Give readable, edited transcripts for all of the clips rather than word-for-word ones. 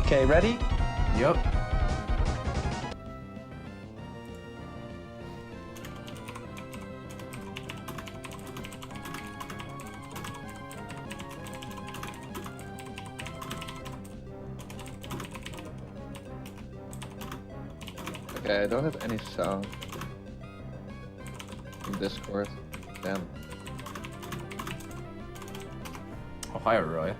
Okay, ready? Yep. Okay, I don't have any sound in Discord. Damn. Oh, hi, Roy.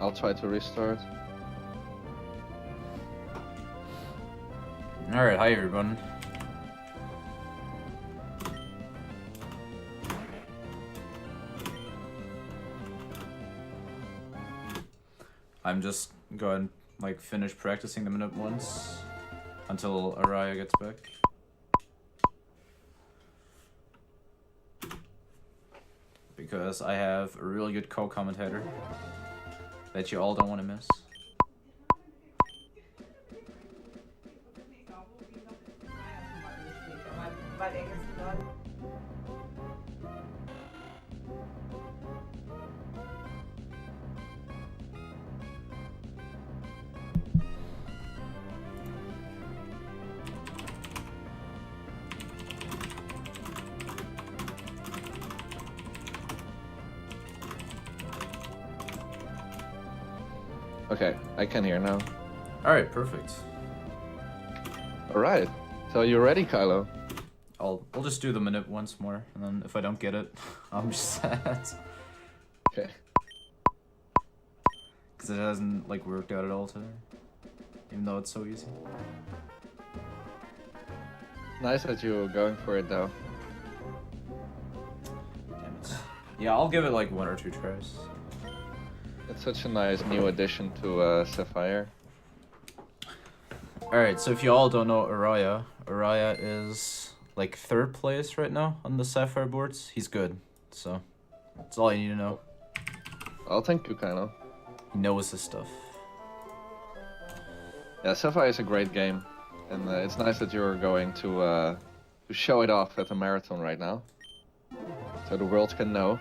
I'll try to restart. Alright, hi, everyone. I'm just going like finish practicing the minute once until Araya gets back. Because I have a really good co-commentator that you all don't want to miss. Okay, I can hear now. Alright, perfect. Alright, so you ready, Kylo? I'll just do the minute once more, and then if I don't get it, I'm just sad. Okay. Because it hasn't like worked out at all today. Even though it's so easy. Nice that you're going for it though. Damn it. Yeah, I'll give it like 1 or 2 tries. It's such a nice new addition to Sapphire. Alright, so if you all don't know Araya is like 3rd place right now on the Sapphire boards. He's good, so that's all you need to know. Oh, thank you, Kylo. He knows his stuff. Yeah, Sapphire is a great game, and it's nice that you're going to show it off at the marathon right now, so the world can know.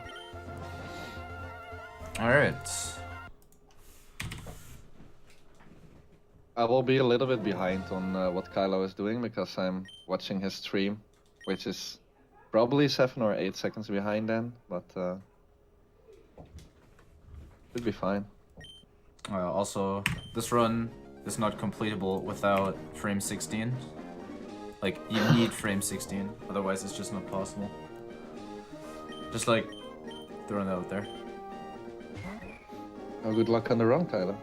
Alright. I will be a little bit behind on what Kylo is doing because I'm watching his stream, which is probably 7 or 8 seconds behind then, but should be fine. Also, this run is not completable without frame 16. Like, you need frame 16, otherwise it's just not possible. Just like, throwing that out there. Oh, good luck on the run, Kylo.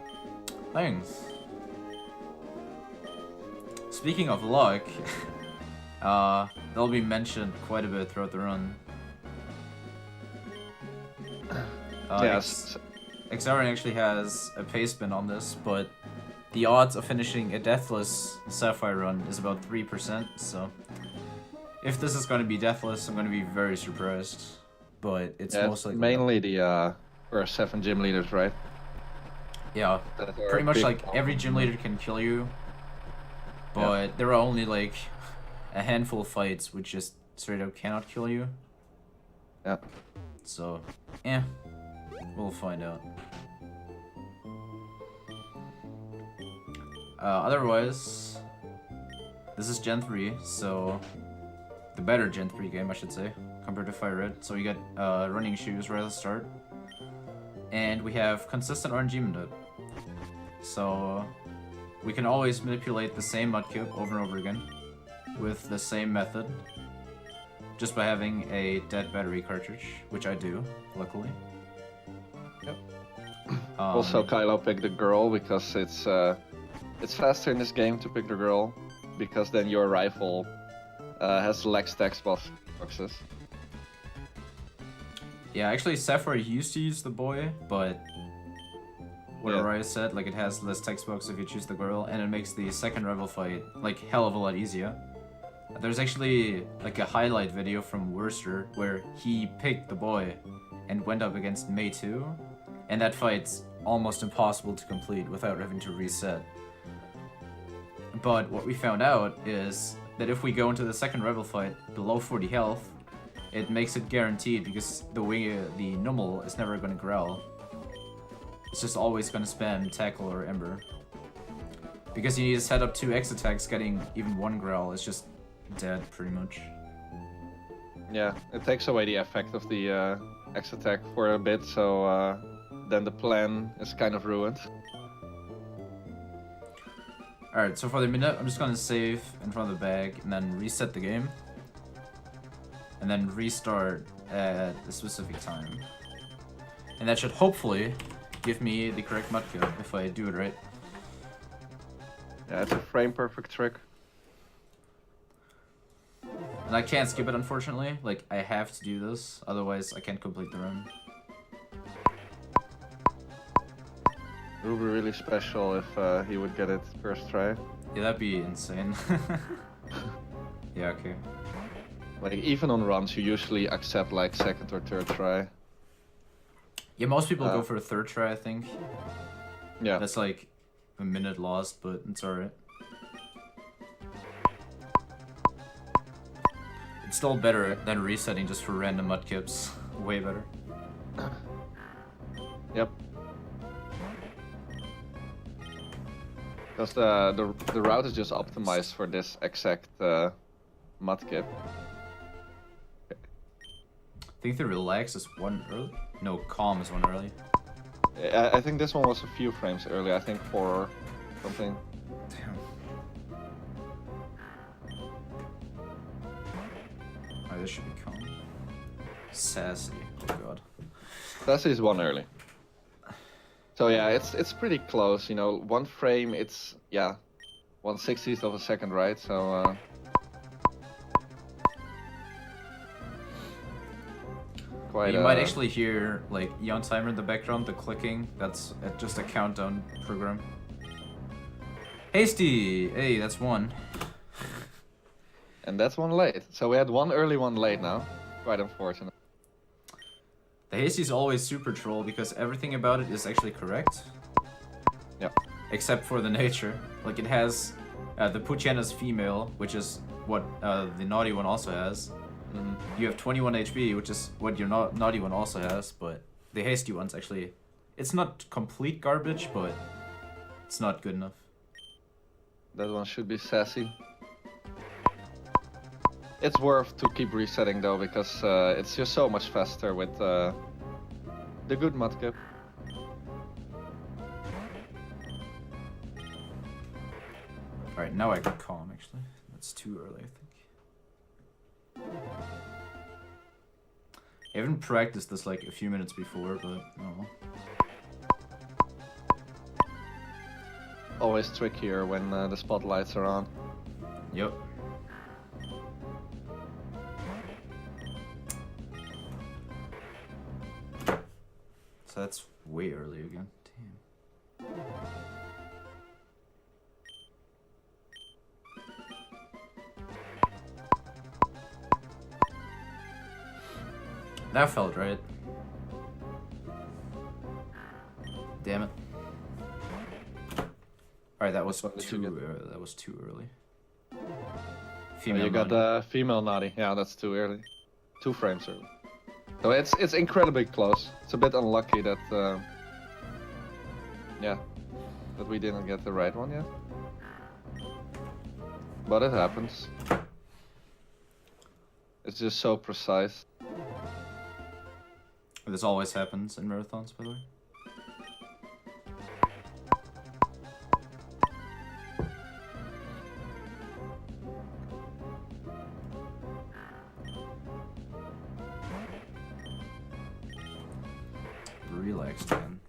Thanks. Speaking of luck, they'll be mentioned quite a bit throughout the run. Yes. Xaren actually has a pace spin on this, but the odds of finishing a deathless Sapphire run is about 3%, so if this is going to be deathless, I'm going to be very surprised. But it's most likely mainly the first 7 gym leaders, right? Yeah, pretty much like every gym leader can kill you, but there are only like a handful of fights which just straight up cannot kill you. Yeah. So, yeah, we'll find out. Otherwise, this is Gen 3, so the better Gen 3 game, I should say, compared to Fire Red. So we get running shoes right at the start, and we have consistent RNG minute. So we can always manipulate the same mudkip over and over again with the same method, just by having a dead battery cartridge, which I do, luckily. Yep. Also, Kylo picked the girl because it's faster in this game to pick the girl, because then your rifle has less text boxes. Yeah, actually Sapphire used to use the boy, but what Araya said, like it has less text box if you choose the girl, and it makes the second rival fight like hell of a lot easier. There's actually like a highlight video from Worcester where he picked the boy and went up against May 2, and that fight's almost impossible to complete without having to reset. But what we found out is that if we go into the second rival fight below 40 health, it makes it guaranteed because the normal is never gonna growl. It's just always gonna spam tackle or ember. Because you need to set up 2 X attacks, getting even 1 growl is just dead pretty much. Yeah, it takes away the effect of the X attack for a bit, so then the plan is kind of ruined. Alright, so for the minute, I'm just gonna save in front of the bag and then reset the game. And then restart at a specific time. And that should hopefully give me the correct mudkip if I do it right. Yeah, it's a frame perfect trick. And I can't skip it, unfortunately. Like, I have to do this, otherwise I can't complete the run. It would be really special if he would get it first try. Yeah, that'd be insane. Yeah, okay. Like, even on runs, you usually accept, like, second or third try. Yeah, most people go for a third try, I think. Yeah. That's like a minute lost, but it's alright. It's still better than resetting just for random mudkips. Way better. Yep. Because the route is just optimized for this exact mudkip. I think the relax is 1 early? No, calm is 1 early. I think this one was a few frames early. I think 4 or something. Damn. Oh, this should be calm. Sassy. Oh god. Sassy is 1 early. So yeah, it's pretty close. You know, 1 frame. It's 1/60th of a second, right? So. Quite, you might actually hear like Jon timer in the background, the clicking. That's just a countdown program. Hasty! Hey, that's 1. And that's 1 late. So we had 1 early, 1 late now. Quite unfortunate. The Hasty is always super troll because everything about it is actually correct. Yeah. Except for the nature. Like it has the Puchana's female, which is what the naughty one also has. You have 21 HP, which is what your naughty one also has, but the hasty one's actually... It's not complete garbage, but it's not good enough. That one should be sassy. It's worth to keep resetting though, because it's just so much faster with the good mudkip. Alright, now I can calm actually. That's too early, I think. I haven't practiced this like a few minutes before, but oh. Always trickier when the spotlights are on. Yep. So that's way early again. Damn. That felt right. Damn it. Alright, that was too early. Female you got the female naughty. Yeah, that's too early. 2 frames early. So it's incredibly close. It's a bit unlucky that that we didn't get the right one yet. But it happens. It's just so precise. This always happens in marathons, by the way. Relaxed, man.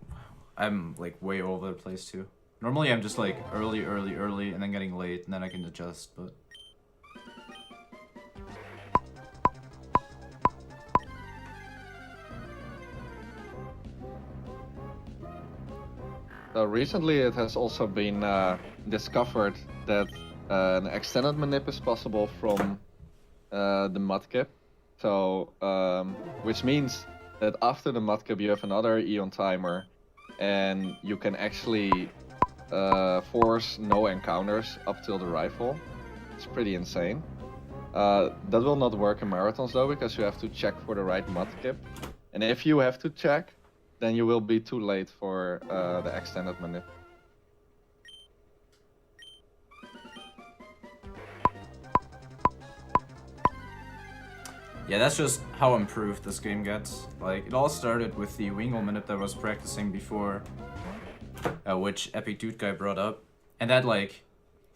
I'm like way all over the place too. Normally I'm just like early, and then getting late, and then I can adjust, but... So recently it has also been discovered that an extended manip is possible from the mudkip. So, which means that after the mudkip you have another Eon timer, and you can actually force no encounters up till the rifle. It's pretty insane. That will not work in marathons though, because you have to check for the right mudkip. And if you have to check, then you will be too late for the extended manip. Yeah, that's just how improved this game gets. Like, it all started with the Wingle minute that I was practicing before, which Epic Dude Guy brought up. And that, like,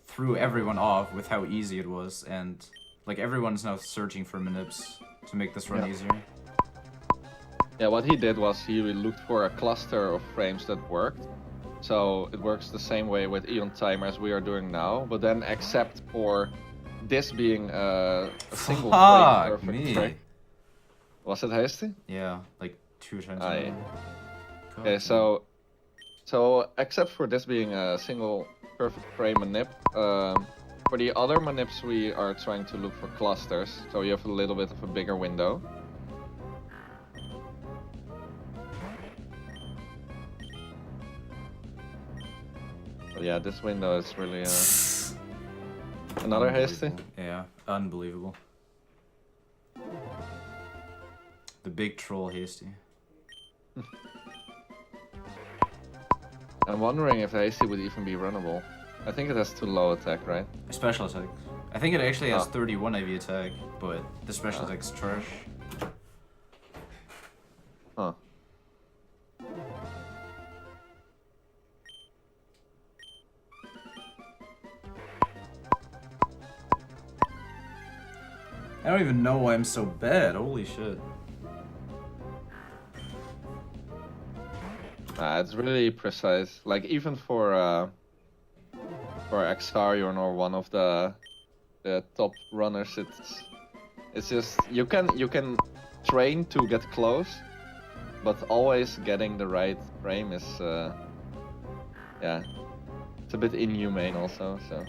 threw everyone off with how easy it was. And, like, everyone's now searching for manips to make this run easier. Yeah, what he did was he looked for a cluster of frames that worked. So it works the same way with Eon Timer as we are doing now, but then except for this being a single frame perfect frame. Was it hasty? Yeah, like 2 times. Okay, so except for this being a single perfect frame manip, for the other manips we are trying to look for clusters, so you have a little bit of a bigger window. But yeah, this window is really another hasty. Yeah, unbelievable. The big troll hasty. I'm wondering if the hasty would even be runnable. I think it has too low attack, right? Special attack. I think it actually has 31 IV attack, but the special attack's trash. Huh. I don't even know why I'm so bad, holy shit. It's really precise. Like even for Exarion or one of the top runners, it's just you can train to get close, but always getting the right frame is yeah, it's a bit inhumane also. So.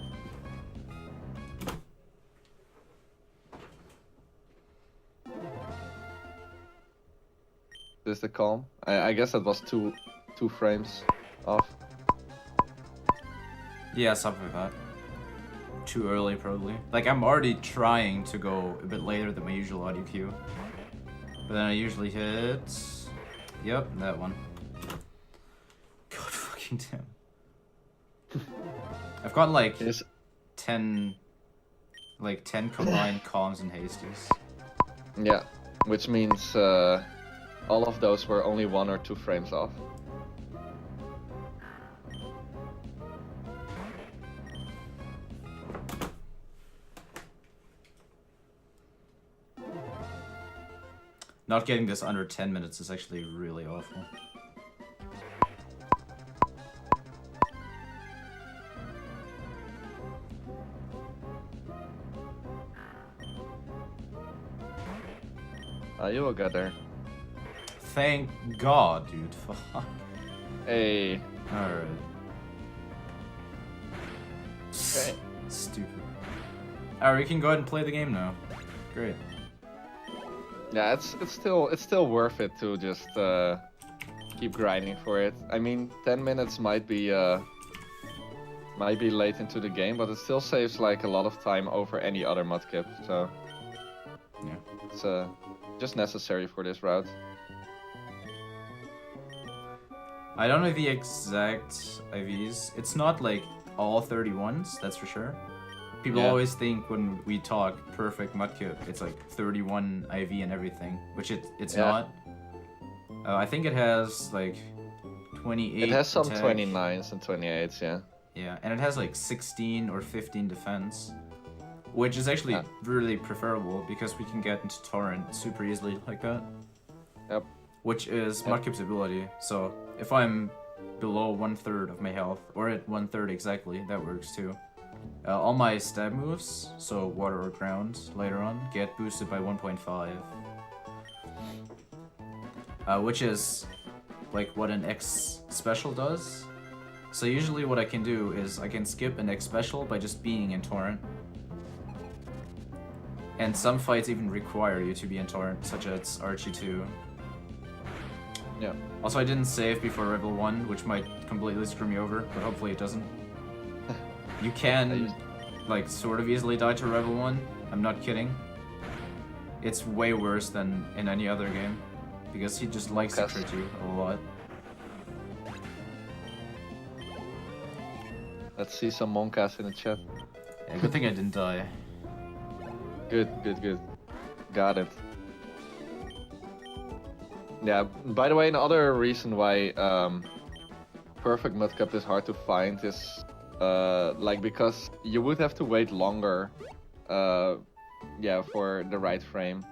Is the calm? I guess that was two frames off. Yeah, something like that. Too early, probably. Like, I'm already trying to go a bit later than my usual audio cue. But then I usually hit... Yep, that one. God fucking damn. I've got like 10 combined calms and hasties. Yeah, which means all of those were only 1 or 2 frames off. Not getting this under 10 minutes is actually really awful. You will get there. Thank God, dude. Fuck. Hey. Alright. Okay. Stupid. Alright, we can go ahead and play the game now. Great. Yeah, it's still worth it to just keep grinding for it. I mean, 10 minutes might be late into the game, but it still saves like a lot of time over any other mudkip. So yeah, it's just necessary for this route. I don't know the exact IVs. It's not like all 31s, that's for sure. People always think when we talk perfect mudkip, it's like 31 IV and everything, which it's not. I think it has like 28. It has some attack. 29s and 28s, yeah. Yeah, and it has like 16 or 15 defense, which is actually really preferable because we can get into torrent super easily like that. Yep. Which is mudkip's ability. So if I'm below 1/3 of my health, or at 1/3 exactly, that works too. All my stab moves, so water or ground, later on, get boosted by 1.5. Which is like what an X special does. So usually what I can do is I can skip an X special by just being in torrent. And some fights even require you to be in torrent, such as Archie 2. Yeah. Also, I didn't save before level 1, which might completely screw me over, but hopefully it doesn't. You can, like, sort of easily die to level 1, I'm not kidding. It's way worse than in any other game. Because he just likes to crit you a lot. Let's see some Monkas in the chat. Yeah, good thing I didn't die. Good, good, good. Got it. Yeah, by the way, another reason why Perfect Mudcup is hard to find is like because you would have to wait longer yeah, for the right frame.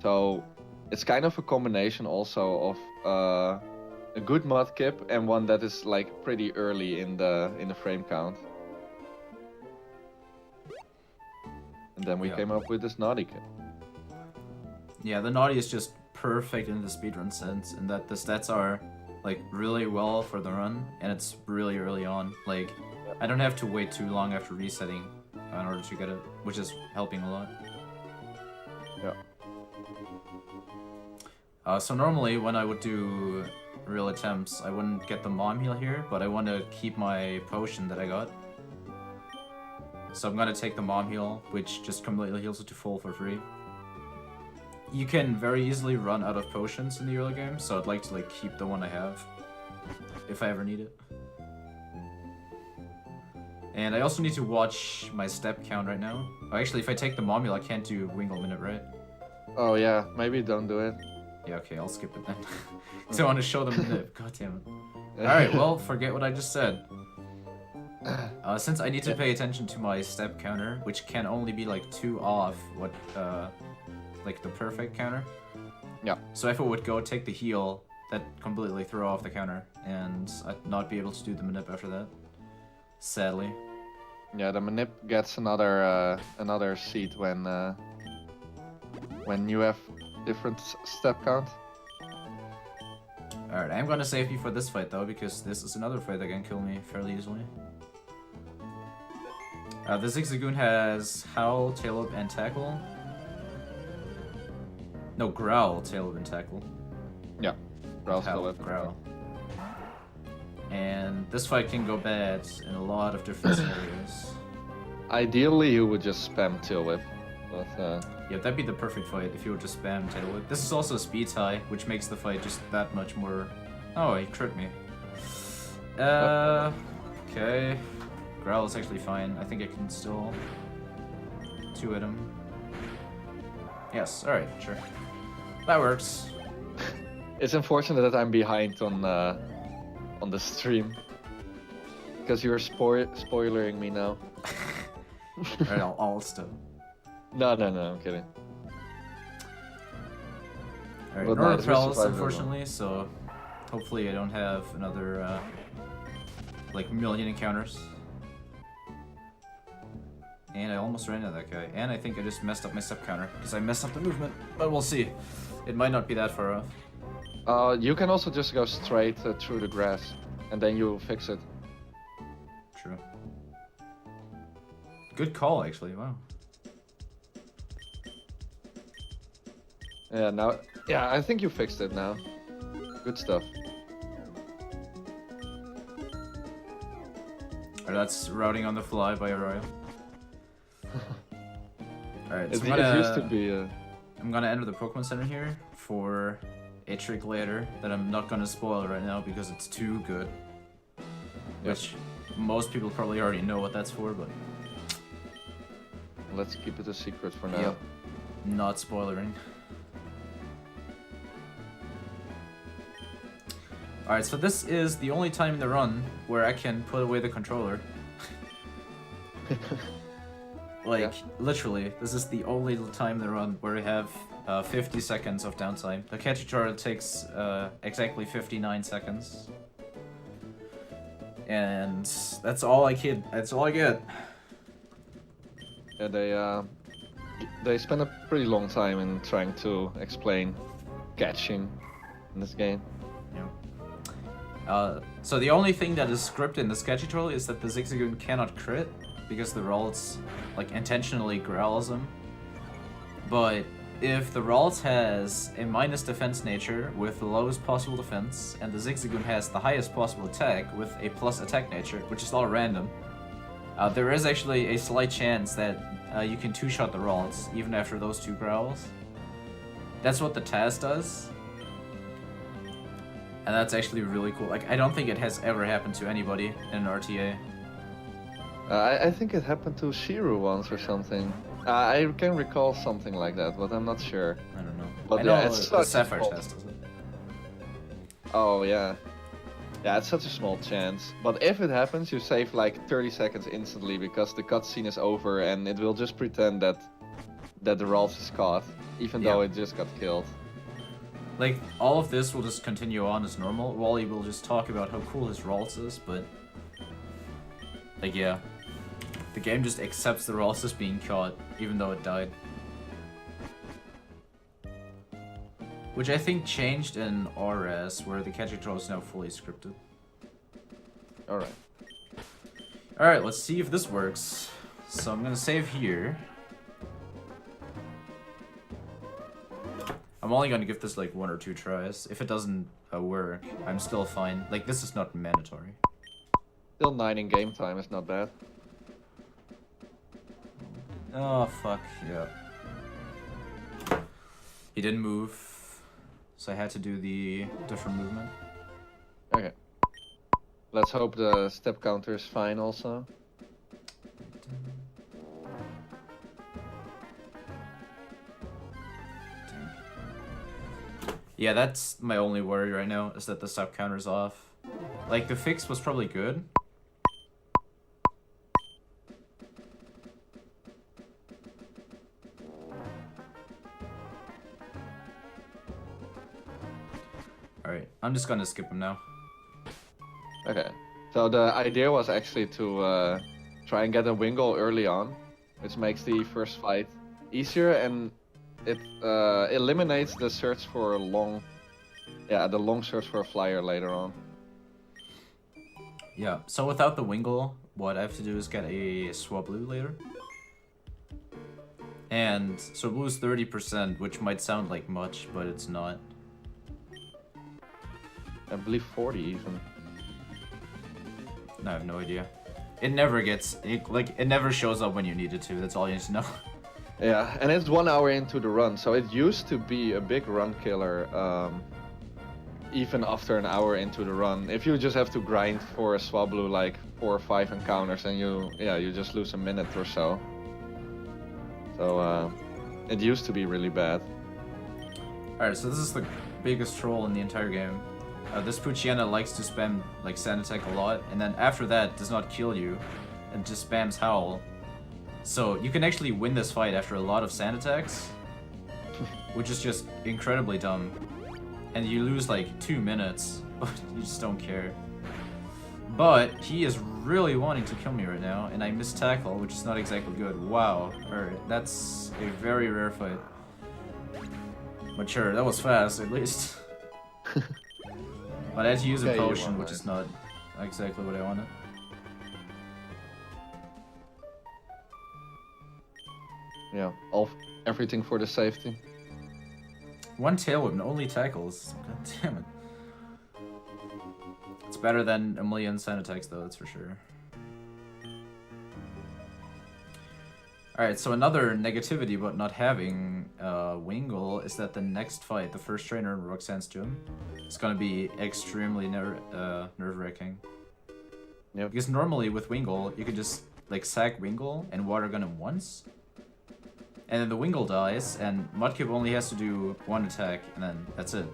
So it's kind of a combination also of a good Mudkip and one that is like pretty early in the frame count. And then we came up with this Naughty Kip. Yeah, the Naughty is just perfect in the speedrun sense, in that the stats are like really well for the run, and it's really early on. Like, I don't have to wait too long after resetting in order to get it, which is helping a lot. Yeah. So normally when I would do real attempts, I wouldn't get the mom heal here, but I want to keep my potion that I got. So I'm gonna take the mom heal, which just completely heals it to full for free. You can very easily run out of potions in the early game, so I'd like to like keep the one I have, if I ever need it. And I also need to watch my step count right now. Oh, actually, if I take the mom heal, I can't do Wingle Minute, right? Oh yeah, maybe don't do it. Yeah, okay, I'll skip it then. Because I want to show them the nip. God damn it. Alright, well, forget what I just said. Since I need to pay attention to my step counter, which can only be like 2 off what, like the perfect counter. Yeah. So if I would go take the heal, that completely throw off the counter, and I'd not be able to do the manip after that. Sadly. Yeah, the manip gets another another seat when you have different step count. Alright, I'm gonna save you for this fight though, because this is another fight that can kill me fairly easily. The Zigzagoon has Howl, Tail Whip, and Tackle. No, Growl, Tail Whip, and Tackle. Yeah, Growl, Tail Howl, Whip, Growl. And this fight can go bad in a lot of different scenarios. Ideally, you would just spam Tail Whip, but yeah, that'd be the perfect fight if you would just spam Tail Whip. This is also a speed tie, which makes the fight just that much more... Oh, he crit me. Okay. Growl is actually fine. I think I can still 2-hit him. Yes, alright, sure. That works. it's unfortunate that I'm behind on the stream because you're spoilering me now. Alright, I'll still. No, I'm kidding. Alright, But no nice, we repels, survived unfortunately, so hopefully I don't have another, like, million encounters. And I almost ran into that guy. And I think I just messed up my step counter, because I messed up the movement. But we'll see. It might not be that far off. You can also just go straight through the grass, and then you'll fix it. True. Good call, actually, wow. Yeah, now... Yeah, I think you fixed it now. Good stuff. Alright, that's routing on the fly by Arroyo. Alright, so It used to be... I'm gonna enter the Pokemon Center here for a trick later that I'm not gonna spoil right now because it's too good. Yep. Which most people probably already know what that's for, but... Let's keep it a secret for now. Yep. Not spoilering. Alright, so this is the only time in the run where I can put away the controller. Like, literally, this is the only time in the run where we have 50 seconds of downtime. The catch tutorial takes exactly 59 seconds. And that's all I get. That's all I get. Yeah, they spend a pretty long time in trying to explain catching in this game. Yeah. So the only thing that is scripted in the sketch tutorial is that the Zigzagoon cannot crit because the Ralts like intentionally growls him. But if the Ralts has a minus defense nature with the lowest possible defense, and the Zigzagoon has the highest possible attack with a plus attack nature, which is all random, there is actually a slight chance that you can two-shot the Ralts, even after those 2 growls. That's what the Taz does. And that's actually really cool. Like, I don't think it has ever happened to anybody in an RTA. I think it happened to Shiru once or something. I can recall something like that, but I'm not sure. I don't know. But I know yeah, it's the such a Sapphire small- Taz does it. Oh yeah. Yeah, it's such a small chance. But if it happens, you save like 30 seconds instantly because the cutscene is over and it will just pretend that the Ralph is caught, even though it just got killed. Like, all of this will just continue on as normal. Wally will just talk about how cool his Ralts is, but... Like, yeah. The game just accepts the Ralts as being caught, even though it died. Which I think changed in RS, where the catch and throw is now fully scripted. Alright. Alright, let's see if this works. So I'm gonna save here. I'm only gonna give this like 1 or 2 tries. If it doesn't work, I'm still fine. Like, this is not mandatory. Still 9 in game time is not bad. Oh, fuck, yeah. He didn't move, so I had to do the different movement. Okay. Let's hope the step counter is fine also. Yeah, that's my only worry right now, is that the step counter's off. Like, the fix was probably good. Alright, I'm just gonna skip him now. Okay. So the idea was actually to try and get a Wingle early on, which makes the first fight easier and it eliminates the search for a long... Yeah, the long search for a flyer later on. Yeah, so without the Wingle, what I have to do is get a Swablu later. And Swablu is 30%, which might sound like much, but it's not. I believe 40 even. I have no idea. It never gets, it never shows up when you need it to, that's all you need to know. Yeah, and it's 1 hour into the run, so it used to be a big run killer, even after an hour into the run. If you just have to grind for a Swablu like 4 or 5 encounters, and you just lose a minute or so. So it used to be really bad. Alright, so this is the biggest troll in the entire game. This Poochyena likes to spam like Sand Attack a lot, and then after that does not kill you, and just spams Howl. So you can actually win this fight after a lot of Sand Attacks, which is just incredibly dumb. And you lose like 2 minutes, but you just don't care. But he is really wanting to kill me right now, and I missed tackle, which is not exactly good. Wow, alright, that's a very rare fight. But sure, that was fast at least. But I had to use a potion, which is not exactly what I wanted. Yeah, everything for the safety. 1 tail whip and only tackles. God damn it. It's better than a million Sand Attacks though, that's for sure. Alright, so another negativity about not having Wingle is that the next fight, the first trainer in Roxanne's gym, is gonna be extremely nerve-wracking. Yep. Because normally with Wingle, you could just like sack Wingle and water gun him once. And then the Wingle dies, and Mudkip only has to do 1 attack, and then that's it.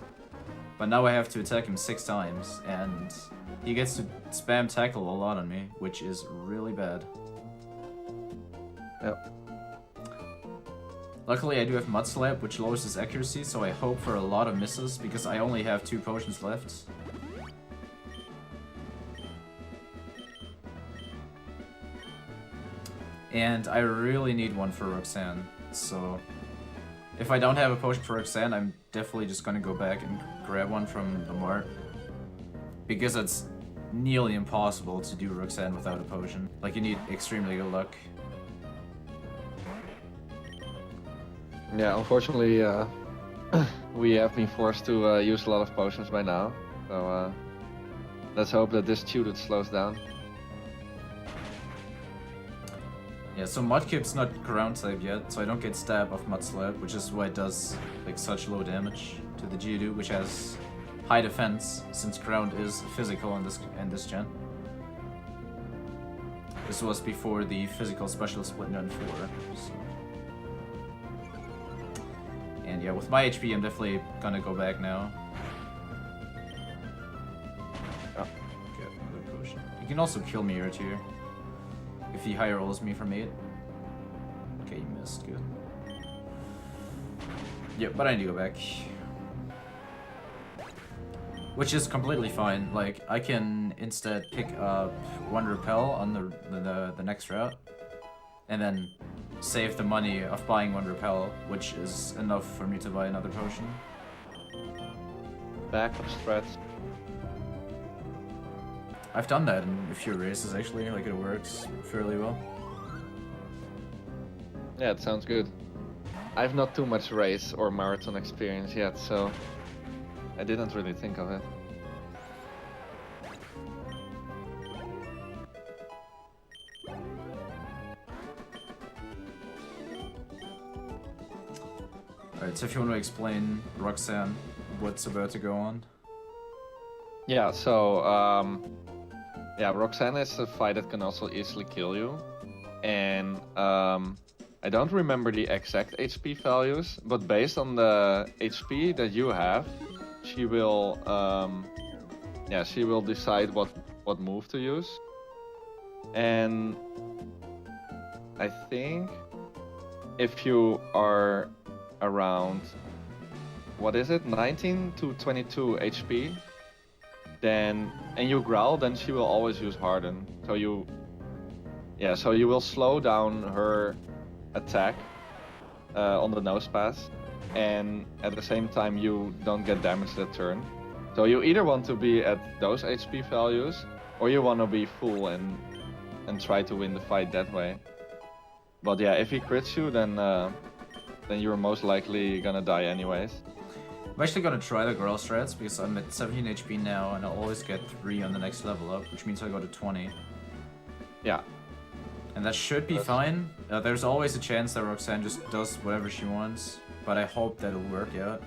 But now I have to attack him 6 times, and he gets to spam tackle a lot on me, which is really bad. Yep. Luckily I do have Mud Slap, which lowers his accuracy, so I hope for a lot of misses, because I only have 2 potions left. And I really need one for Roxanne, so if I don't have a potion for Roxanne, I'm definitely just gonna go back and grab one from the mart. Because it's nearly impossible to do Roxanne without a potion. Like, you need extremely good luck. Yeah, unfortunately, we have been forced to use a lot of potions by now. So let's hope that this student slows down. Yeah, so Mudkip's not ground type yet, so I don't get stab of Mudslap, which is why it does like such low damage to the Geodude, which has high defense since ground is physical in this gen. This was before the physical special split in 4. So. And yeah, with my HP, I'm definitely gonna go back now. Oh. Get another potion. You can also kill me right here. If he high rolls me from 8. Okay, you missed. Good. Yeah, but I need to go back. Which is completely fine. Like, I can instead pick up 1 repel on the next route. And then save the money of buying 1 repel, which is enough for me to buy another potion. Backup strats. I've done that in a few races actually, like it works fairly well. Yeah, it sounds good. I've not too much race or marathon experience yet, so I didn't really think of it. Alright, so if you want to explain Roxanne, what's about to go on? Yeah, so yeah, Roxanne is a fight that can also easily kill you, and I don't remember the exact HP values, but based on the HP that you have, she will yeah, she will decide what move to use, and I think if you are around, what is it, 19 to 22 HP, then and you growl, then she will always use Harden. So you will slow down her attack on the nose pass, and at the same time you don't get damaged that turn. So you either want to be at those HP values, or you want to be full and try to win the fight that way. But yeah, if he crits you, then you're most likely gonna die anyways. I'm actually gonna try the girl strats because I'm at 17 HP now and I'll always get 3 on the next level up, which means I go to 20. Yeah. And that should be fine. There's always a chance that Roxanne just does whatever she wants, but I hope that'll work out.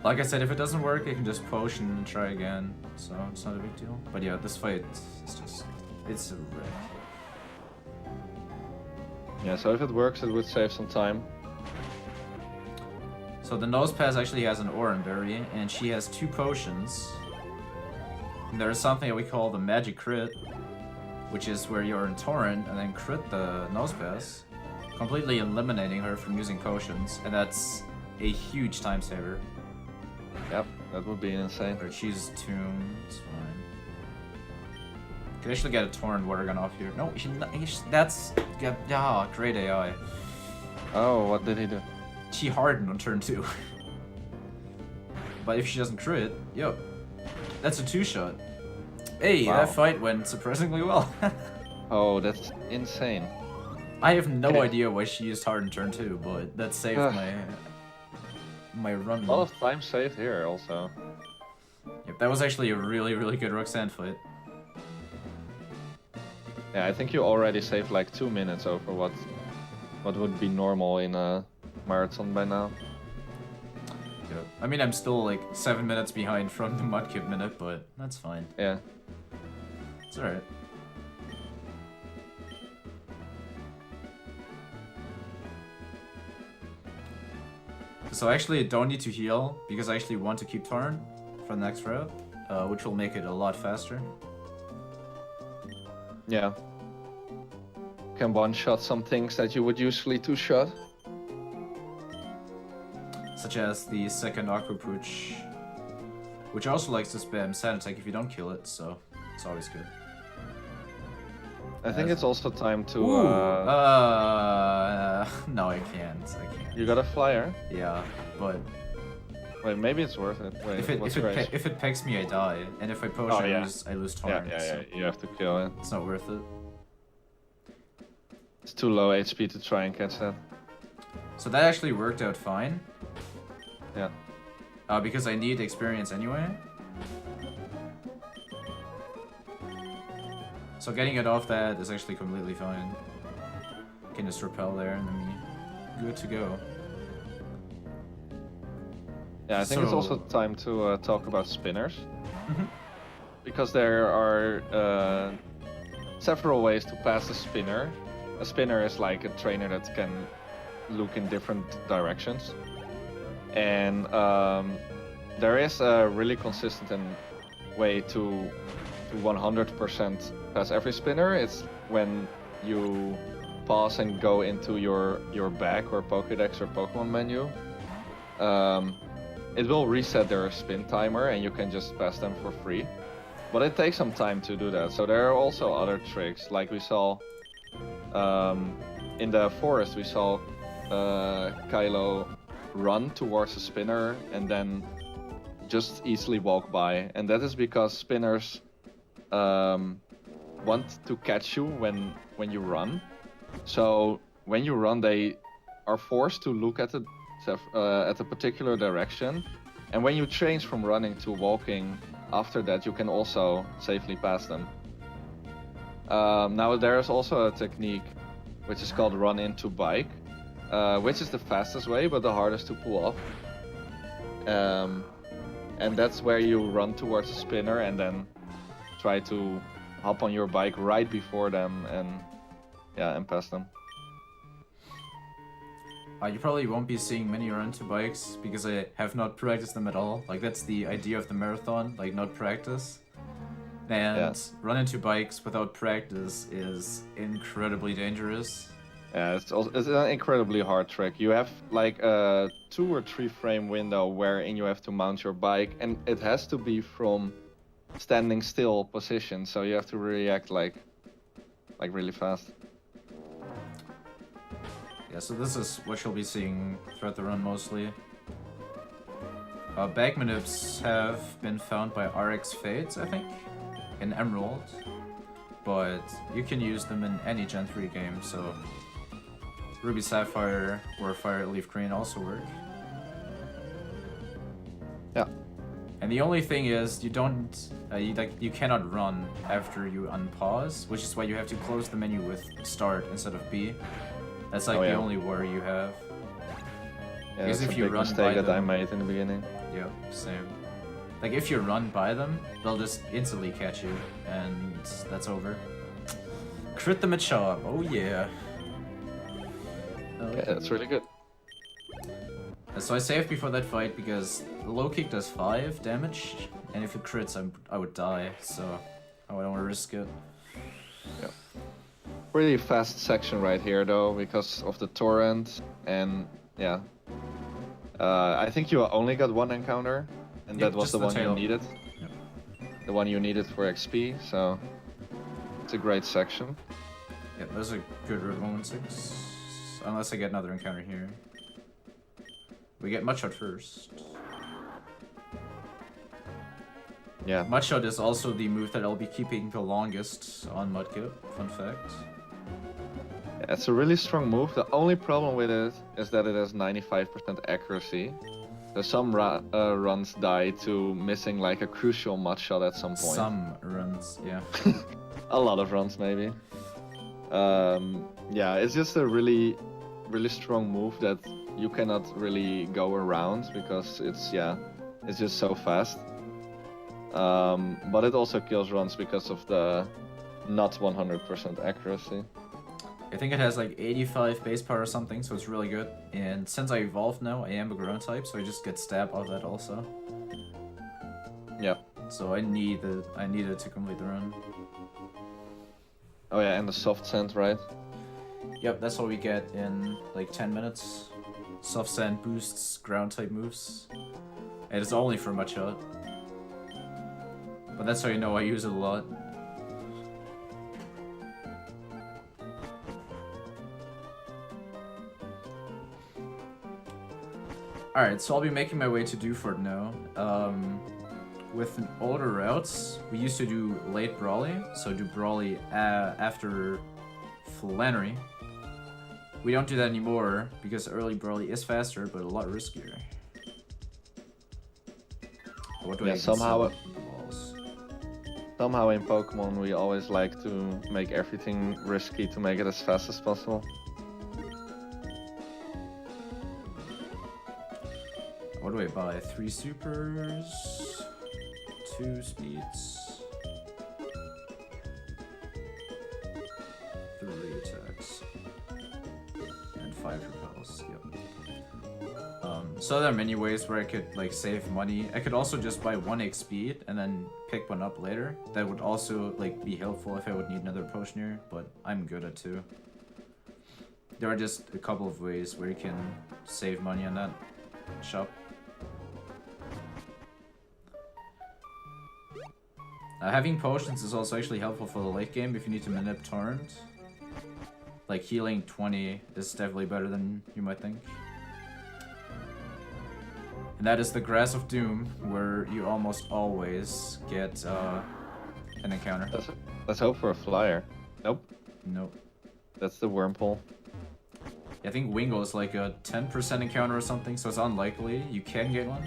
Like I said, if it doesn't work, I can just potion and try again, so it's not a big deal. But yeah, this fight is just, it's a wreck. Yeah, so if it works, it would save some time. So the nose pass actually has an Oran Berry, and she has 2 potions. And there is something that we call the magic crit, which is where you're in Torrent and then crit the nose pass, completely eliminating her from using potions, and that's a huge time saver. Yep, that would be insane. Or she's Tomb, it's fine. Could actually get a Torrent Water Gun off here. No, that's, yeah, great AI. Oh, what did he do? She hardened on turn 2. But if she doesn't crit, yo, that's a 2-shot. Hey, wow. That fight went surprisingly well. Oh, that's insane. I have no idea why she used hardened turn 2, but that saved my run. A lot of time saved here also. Yep, that was actually a really, really good Roxanne fight. Yeah, I think you already saved like 2 minutes over what would be normal in a marathon by now. Yep. I mean, I'm still like 7 minutes behind from the Mudkip minute, but that's fine. Yeah. It's alright. So I actually don't need to heal, because I actually want to keep Torrent for the next route, which will make it a lot faster. Yeah. Can one-shot some things that you would usually two-shot. Such as the second Aqua Pooch, which also likes to spam Sand Attack if you don't kill it, so it's always good. I think it's also time to... Ooh, no, I can't. You got a flyer? Yeah, but... Wait, maybe it's worth it. Wait, if it pegs me, I die, and if I potion, I lose Torrent. Yeah, you have to kill it. It's not worth it. It's too low HP to try and catch that. So that actually worked out fine. Yeah. Because I need experience anyway. So So getting it off that is actually completely fine. Can just repel there and then be good to go. Yeah, I think it's also time to talk about spinners. Because there are several ways to pass a spinner. A spinner is like a trainer that can look in different directions. And there is a really consistent way to 100% pass every spinner. It's when you pause and go into your bag or Pokédex or Pokemon menu. It will reset their spin timer and you can just pass them for free. But it takes some time to do that. So there are also other tricks, like we saw in the forest. We saw Kylo run towards a spinner and then just easily walk by. And that is because spinners want to catch you when you run. So when you run, they are forced to look at a particular direction. And when you change from running to walking, after that you can also safely pass them. Now there is also a technique which is called run into bike, which is the fastest way but the hardest to pull off. And that's where you run towards a spinner and then try to hop on your bike right before them and pass them. You probably won't be seeing many run to bikes because I have not practiced them at all. Like that's the idea of the marathon, like not practice. And run into bikes without practice is incredibly dangerous. Yeah, it's an incredibly hard trick. You have like a 2 or 3 frame window wherein you have to mount your bike, and it has to be from standing still position, so you have to react like really fast. Yeah, so this is what you'll be seeing throughout the run mostly. Bag manipes have been found by RX Fates, I think, in Emerald, but you can use them in any Gen 3 game, so Ruby Sapphire or Fire Leaf Green also work. Yeah. And the only thing is, you don't, you cannot run after you unpause, which is why you have to close the menu with start instead of B. That's like the only worry you have. Yeah, because if you run by that them, I made in the beginning. Yeah, same. Like if you run by them, they'll just instantly catch you, and that's over. Crit them at Machop, oh yeah. Okay, that's really good. So I saved before that fight because the low kick does 5 damage, and if it crits, I would die, so I don't want to risk it. Yeah. Pretty fast section right here though, because of the torrent, and yeah. I think you only got 1 encounter, and that was the one you needed. Yep. The one you needed for XP, so it's a great section. Yeah, those are good Route 116. Unless I get another encounter here. We get Mudshot first. Yeah. Mudshot is also the move that I'll be keeping the longest on Mudkip, fun fact. Yeah, it's a really strong move. The only problem with it is that it has 95% accuracy. So some runs die to missing like a crucial Mudshot at some point. Some runs, yeah. A lot of runs maybe. Yeah, it's just a really strong move that you cannot really go around because it's just so fast. But it also kills runs because of the not 100% accuracy. I think it has like 85 base power or something, so it's really good. And since I evolved now, I am a ground type, so I just get stab out of that also. Yeah. So I need it to complete the run. Oh yeah, and the soft sand, right? Yep, that's what we get in like 10 minutes. Soft sand boosts ground type moves. And it's only for Mudshot. But that's how you know I use it a lot. Alright, so I'll be making my way to Dewford now. With older routes, we used to do late Brawly, so do Brawly after Flannery. We don't do that anymore because early Brawly is faster, but a lot riskier. What do I somehow. Somehow in Pokemon we always like to make everything risky to make it as fast as possible. What do I buy? 3 supers, 2 speeds, 3 attacks, and 5 repels. Yep. So there are many ways where I could like save money. I could also just buy 1 XP and then pick one up later. That would also like be helpful if I would need another potioner, but I'm good at 2. There are just a couple of ways where you can save money on that shop. Having potions is also actually helpful for the late game if you need to manip Torrent. Like healing 20 is definitely better than you might think. And that is the Grass of Doom, where you almost always get an encounter. Let's hope for a flyer. Nope. Nope. That's the Wormpole. I think Wingull is like a 10% encounter or something, so it's unlikely. You can get one,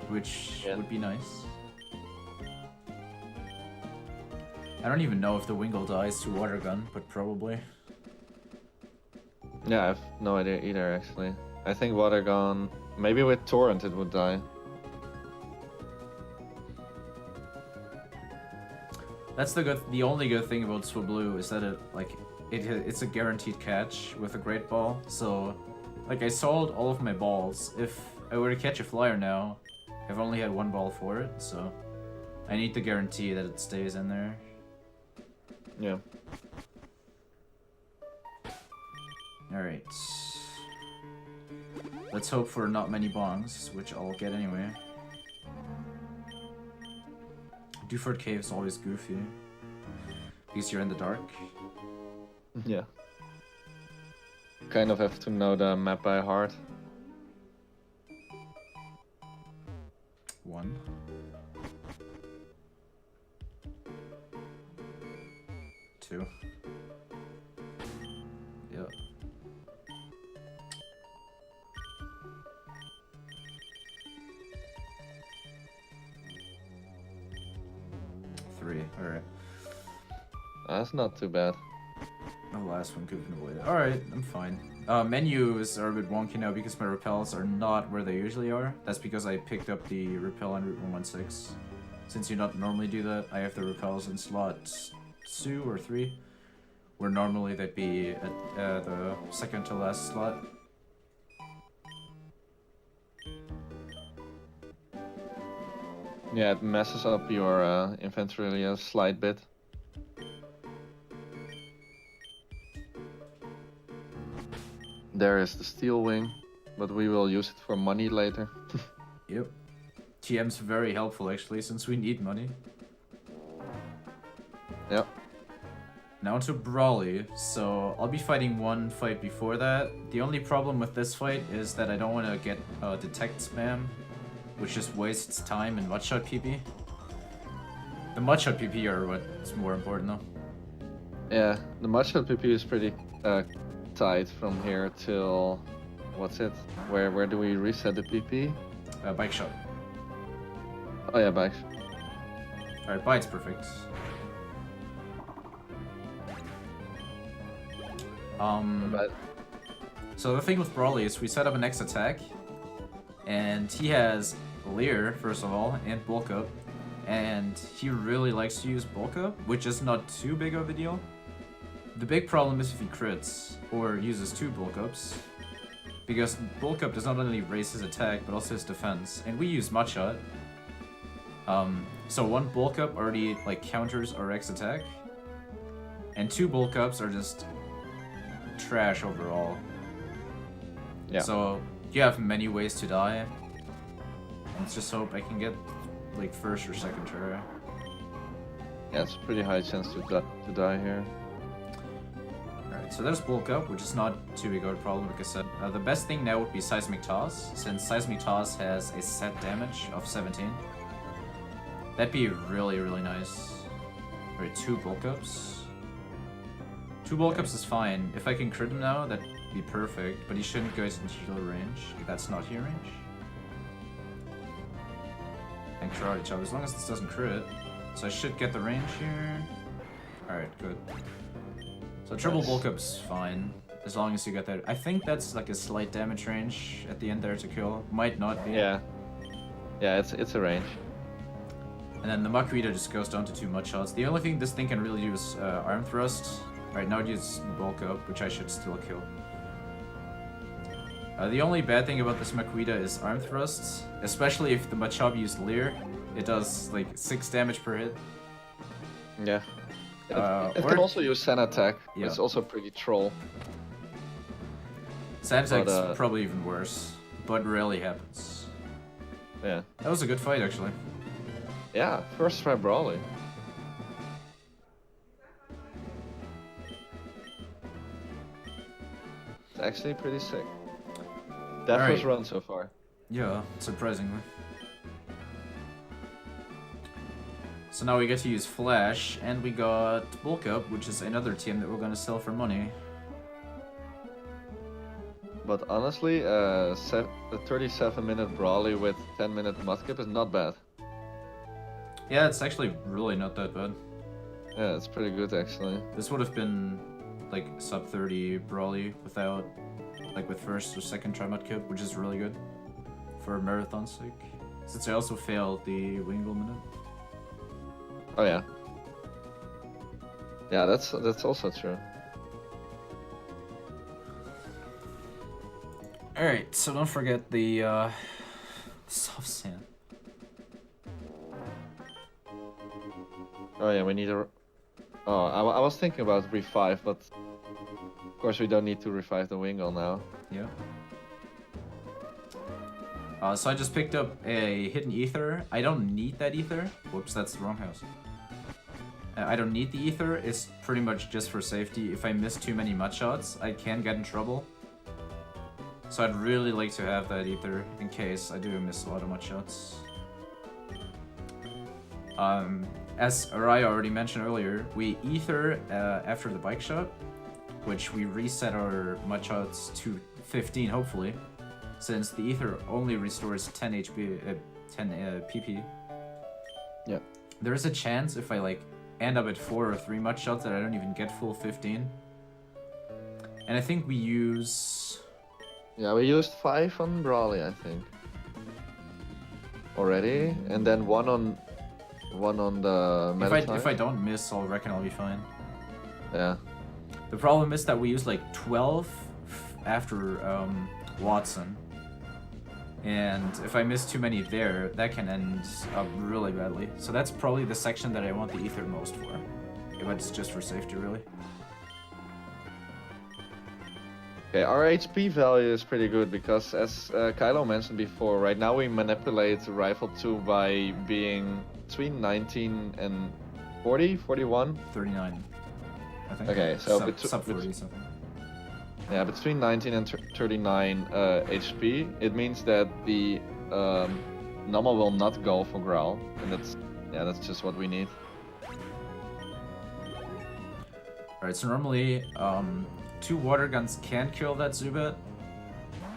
which would be nice. I don't even know if the Wingull dies to Water Gun, but probably. Yeah, I have no idea either, actually. I think Water Gun... Maybe with Torrent it would die. That's the only good thing about Swablu is that it's a guaranteed catch with a Great Ball. So, like, I sold all of my balls. If I were to catch a flyer now, I've only had 1 ball for it, so I need the guarantee that it stays in there. Yeah. Alright. Let's hope for not many bongs, which I'll get anyway. Dewford Cave is always goofy. Because you're in the dark. Yeah. Kind of have to know the map by heart. 1. 2. Yep. 3. Alright. That's not too bad. The last one could have been avoided. Alright, I'm fine. Menus are a bit wonky now because my repels are not where they usually are. That's because I picked up the repel on Route 116. Since you not normally do that, I have the repels in slot 2 or 3, where normally they'd be at the second to last slot. Yeah, it messes up your inventory a slight bit. There is the steel wing, but we will use it for money later. Yep. TM's very helpful actually, since we need money. Yep. Now to Brawly, so I'll be fighting 1 fight before that. The only problem with this fight is that I don't want to get detect spam, which just wastes time in Mudshot PP. The Mudshot PP are what's more important though. Yeah, the Mudshot PP is pretty tight from here till... What's it? Where do we reset the PP? Bike shot. Oh yeah, bikes. Alright, Bite's perfect. So the thing with Brawly is we set up an X attack, and he has Leer, first of all, and Bulk Up, and he really likes to use Bulk Up, which is not too big of a deal. The big problem is if he crits, or uses 2 Bulk Ups, because Bulk Up does not only raise his attack, but also his defense, and we use Mudshot. So 1 Bulk Up already like counters our X attack, and 2 Bulk Ups are just trash overall. Yeah. So you have many ways to die. Let's just hope I can get like first or second try. Yeah, it's a pretty high chance to die here. Alright, so there's Bulk Up, which is not too big of a problem, like I said. The best thing now would be Seismic Toss, since Seismic Toss has a set damage of 17. That'd be really, really nice. Alright, 2 Bulk Ups. 2 Bulk Ups is fine. If I can crit him now, that'd be perfect, but he shouldn't go into healer range. That's not heal range. And karate chop, as long as this doesn't crit. So I should get the range here. Alright, good. So triple bulk up's fine, as long as you get that. I think that's like a slight damage range at the end there to kill. Might not be. Yeah. Yeah, it's a range. And then the Makuhita just goes down to 2 mud shots. The only thing this thing can really do is arm thrust. Alright, now it uses bulk up, which I should still kill. The only bad thing about this Makuhita is arm thrusts, especially if the Machop used Leer. It does like 6 damage per hit. Yeah. It can also use Sand Attack. Yeah. It's also pretty troll. Sand Attack's probably even worse, but rarely happens. Yeah. That was a good fight, actually. Yeah, first try Brawly. It's actually pretty sick. That first run so far. Yeah, surprisingly. So now we get to use Flash, and we got Bulk Up, which is another team that we're gonna sell for money. But honestly, a 37-minute Brawly with 10-minute Mudkip is not bad. Yeah, it's actually really not that bad. Yeah, it's pretty good actually. This would have been like sub 30 Brawly without, like with first or second try Mudkip, which is really good for marathon's sake. Since I also failed the Wingle minute. Oh yeah. Yeah, that's also true. Alright, so don't forget the soft sand. Oh yeah, we need a... Oh, I was thinking about revive, but of course we don't need to revive the Wingle now. Yeah. So I just picked up a hidden ether. I don't need that ether. Whoops, that's the wrong house. I don't need the ether. It's pretty much just for safety. If I miss too many mud shots, I can get in trouble. So I'd really like to have that ether in case I do miss a lot of mud shots. As Araya already mentioned earlier, we ether after the bike shot, which we reset our mud shots to 15 hopefully, since the ether only restores 10 HP, 10 PP. Yeah. There is a chance if I like end up at 4 or 3 mud shots that I don't even get full 15. And I think we use... Yeah, we used 5 on Brawly, I think. Already, and then one on the Meta If I don't miss, I reckon I'll be fine. Yeah. The problem is that we use like 12 after Watson. And if I miss too many there, that can end up really badly. So that's probably the section that I want the ether most for. If it's just for safety, really. Okay, our HP value is pretty good because, as Kylo mentioned before, right now we manipulate Rifle 2 by being between 19 and 40, 41? 39, I think. Okay, so sub 40 something. Yeah, between 19 and 39 HP. It means that the Nama will not go for Growl, and that's just what we need. Alright, so normally 2 water guns can kill that Zubat.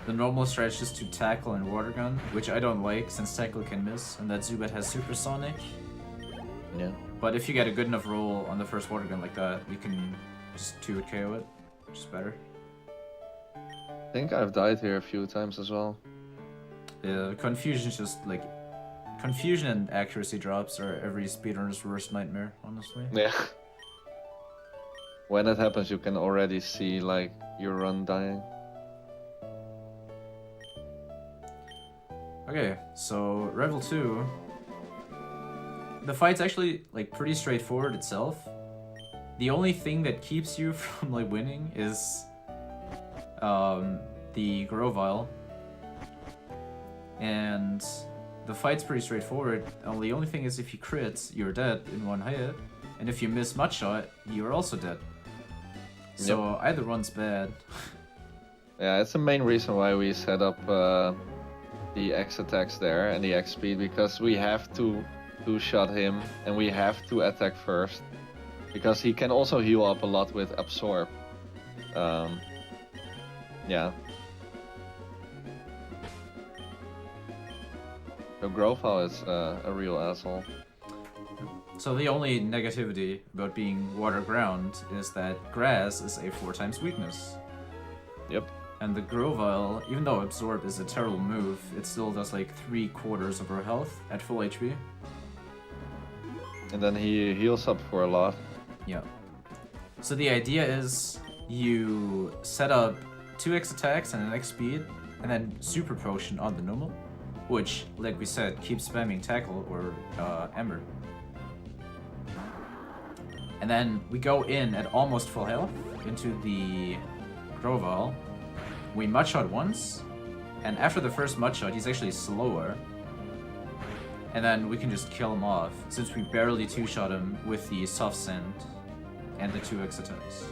The normal stratgy is to tackle and water gun, which I don't like since tackle can miss, and that Zubat has supersonic. Yeah. But if you get a good enough roll on the first water gun like that, you can just 2-hit KO it, which is better. I think I've died here a few times as well. Yeah, confusion is just like... Confusion and accuracy drops are every speedrunner's worst nightmare, honestly. Yeah. When that happens, you can already see like your run dying. Okay, so Revel 2. The fight's actually like pretty straightforward itself. The only thing that keeps you from like winning is the Grovile. And the fight's pretty straightforward. The only thing is if you crit, you're dead in one hit. And if you miss Mud Shot, you're also dead. So either one's bad. Yeah, it's the main reason why we set up the X attacks there and the X speed, because we have to two-shot him and we have to attack first. Because he can also heal up a lot with Absorb. Yeah. So Grovile is a real asshole. So the only negativity about being water ground is that grass is a 4 times weakness. Yep. And the Grovyle, even though Absorb is a terrible move, it still does like 3/4 of her health at full HP. And then he heals up for a lot. Yeah. So the idea is you set up 2x attacks and an X speed, and then Super Potion on the normal, which, like we said, keeps spamming Tackle or Ember. And then we go in at almost full health into the Grovyle. We Mudshot once, and after the first Mudshot, he's actually slower. And then we can just kill him off, since we barely 2-shot him with the Soft Sand and the 2x attacks.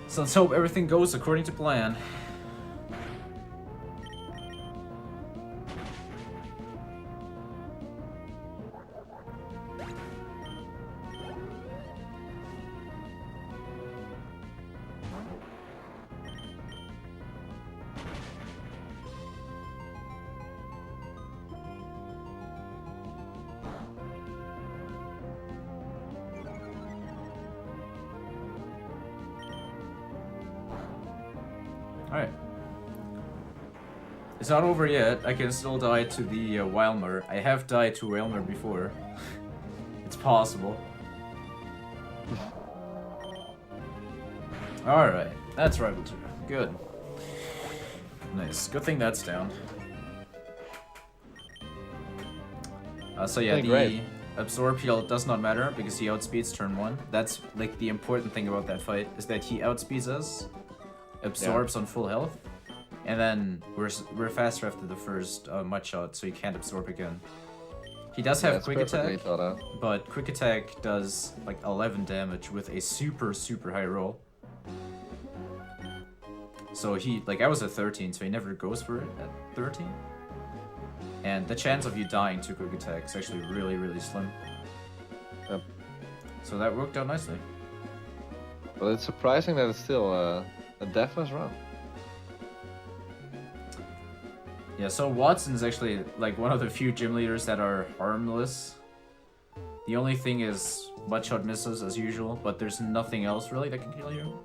So let's hope everything goes according to plan. Alright. It's not over yet. I can still die to the Wylmer. I have died to Wylmer before. It's possible. Alright. That's Rival 2. Good. Nice. Good thing that's down. So yeah, the great. Absorb heal does not matter because he outspeeds turn 1. That's like the important thing about that fight, is that he outspeeds us, absorbs on full health, and then we're faster after the first Mudshot, so he can't absorb again. He does have quick attack, but quick attack does like 11 damage with a super high roll. So he, like, I was at 13, so he never goes for it at 13. And the chance of you dying to quick attack is actually really slim. Yep. So that worked out nicely. But it's surprising that it's still a deathless run. Yeah, so Watson is actually like one of the few gym leaders that are harmless. The only thing is Mudshot misses as usual, but there's nothing else really that can kill you.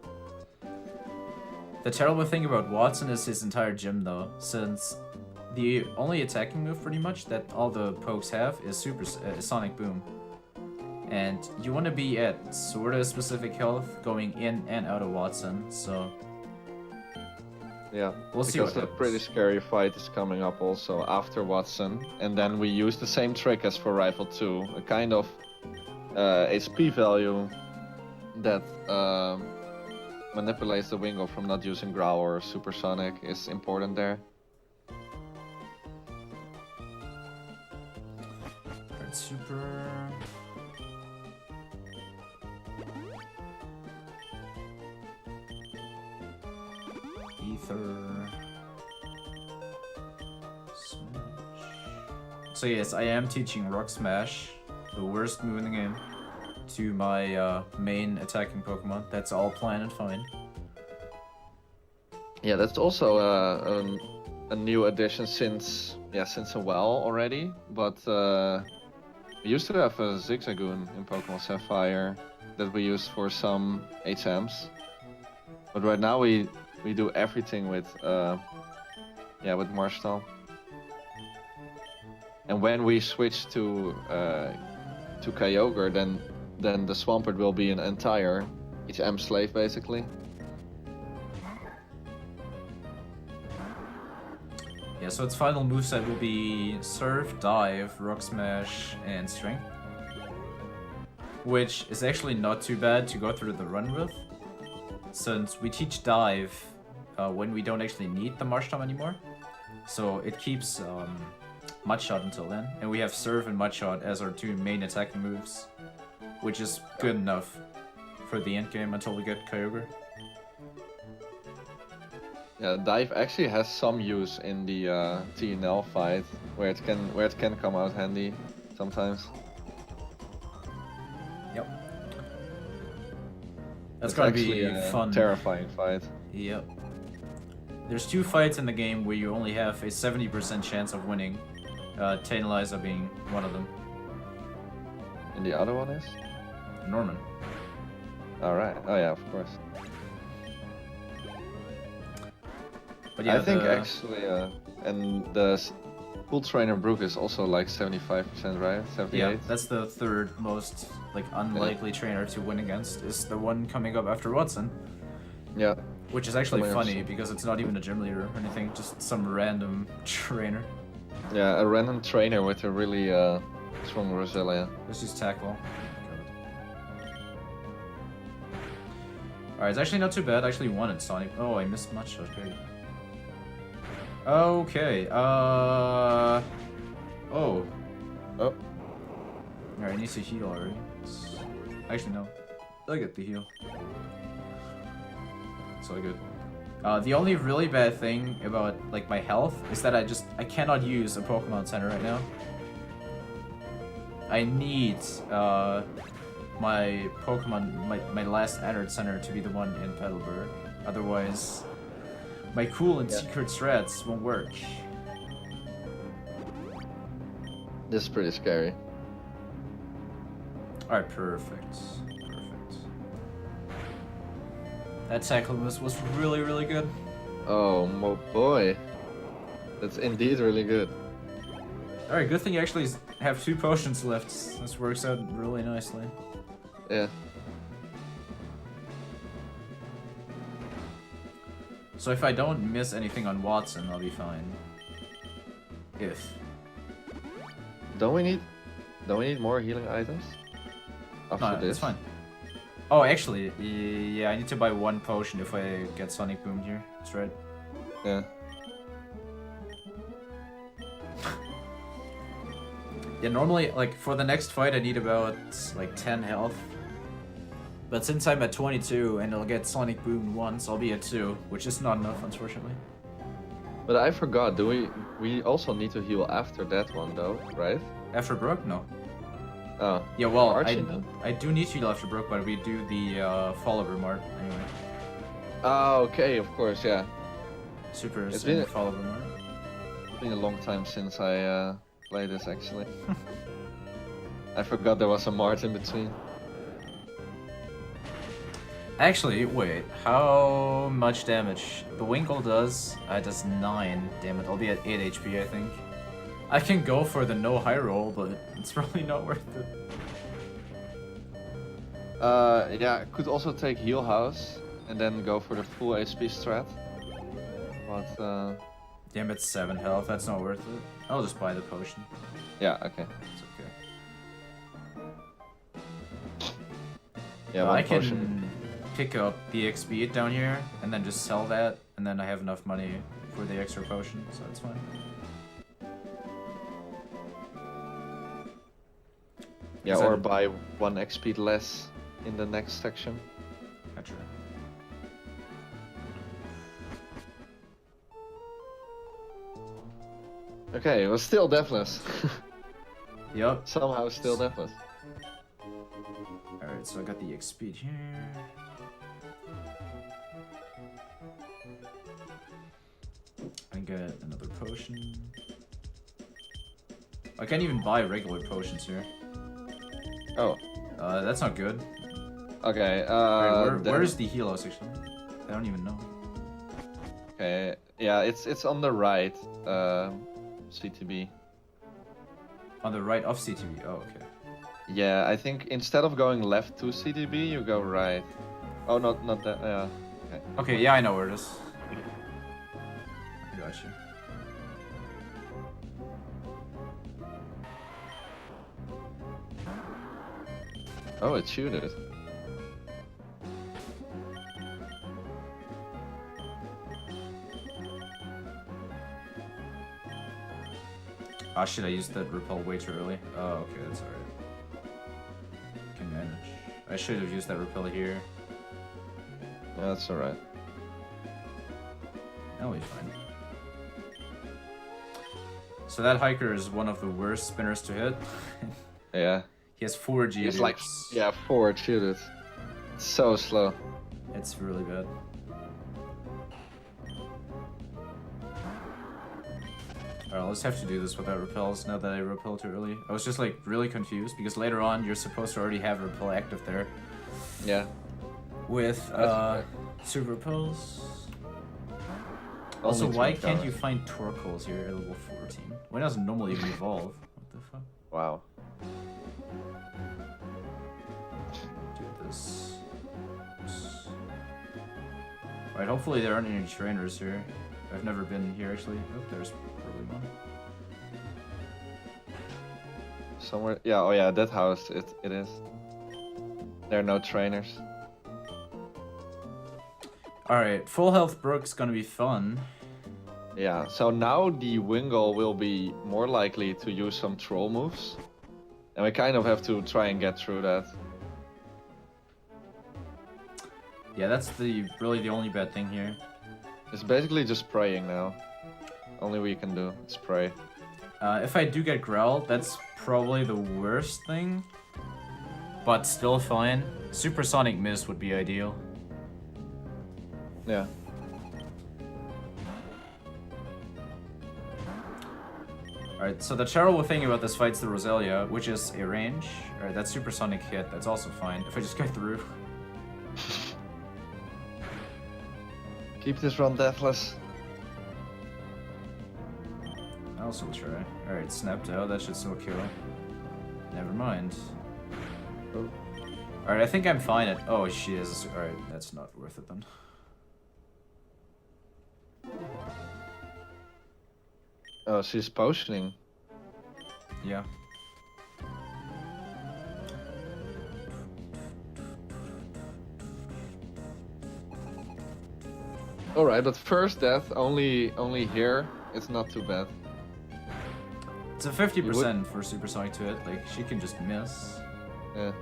The terrible thing about Watson is his entire gym though, since the only attacking move pretty much that all the pokes have is Sonic Boom. And you want to be at sort of specific health going in and out of Watson, so yeah, we'll see what because a happens. pretty scary fight is coming up also after Watson, and then we use the same trick as for Rifle 2, a kind of HP value that manipulates the Wingull from not using Growl or Supersonic is important there. Super. Ether. Smash. So yes, I am teaching Rock Smash, the worst move in the game, to my main attacking Pokemon. That's all planned and fine. Yeah, that's also a new addition since a while already, but we used to have a Zigzagoon in Pokemon Sapphire that we used for some HMs, but right now we do everything with Marshall. And when we switch to Kyogre, then the Swampert will be an entire HM slave basically. Yeah, so its final moveset will be Surf, Dive, Rock Smash, and Strength. Which is actually not too bad to go through the run with, since we teach Dive when we don't actually need the Marsh Tom anymore. So it keeps Mudshot until then, and we have Surf and Mudshot as our two main attacking moves, which is good enough for the end game until we get Kyogre. Yeah, Dive actually has some use in the TNL fight, where it can come out handy sometimes. Yep. That's gonna be fun. Terrifying fight. Yep. There's two fights in the game where you only have a 70% chance of winning. Tainaliza being one of them. And the other one is? Norman. Alright, oh yeah, of course. But yeah, I think actually, and the Pool Trainer Brook is also like 75%, right? 78? Yeah, that's the third most like unlikely trainer to win against, is the one coming up after Watson. Yeah. Which is actually Somewhere funny else. because it's not even a gym leader or anything, just some random trainer. Yeah, a random trainer with a really strong Roselia. Let's use tackle. Alright, it's actually not too bad. I actually wanted Sonic. Oh, I missed much. Okay. Okay, Oh. Oh. Alright, I need to heal already. Actually, no. I'll get the heal. It's all good. The only really bad thing about like my health is that I cannot use a Pokemon Center right now. I need my Pokemon, my last entered center to be the one in Petalburg. Otherwise, my cool and secret strats won't work. This is pretty scary. Alright, perfect. That tackle was really, really good. Oh, boy. That's indeed really good. Alright, good thing you actually have 2 potions left. This works out really nicely. Yeah. So if I don't miss anything on Watson, I'll be fine. Don't we need more healing items? After No, this? it's fine. Oh, actually, yeah, I need to buy 1 potion if I get Sonic Boom here. That's right. Yeah. Yeah, normally, like, for the next fight I need about, like, 10 health. But since I'm at 22 and I'll get Sonic Boom once, I'll be at 2, which is not enough, unfortunately. But I forgot, we also need to heal after that one though, right? After Brook? No. Oh. Yeah, well, Archie, no? I do need to heal after Brook, but we do the follower mart anyway. Oh, okay, of course, yeah. Super It's and been- follower mart. It's been a long time since I played this actually. I forgot there was a Mart in between. Actually, wait, how much damage? The Winkle does 9, damn it, I'll be at 8 HP I think. I can go for the no high roll, but it's probably not worth it. Yeah, could also take Heal House and then go for the full HP strat. But Damn, it's 7 health, that's not worth it. I'll just buy the potion. yeah, okay. It's okay. Yeah, I one can potion. pick up the XP down here, and then just sell that, and then I have enough money for the extra potion, so that's fine. Yeah, Is or that- buy 1 XP less in the next section. Gotcha. Okay, it was still deathless. Yup. Somehow still deathless. Alright, so I got the XP here. I get another potion. I can't even buy regular potions here. Oh, That's not good. okay. Alright, then- where's the helos actually? I don't even know. Okay, yeah, it's on the right. CTB. On the right of CTV. Oh, okay. Yeah, I think instead of going left to CTB, you go right. Oh, not that. Yeah. Okay. Okay, yeah, I know where it is. I got you. Oh, it shooted. Ah, shit, I used that repel way too early. Oh, okay, that's alright. Can manage. I should have used that repel here. Yeah, that's alright. That'll be fine. So that hiker is one of the worst spinners to hit. Yeah. He has 4 G. It's like, yeah, forward shooted. It's so slow. It's really bad. Alright, let's have to do this without repels now that I repel too early. I was just like really confused because later on you're supposed to already have repel active there. Yeah. With super repels. Also, Only why two can't colors. you find Torkoals here at level 14? Why doesn't normally even evolve? What the fuck? Wow. Do this. Alright, hopefully there aren't any trainers here. I've never been here actually. Oh, there's probably one. Somewhere. Yeah. Oh yeah. That house. It is. There are no trainers. Alright, full health Brook's gonna be fun. Yeah. So now the Wingull will be more likely to use some troll moves, and we kind of have to try and get through that. Yeah, that's really the only bad thing here. It's basically just praying now. Only we can do is pray. If I do get growled, that's probably the worst thing. But still fine. Supersonic Mist would be ideal. Yeah. Alright, so the terrible thing about this fight's the Roselia, which is a range. Alright, that's supersonic hit, that's also fine. If I just get through. Keep this run deathless. I also will try. Alright, snapped out, that should still kill. Never mind. Oh. Alright, I think I'm fine at. Oh, she is. Alright, that's not worth it then. Oh, she's potioning. Yeah. Alright, but first death, only here, it's not too bad. It's a 50% for supersonic to hit, like she can just miss. Yeah.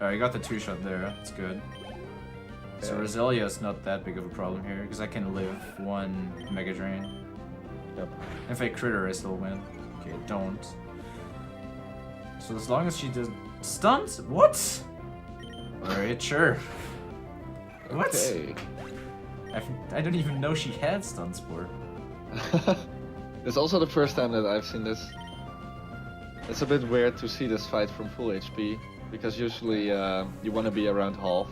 Alright, I got the 2-shot there, that's good. So Roselia is not that big of a problem here, because I can live one Mega Drain. Yep. If I crit her, I still win. Okay, don't. So as long as she does... Stuns? What? Alright, sure. What? Okay. I don't even know she had stun sport. It's also the first time that I've seen this. It's a bit weird to see this fight from full HP, because usually you want to be around half.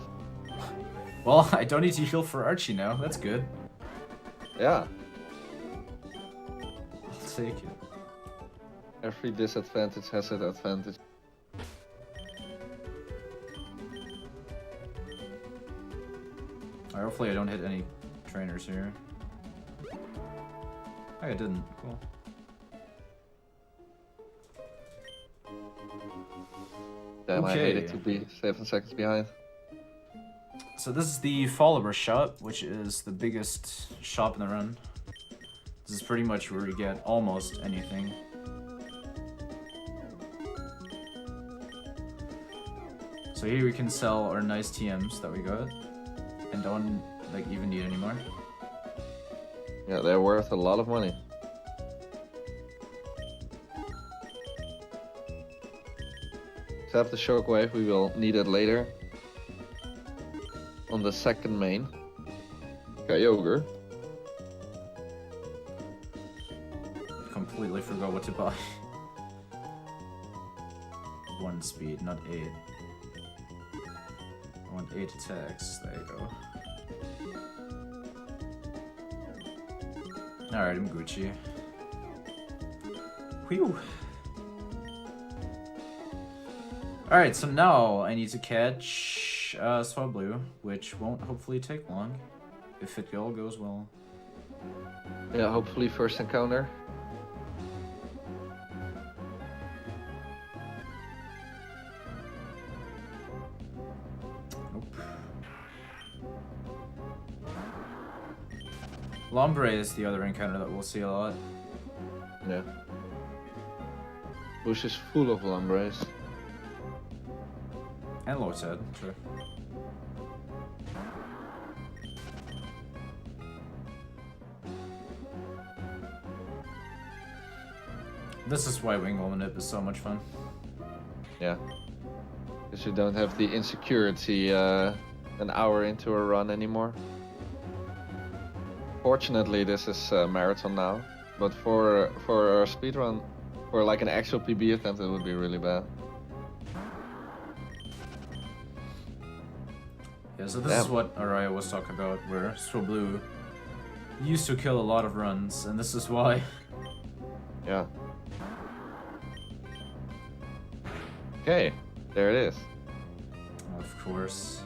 Well, I don't need to heal for Archie now, that's good. Yeah. I'll take it. Every disadvantage has an advantage. Alright, hopefully I don't hit any trainers here. Oh, I didn't. Cool. Damn, I hate it Okay. to be 7 seconds behind. So this is the follower shop, which is the biggest shop in the run. This is pretty much where we get almost anything. So here we can sell our nice TMs that we got, and don't like even need anymore. Yeah, they're worth a lot of money. Except the shockwave, we will need it later. On the second main. Kyogre. Completely forgot what to buy. 1 speed, not 8. I want 8 attacks. There you go. Alright, I'm Gucci. Whew. Alright, so now I need to catch Swablu, which won't hopefully take long, if it all goes well. Yeah, hopefully first encounter. Nope. Lombre is the other encounter that we'll see a lot. Yeah. Bush is full of Lumbres. And Lotad, sure. This is why Wing Nip is so much fun. Yeah. Because you don't have the insecurity an hour into a run anymore. Fortunately, this is a marathon now, but for a speedrun, for like an actual PB attempt, it would be really bad. Yeah, so this is what Araya was talking about, where Swablu used to kill a lot of runs, and this is why. Yeah. Okay, there it is. Of course.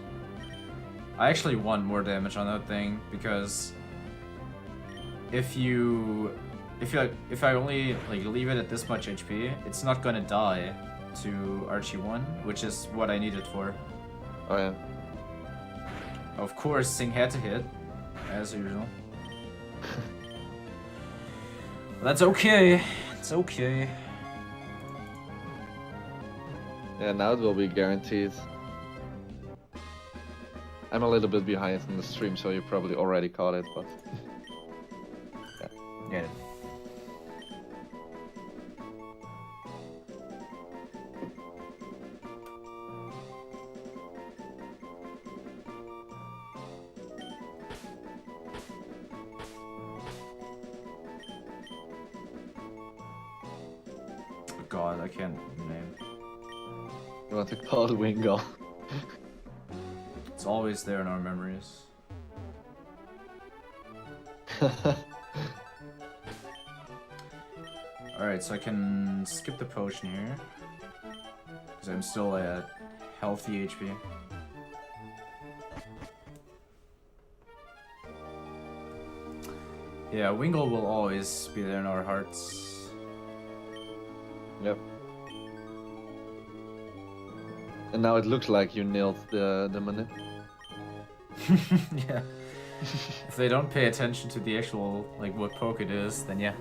I actually want more damage on that thing because if I only like leave it at this much HP, it's not gonna die to Archie 1, which is what I need it for. Oh yeah. Of course, Sing had to hit, as usual. That's okay. It's okay. Yeah, now it will be guaranteed. I'm a little bit behind in the stream, so you probably already caught it, but... yeah. Get it. God, I can't name. You want to call it Wingull? It's always there in our memories. Alright, so I can skip the potion here. Because I'm still at healthy HP. Yeah, Wingull will always be there in our hearts. Yep. And now it looks like you nailed the manip. Yeah. If they don't pay attention to the actual, like, what poke it is, then yeah.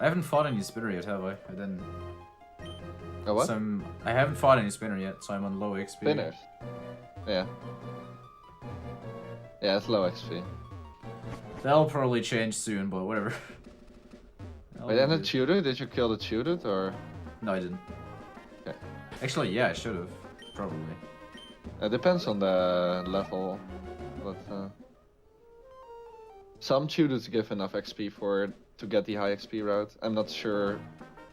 I haven't fought any spinner yet, have I? I didn't. Oh, what? So I haven't fought any spinner yet, so I'm on low XP. Spinners? Yeah. Yeah, it's low XP. That'll probably change soon, but whatever. Wait, and the tutor? Did you kill the tutor, or...? No, I didn't. Okay. Actually, yeah, I should have. Probably. It depends on the level, but... some tutors give enough XP to get the high XP route. I'm not sure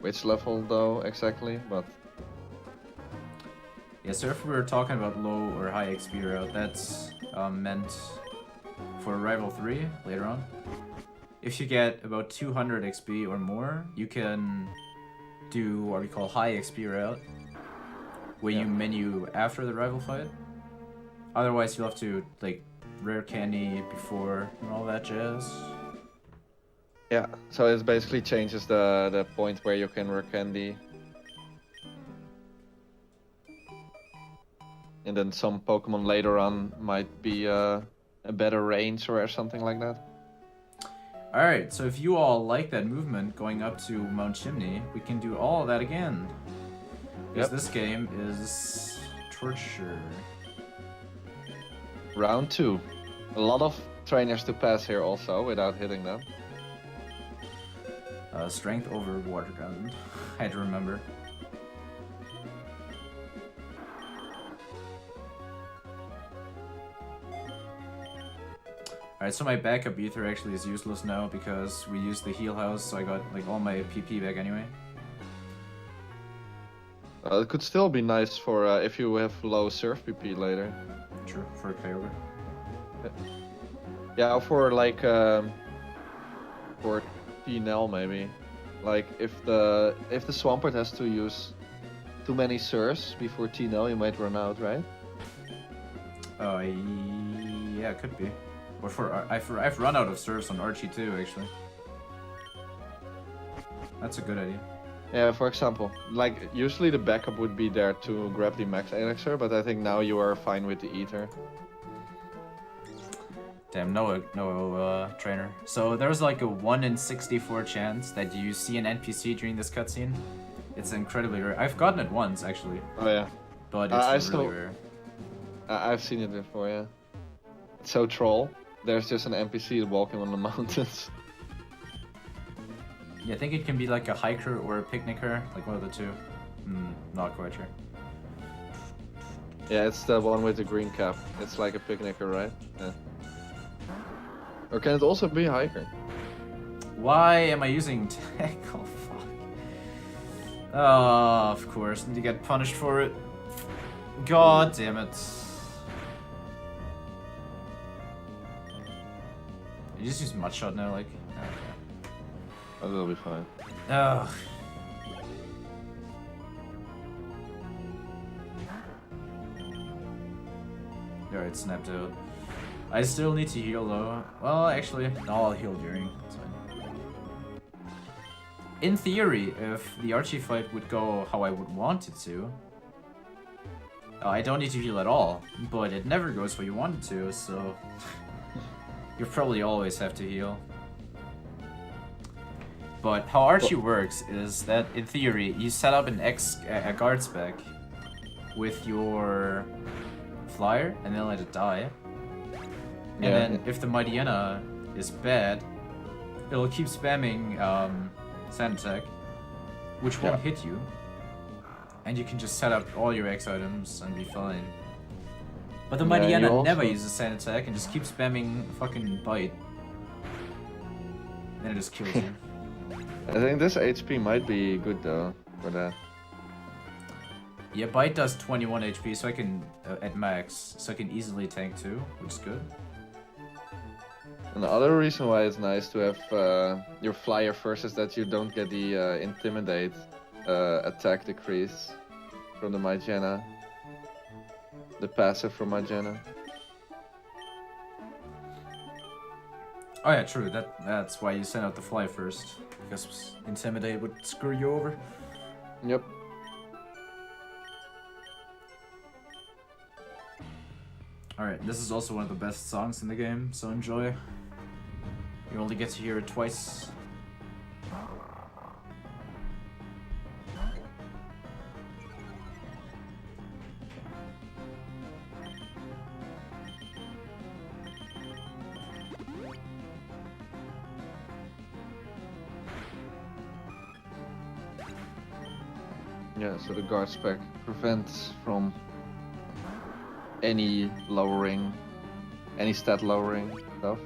which level, though, exactly, but... Yeah, so if we were talking about low or high XP route, that's meant for Rival 3 later on. If you get about 200 XP or more, you can do what we call high XP route, where you menu after the rival fight. Otherwise, you'll have to like rare candy before and all that jazz. Yeah, so it basically changes the point where you can rare candy. And then some Pokemon later on might be a better range or something like that. Alright, so if you all like that movement going up to Mount Chimney, we can do all of that again. Because this game is torture. Round 2. A lot of trainers to pass here also without hitting them. Strength over water gun. I had to remember. Alright, so my backup ether actually is useless now because we used the heal house, so I got like all my PP back anyway. It could still be nice for if you have low surf PP later. True, for Kyogre. Yeah, for like for T-Nell maybe. Like if the Swampert has to use too many surfs before T-Nell, you might run out, right? Yeah, it could be. Or I've run out of surfs on Archie too, actually. That's a good idea. Yeah, for example, like usually the backup would be there to grab the max elixir, but I think now you are fine with the ether. Damn, no trainer. So there's like a 1 in 64 chance that you see an NPC during this cutscene. It's incredibly rare. I've gotten it once actually. Oh yeah. But it's really rare. I've seen it before, yeah. It's so troll. There's just an NPC walking on the mountains. Yeah, I think it can be like a hiker or a picnicker, like one of the two. Not quite sure. Yeah, it's the one with the green cap. It's like a picnicker, right? Yeah. Or can it also be a hiker? Why am I using tech? Oh, fuck. Oh, of course. Need to get punished for it. God damn it. You just use Mudshot now, like? Okay. Oh, that'll be fine. Ugh. Alright, snapped out. I still need to heal though. Well, actually, no, I'll heal during. It's fine. In theory, if the Archie fight would go how I would want it to, I don't need to heal at all. But it never goes how you want it to, so you probably always have to heal. But how Archie works is that, in theory, you set up a guard spec with your flyer and then let it die. And then if the Mightyena is bad, it'll keep spamming Sand Attack, which won't hit you. And you can just set up all your X items and be fine. But the Mightyena never uses Sand Attack and just keeps spamming fucking Bite. Then it just kills you. I think this HP might be good though, for that. Yeah, Bite does 21 HP, so I can, at max, so I can easily tank too, which is good. And the other reason why it's nice to have your flyer first is that you don't get the Intimidate attack decrease from the Mightyena. The passive from Mightyena. Oh yeah, true, that's why you send out the fly first, because Intimidate would screw you over. Yep. Alright, this is also one of the best songs in the game, so enjoy. You only get to hear it twice. Yeah, so the guard spec prevents from any lowering, any stat lowering stuff.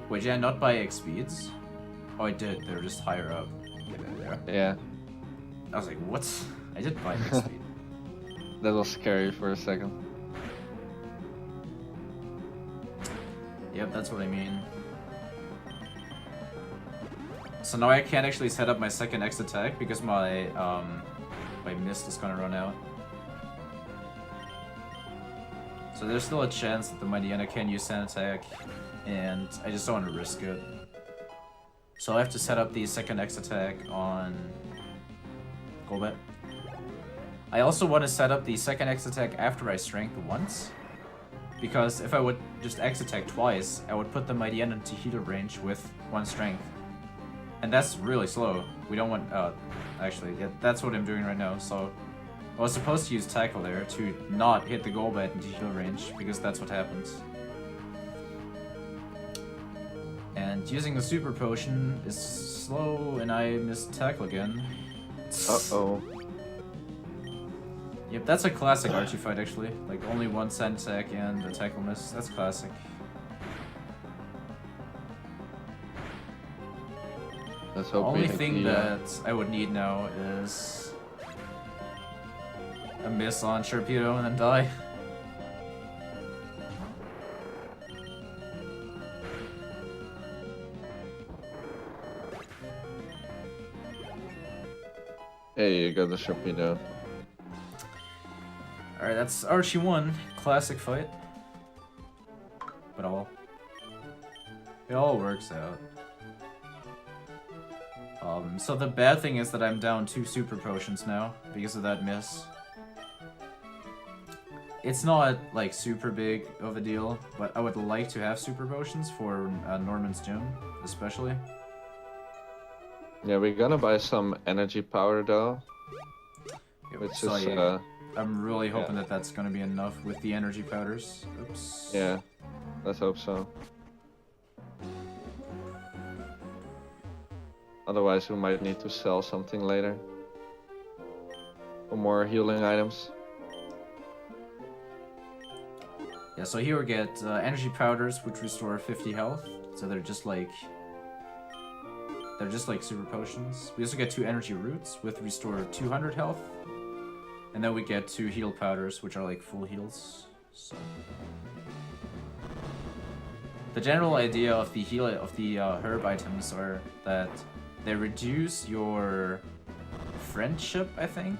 Wait, yeah, not by X speeds? Oh, I did, they're just higher up. There. Yeah. I was like, what? I did buy X speed. That was scary for a second. Yep, that's what I mean. So now I can't actually set up my second X attack because my mist is gonna run out. So there's still a chance that the Mightyena can use Sand Attack, and I just don't want to risk it. So I have to set up the second X attack on Golbat. I also want to set up the second X attack after I strength once, because if I would just X attack twice, I would put the Mightyena into healer range with one strength. And that's really slow. We don't want, actually, yeah, that's what I'm doing right now, so I was supposed to use Tackle there to not hit the Golbat into heal range, because that's what happens. And using the Super Potion is slow, and I missed Tackle again. Uh-oh. Yep, that's a classic Archie fight, actually. Like, only one Sand Attack and a Tackle miss. That's classic. Let's The hope only thing that I would need now is a miss on Sharpedo and then die. Hey, you got the Sharpedo. Alright, that's Archie 1. Classic fight. But it all works out. So the bad thing is that I'm down 2 Super Potions now, because of that miss. It's not, like, super big of a deal, but I would like to have Super Potions for Norman's Gym, especially. Yeah, we're gonna buy some energy powder though. Which so is, I'm really hoping that that's gonna be enough with the energy powders. Oops. yeah, let's hope so. Otherwise, we might need to sell something later. For more healing items. Yeah, so here we get energy powders, which restore 50 health. So they're just like super potions. We also get 2 energy roots, with restore 200 health. And then we get 2 heal powders, which are like full heals. So the general idea of the herb items are that they reduce your friendship, I think,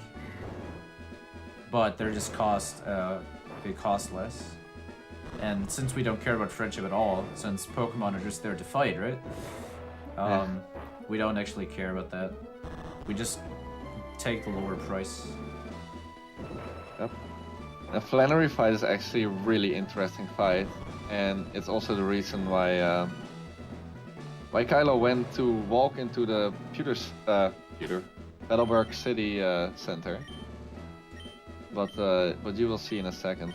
but they're just they cost less. And since we don't care about friendship at all, since Pokemon are just there to fight, right? We don't actually care about that. We just take the lower price. Yep. The Flannery fight is actually a really interesting fight, and it's also the reason why Kylo went to walk into the Battleburg City Center. But you will see in a second.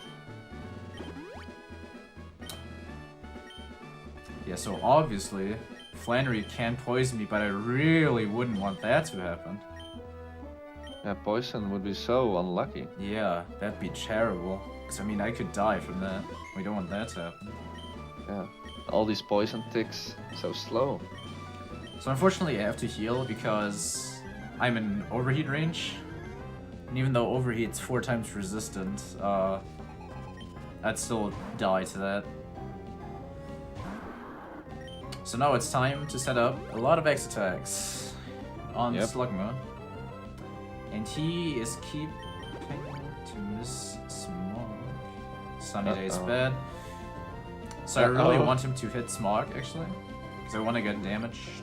Yeah, so obviously Flannery can poison me, but I really wouldn't want that to happen. Yeah, poison would be so unlucky. Yeah, that'd be terrible. Because, I mean, I could die from that. We don't want that to happen. Yeah, all these poison ticks, so slow. So unfortunately I have to heal because I'm in overheat range. And even though overheat's 4 times resistant, I'd still die to that. So now it's time to set up a lot of X attacks on Slugma. And he is keeping to miss Smog. Sunny Day's bad. So I really want him to hit Smog, actually. Because I want to get damaged.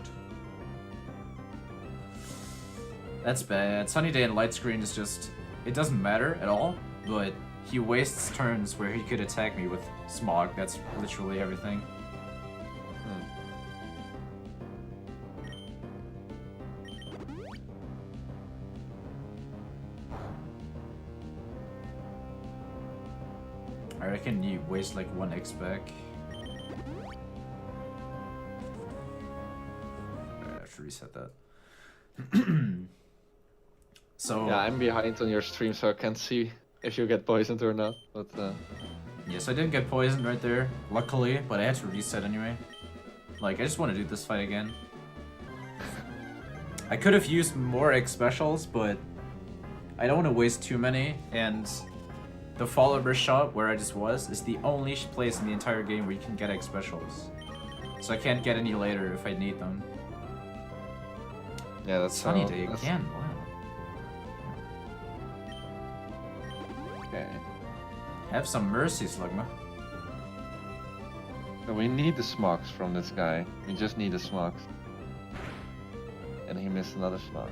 That's bad. Sunny Day and Light Screen is just... It doesn't matter at all, but he wastes turns where he could attack me with Smog. That's literally everything. I reckon you waste like 1 X back. I have to reset that. So yeah, I'm behind on your stream, so I can't see if you get poisoned or not. But yes, I did get poisoned right there, luckily, but I had to reset anyway. Like, I just want to do this fight again. I could have used more X specials, but I don't want to waste too many, and the follower shop where I just was is the only place in the entire game where you can get X specials. So I can't get any later if I need them. yeah, that's Sunny Day again, wow. Okay. Have some mercy, Slugma. So we need the smogs from this guy. We just need the smogs. And he missed another smog.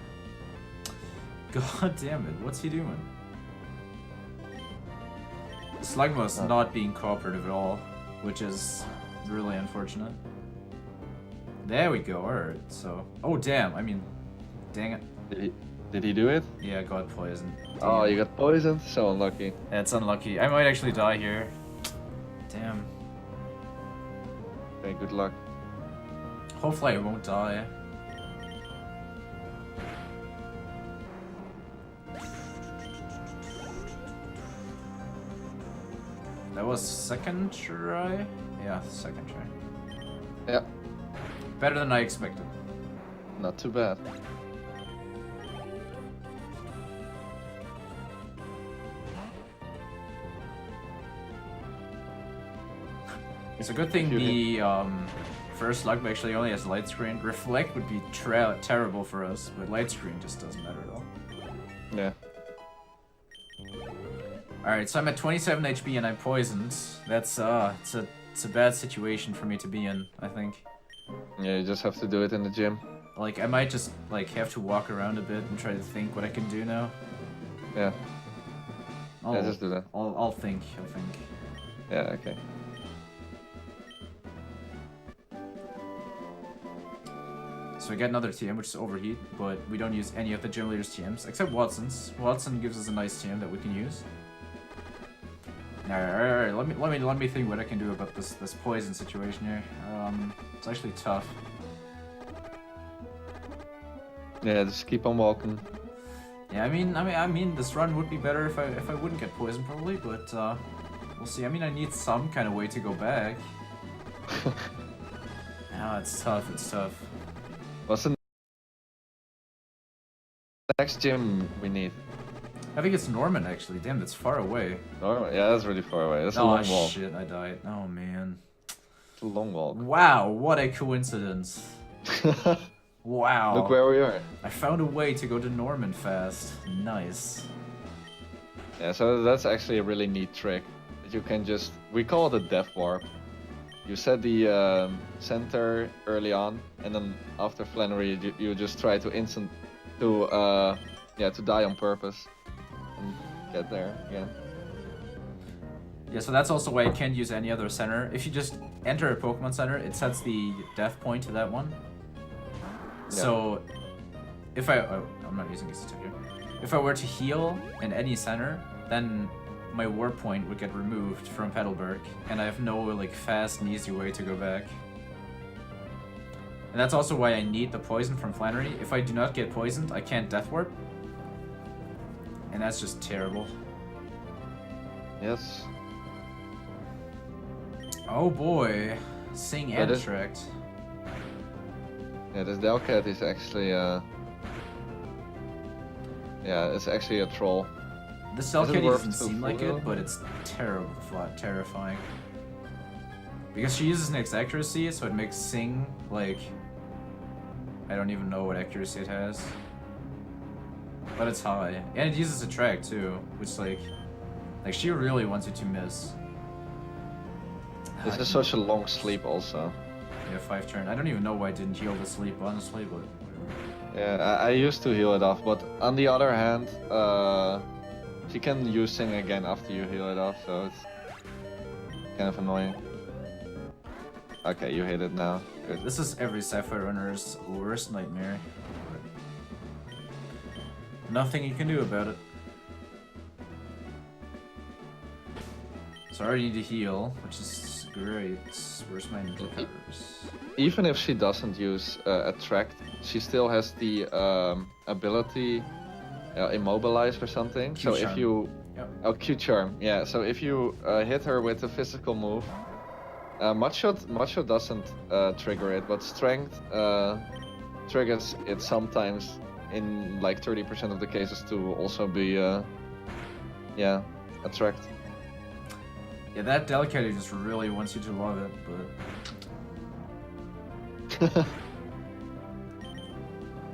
God damn it, what's he doing? Slugma's not being cooperative at all, which is really unfortunate. There we go, alright, so... Oh damn, I mean, dang it. Did he do it? Yeah, I got poisoned. Damn. Oh, you got poisoned? So unlucky. That's unlucky. I might actually die here. Damn. Okay, good luck. Hopefully I won't die. That was second try? Yeah, second try. Yeah. Better than I expected. Not too bad. It's a good thing the first Slugma actually only has light screen. Reflect would be terrible for us, but light screen just doesn't matter at all. Yeah. Alright, so I'm at 27 HP and I'm poisoned. That's it's a bad situation for me to be in, I think. Yeah, you just have to do it in the gym. Like, I might just like have to walk around a bit and try to think what I can do now. Yeah. Yeah, just do that. I'll think. Yeah, okay. So we get another TM, which is Overheat, but we don't use any of the gym leaders' TMs, except Watson's. Watson gives us a nice TM that we can use. Alright, let me think what I can do about this poison situation here. It's actually tough. Yeah, just keep on walking. Yeah, I mean, this run would be better if I wouldn't get poisoned probably, but we'll see. I mean, I need some kind of way to go back. Ah, it's tough. It's tough. What's the next gym we need? I think it's Norman actually. Damn, that's far away. Oh, yeah, that's really far away. That's a Oh long walk. shit, I died. Oh man. It's a long walk. Wow, what a coincidence. Wow. Look where we are. I found a way to go to Norman fast. Nice. Yeah, so that's actually a really neat trick. That you can just, we call it a death warp. You set the center early on, and then after Flannery, you just try to to die on purpose and get there again. Yeah, so that's also why you can't use any other center. If you just enter a Pokemon Center, it sets the death point to that one. Yeah. So, if I'm not using this here. If I were to heal in any center, then my warp point would get removed from Petalburg, and I have no like fast and easy way to go back. And that's also why I need the poison from Flannery. If I do not get poisoned, I can't death warp, and that's just terrible. Yes. Oh boy, Sing and Attract. Yeah, this Delcat is actually it's actually a troll. This Delcat work doesn't to seem like follow? it, but it's terrifying. Because she uses next accuracy, so it makes Sing like I don't even know what accuracy it has, but it's high, and it uses Attract too, which like she really wants you to miss. This is such a long sleep also. Yeah, 5 turn. I don't even know why I didn't heal the sleep, honestly, but whatever. Yeah, I used to heal it off, but on the other hand, she can use Sing again after you heal it off, so it's kind of annoying. Okay, you hit it now. Good. This is every Sapphire runner's worst nightmare. Nothing you can do about it. So I already need to heal, which is great. Where's my powers? Even if she doesn't use Attract, she still has the ability Immobilize or something. Q-charm. So if you... Yep. Oh, Q-charm, yeah. So if you hit her with a physical move, Mudshot doesn't trigger it, but Strength triggers it sometimes in like 30% of the cases to also be, Attract. Yeah, that Delicacy just really wants you to love it, but...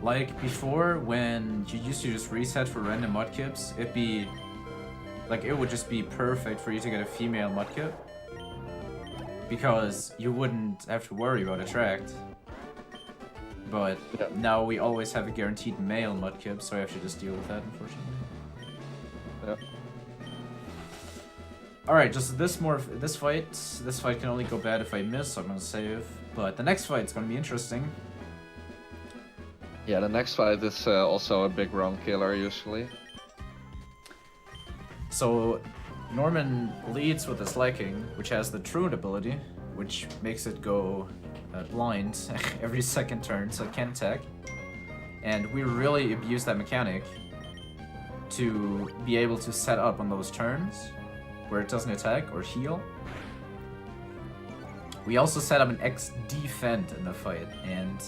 Like before, when you used to just reset for random Mudkips, it'd be... Like, it would just be perfect for you to get a female Mudkip. Because you wouldn't have to worry about Attract. But now we always have a guaranteed male Mudkip, so I have to just deal with that, unfortunately. Yeah. Alright, just this fight can only go bad if I miss, so I'm gonna save. But the next fight's gonna be interesting. Yeah, the next fight is also a big round killer, usually. So, Norman leads with his Liking, which has the Truant ability, which makes it go blind every second turn, so it can't attack. And we really abuse that mechanic to be able to set up on those turns where it doesn't attack or heal. We also set up an X-Defend in the fight, and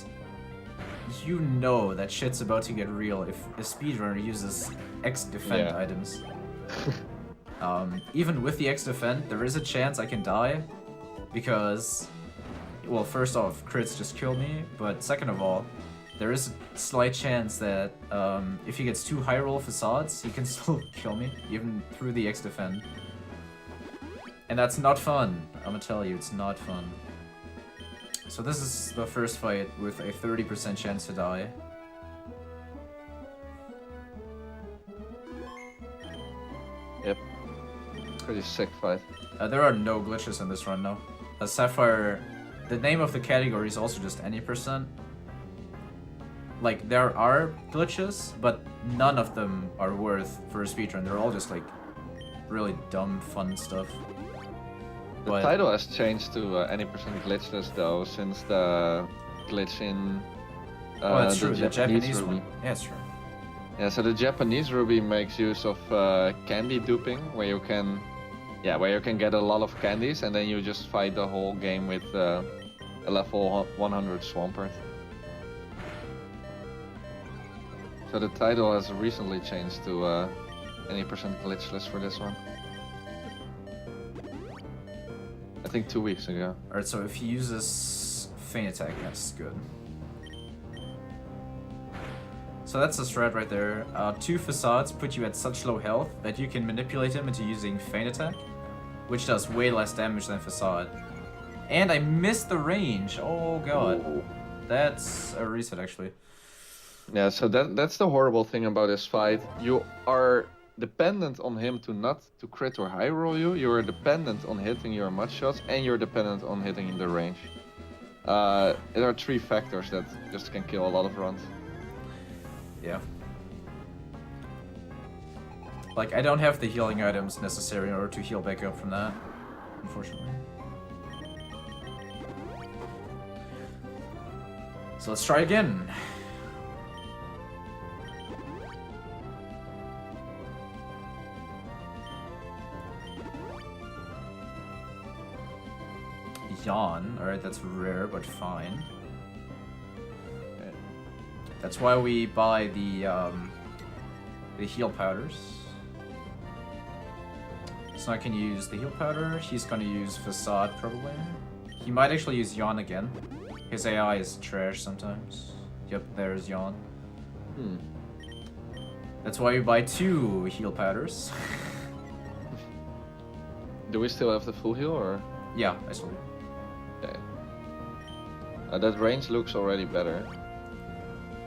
you know that shit's about to get real if a speedrunner uses X-Defend items. Even with the X-Defend, there is a chance I can die, because, well, first off, crits just kill me, but second of all, there is a slight chance that if he gets 2 high roll facades, he can still kill me, even through the X-Defend. And that's not fun, I'm gonna tell you, it's not fun. So this is the first fight with a 30% chance to die. Yep. Pretty sick fight. There are no glitches in this run, no. Sapphire, the name of the category is also just any percent. Like, there are glitches, but none of them are worth for a speedrun. They're all just like really dumb, fun stuff. The title has changed to any percent glitchless though, since the glitch in Oh, that's true. The Japanese ruby. one. Yeah, it's true. Yeah, so the Japanese ruby makes use of candy duping, where you can get a lot of candies, and then you just fight the whole game with a level 100 Swampert. So the title has recently changed to any percent glitchless for this one. I think 2 weeks ago. Alright, so if he uses feint attack, that's good. So that's the strat right there. 2 facades put you at such low health that you can manipulate him into using feint attack, which does way less damage than facade. And I missed the range. Oh god. Ooh. That's a reset actually. Yeah, so that's the horrible thing about this fight. You are dependent on him to crit or high roll you. You are dependent on hitting your mud shots, and you're dependent on hitting in the range. There are 3 factors that just can kill a lot of runs. Yeah. Like, I don't have the healing items necessary in order to heal back up from that, unfortunately. So let's try again. Jon, alright, that's rare, but fine. Okay. That's why we buy the heal powders. So I can use the heal powder, he's gonna use Facade probably. He might actually use Jon again. His AI is trash sometimes. Yep, there's Jon. That's why you buy 2 heal powders. Do we still have the full heal, or? Yeah, I still do. Okay. That range looks already better.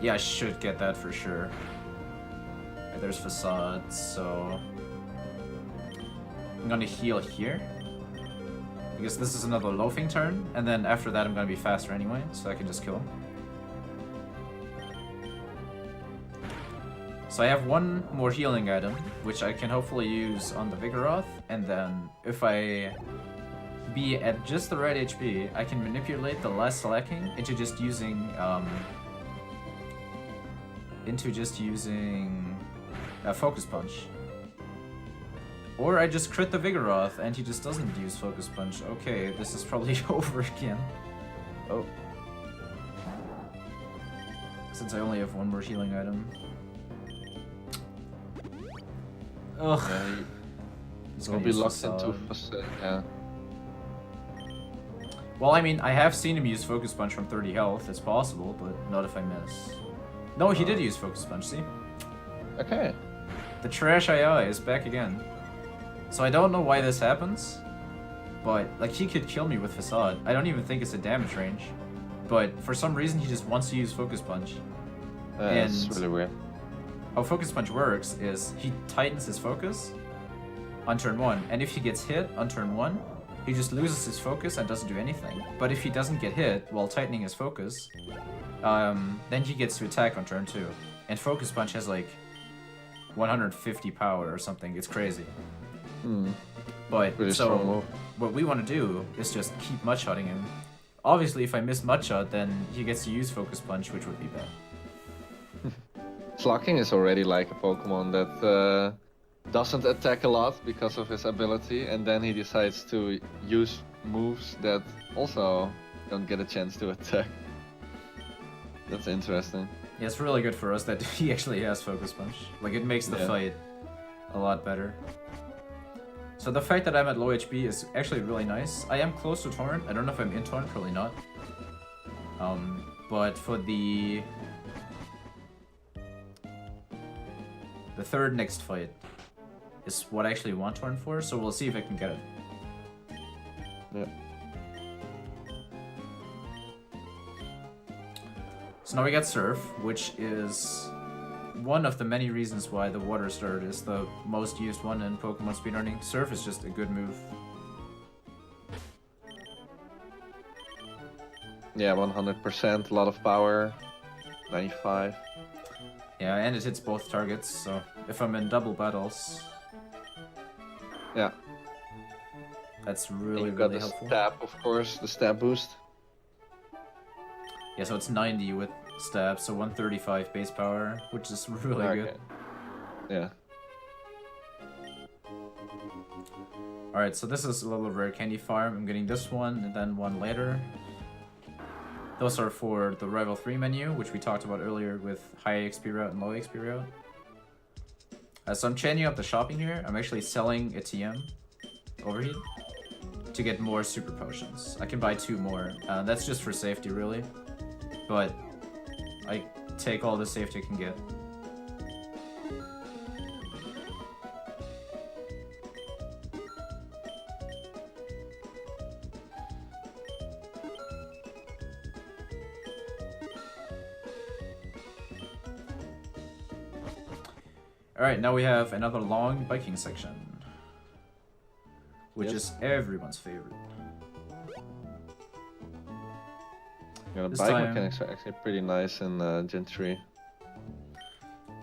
Yeah, I should get that for sure. Okay, there's Facade, so... I'm gonna heal here. Because this is another loafing turn, and then after that I'm gonna be faster anyway, so I can just kill him. So I have 1 more healing item, which I can hopefully use on the Vigoroth, and then if I be at just the right HP, I can manipulate the last lacking into just using a Focus Punch. Or I just crit the Vigoroth and he just doesn't use Focus Punch. Okay, this is probably over again. Oh. Since I only have 1 more healing item. Ugh. Yeah, He's will gonna be use locked into Facade. yeah. Well, I mean, I have seen him use Focus Punch from 30 health. It's possible, but not if I miss. No, he did use Focus Punch, see? Okay. The trash AI is back again. So I don't know why this happens, but, like, he could kill me with Facade. I don't even think it's a damage range. But for some reason, he just wants to use Focus Punch. That's really weird. How Focus Punch works is he tightens his focus on turn 1, and if he gets hit on turn 1, he just loses his focus and doesn't do anything. But if he doesn't get hit while tightening his focus, then he gets to attack on turn 2. And Focus Punch has like 150 power or something. It's crazy. But Pretty strong move. What we want to do is just keep mudshotting him. Obviously, if I miss mudshot, then he gets to use Focus Punch, which would be bad. Slocking is already like a Pokemon that doesn't attack a lot because of his ability, and then he decides to use moves that also don't get a chance to attack. That's interesting. Yeah, it's really good for us that he actually has Focus Punch. Like, it makes the fight a lot better. So the fact that I'm at low HP is actually really nice. I am close to Torrent. I don't know if I'm in Torrent, probably not. But for the third next fight is what I actually want Torrent for, so we'll see if I can get it. Yeah. So now we got Surf, which is one of the many reasons why the Water Start is the most used one in Pokemon speedrunning. Surf is just a good move. Yeah, 100%, a lot of power, 95. Yeah, and it hits both targets, so if I'm in double battles... Yeah. That's really, got really the helpful. stab, of course, the stab boost. Yeah, so it's 90 with stab, so 135 base power, which is really good. Yeah. Alright, so this is a little rare candy farm. I'm getting this one and then one later. Those are for the Rival 3 menu, which we talked about earlier with high XP route and low XP route. So I'm changing up the shopping here. I'm actually selling a TM, Overheat, to get more super potions. I can buy 2 more. That's just for safety, really. But I take all the safety I can get. Alright, now we have another long biking section. Which is everyone's favorite. Yeah, the bike mechanics are actually pretty nice in Gen 3.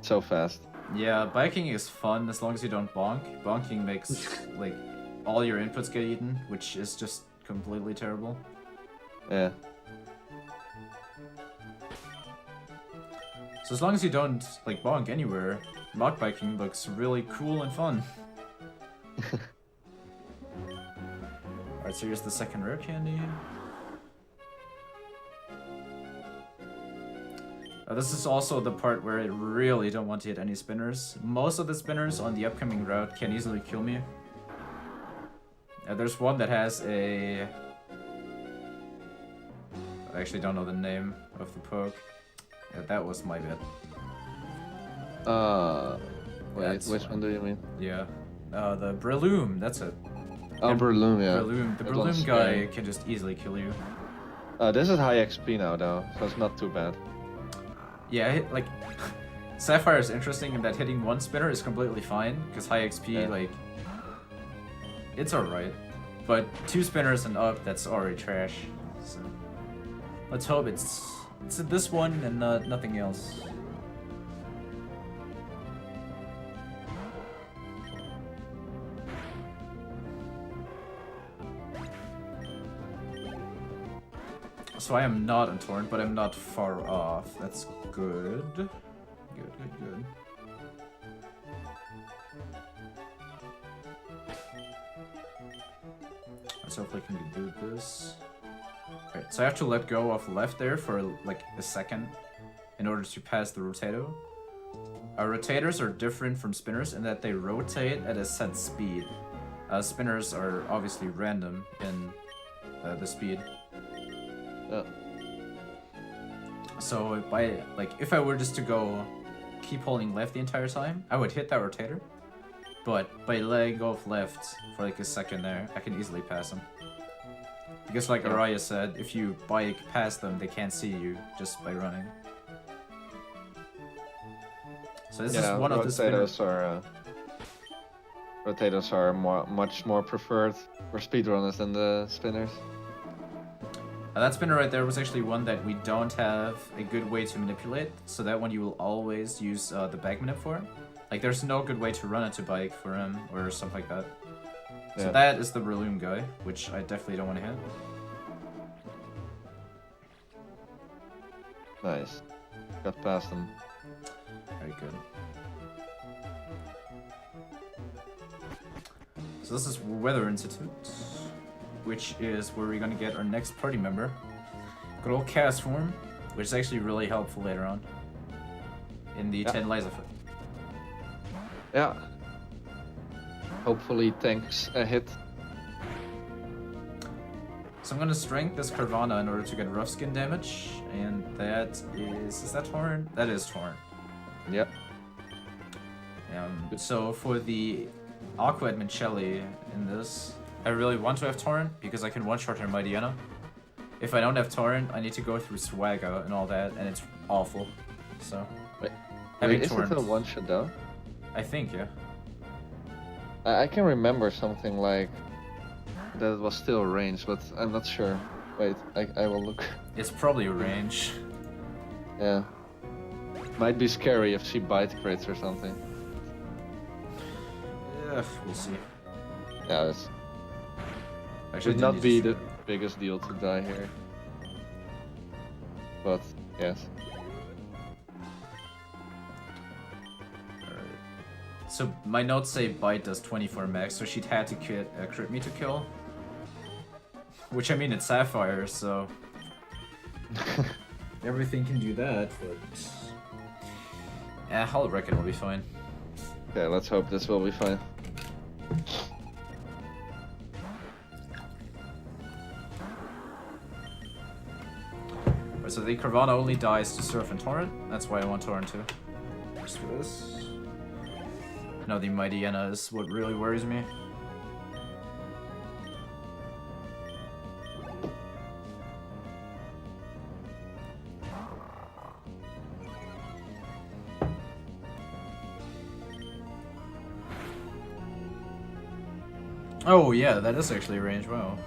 So fast. Yeah, biking is fun as long as you don't bonk. Bonking makes like all your inputs get eaten, which is just completely terrible. Yeah. So as long as you don't like bonk anywhere, mock biking looks really cool and fun. Alright, so here's the second rare candy. This is also the part where I really don't want to hit any spinners. Most of the spinners on the upcoming route can easily kill me. There's one that has a... I actually don't know the name of the poke. Yeah, that was my bad. Wait, which one do you mean? Yeah. The Breloom, that's it. Oh, Breloom, yeah. Breloom. The Breloom guy can just easily kill you. This is high XP now, though, so it's not too bad. Yeah, like... Sapphire is interesting in that hitting one spinner is completely fine, because high XP, like... It's alright. But 2 spinners and up, that's already trash. So... Let's hope it's this one and nothing else. So I am not on torrent, but I'm not far off. That's good. Good. So hopefully I can do this. Right, so I have to let go of left there for like a second in order to pass the rotato. Rotators are different from spinners in that they rotate at a set speed. Spinners are obviously random in the speed. So if I were just to keep holding left the entire time, I would hit that rotator. But by letting go of left for like a second there, I can easily pass them. Because like Araya said, if you bike past them, they can't see you just by running. So this is one of the spinners. Rotators are much more preferred for speedrunners than the spinners. That spinner right there was actually one that we don't have a good way to manipulate, so that one you will always use the back manip for. Like there's no good way to run it to bike for him or something like that. So that is the Breloom guy, which I definitely don't want to hit. Nice. Got past him. Very good. So this is Weather Institute, which is where we're gonna get our next party member. Good old Cast Form, which is actually really helpful later on in the 10 Laserfoot. Yeah. Hopefully tanks a hit. So I'm gonna strength this Carvana in order to get rough skin damage, and that is that Torrent? That is Torrent. Yep. So for the Aqua Admin Shelly in this, I really want to have Torrent because I can one-shot her Mightyena. If I don't have Torrent, I need to go through Swagger and all that, and it's awful. So Wait, is it a one-shot though? I think, yeah. I can remember something like that was still range, but I'm not sure. Wait, I will look. It's probably a range. Yeah. Might be scary if she bite crits or something. Yeah, we'll see. Yeah, it should not be the biggest deal to die here. But, yes. So my notes say bite does 24 max, so she'd had to crit me to kill. Which I mean, it's Sapphire, so everything can do that, but yeah, I'll reckon it'll be fine. Okay, let's hope this will be fine. Right, so the Carvana only dies to Surf and Torrent. That's why I want Torrent too. Just for this. No, the Mighty Yenna is what really worries me. Oh yeah, that is actually a range, wow.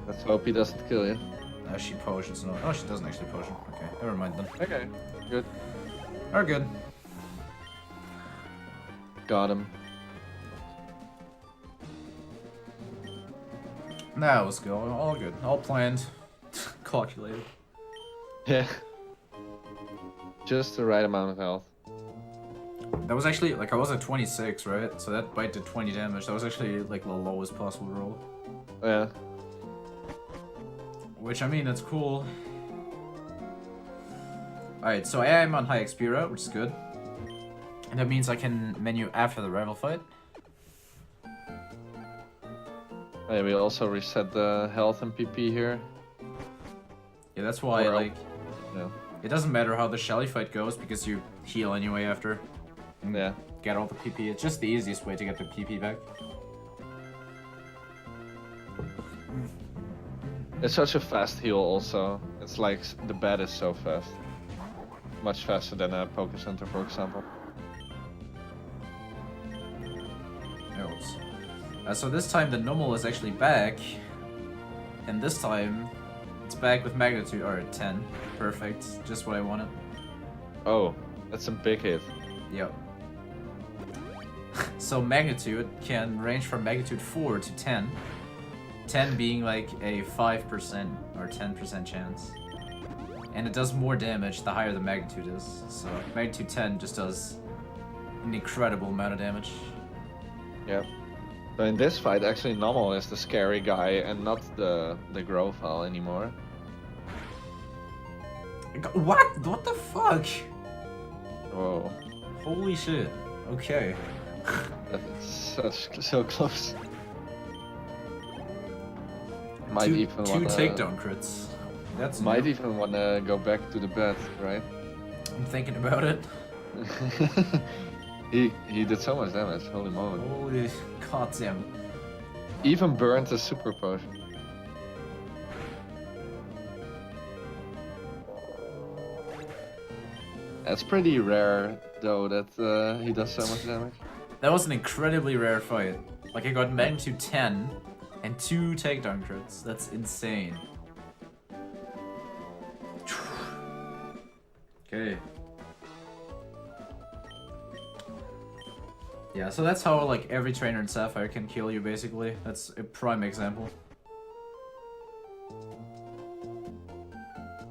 Let's hope he doesn't kill you. She potions, no. Oh, she doesn't actually potion. Okay, never mind then. Okay, good. Are good. Got him. Nah, let's go. All good. All planned. Calculated. Yeah. Just the right amount of health. That was actually, like, I was at 26, right? So that bite did 20 damage. That was actually, like, the lowest possible roll. Yeah. Which, I mean, that's cool. Alright, so I am on high XP route, which is good. And that means I can menu after the rival fight. Yeah, we also reset the health and PP here. Yeah, that's why, like, Yeah. it doesn't matter how the Shelly fight goes, because you heal anyway after. Yeah. Get all the PP. It's just the easiest way to get the PP back. It's such a fast heal also. It's like the bat is so fast. Much faster than a Poké Center, for example. So this time the normal is actually back. And this time it's back with magnitude, or 10. Perfect. Just what I wanted. Oh, that's a big hit. Yep. So magnitude can range from magnitude 4 to 10. 10 being like a 5% or 10% chance. And it does more damage the higher the magnitude is. So magnitude 10 just does an incredible amount of damage. Yep. So in this fight, actually normal is the scary guy and not the Growfile anymore. What? What the fuck? Whoa. Holy shit. Okay. That's so close. Might two even two wanna, takedown crits. That's might new. even wanna go back to the bed, right? I'm thinking about it. he did so much damage, holy moly. Holy goddamn. Even burned a super potion. It's pretty rare though that he does so much damage. That was an incredibly rare fight. Like I got magnitude 10 and 2 takedown crits. That's insane. Okay. Yeah, so that's how like every trainer in Sapphire can kill you basically. That's a prime example.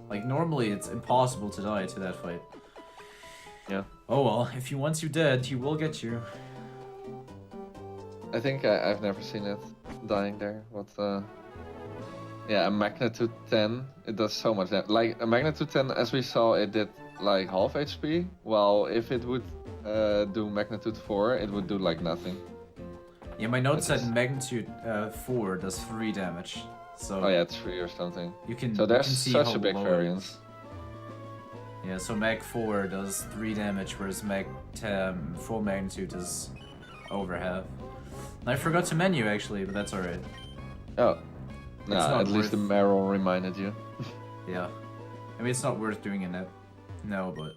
Like normally it's impossible to die to that fight. Yeah. Oh well, if he wants you dead, he will get you. I think I've never seen it dying there. What? Yeah, a magnitude 10. It does so much damage. Like a magnitude 10, as we saw, it did like half HP. While if it would do magnitude 4, it would do like nothing. Yeah, my note said magnitude 4 does 3 damage. So oh yeah, it's 3 or something. you can. So there's you can see such how a big low it variance. is. Yeah, so mag 4 does 3 damage, whereas mag 10 full magnitude is over half. And I forgot to menu actually, but that's alright. Oh. No, not at least the worth- Meryl reminded you. Yeah. I mean, it's not worth doing in that. No, but.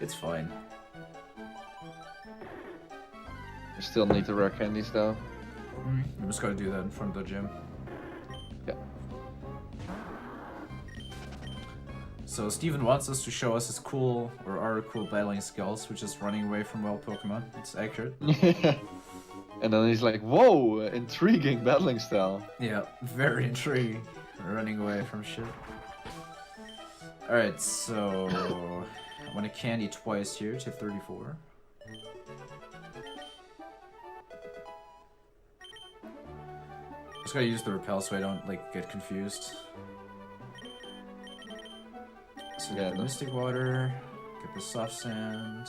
It's fine. You still need the rare candies though. I'm just gotta do that in front of the gym. Yeah. So Steven wants us to show us his cool, or our cool battling skills, which is running away from wild Pokemon. It's accurate. And then he's like, whoa, intriguing battling style. Yeah, very intriguing. running away from shit. Alright, so I'm gonna candy twice here to 34. Just gotta use the repel so I don't like get confused. So get the Mystic Water, get the Soft Sand,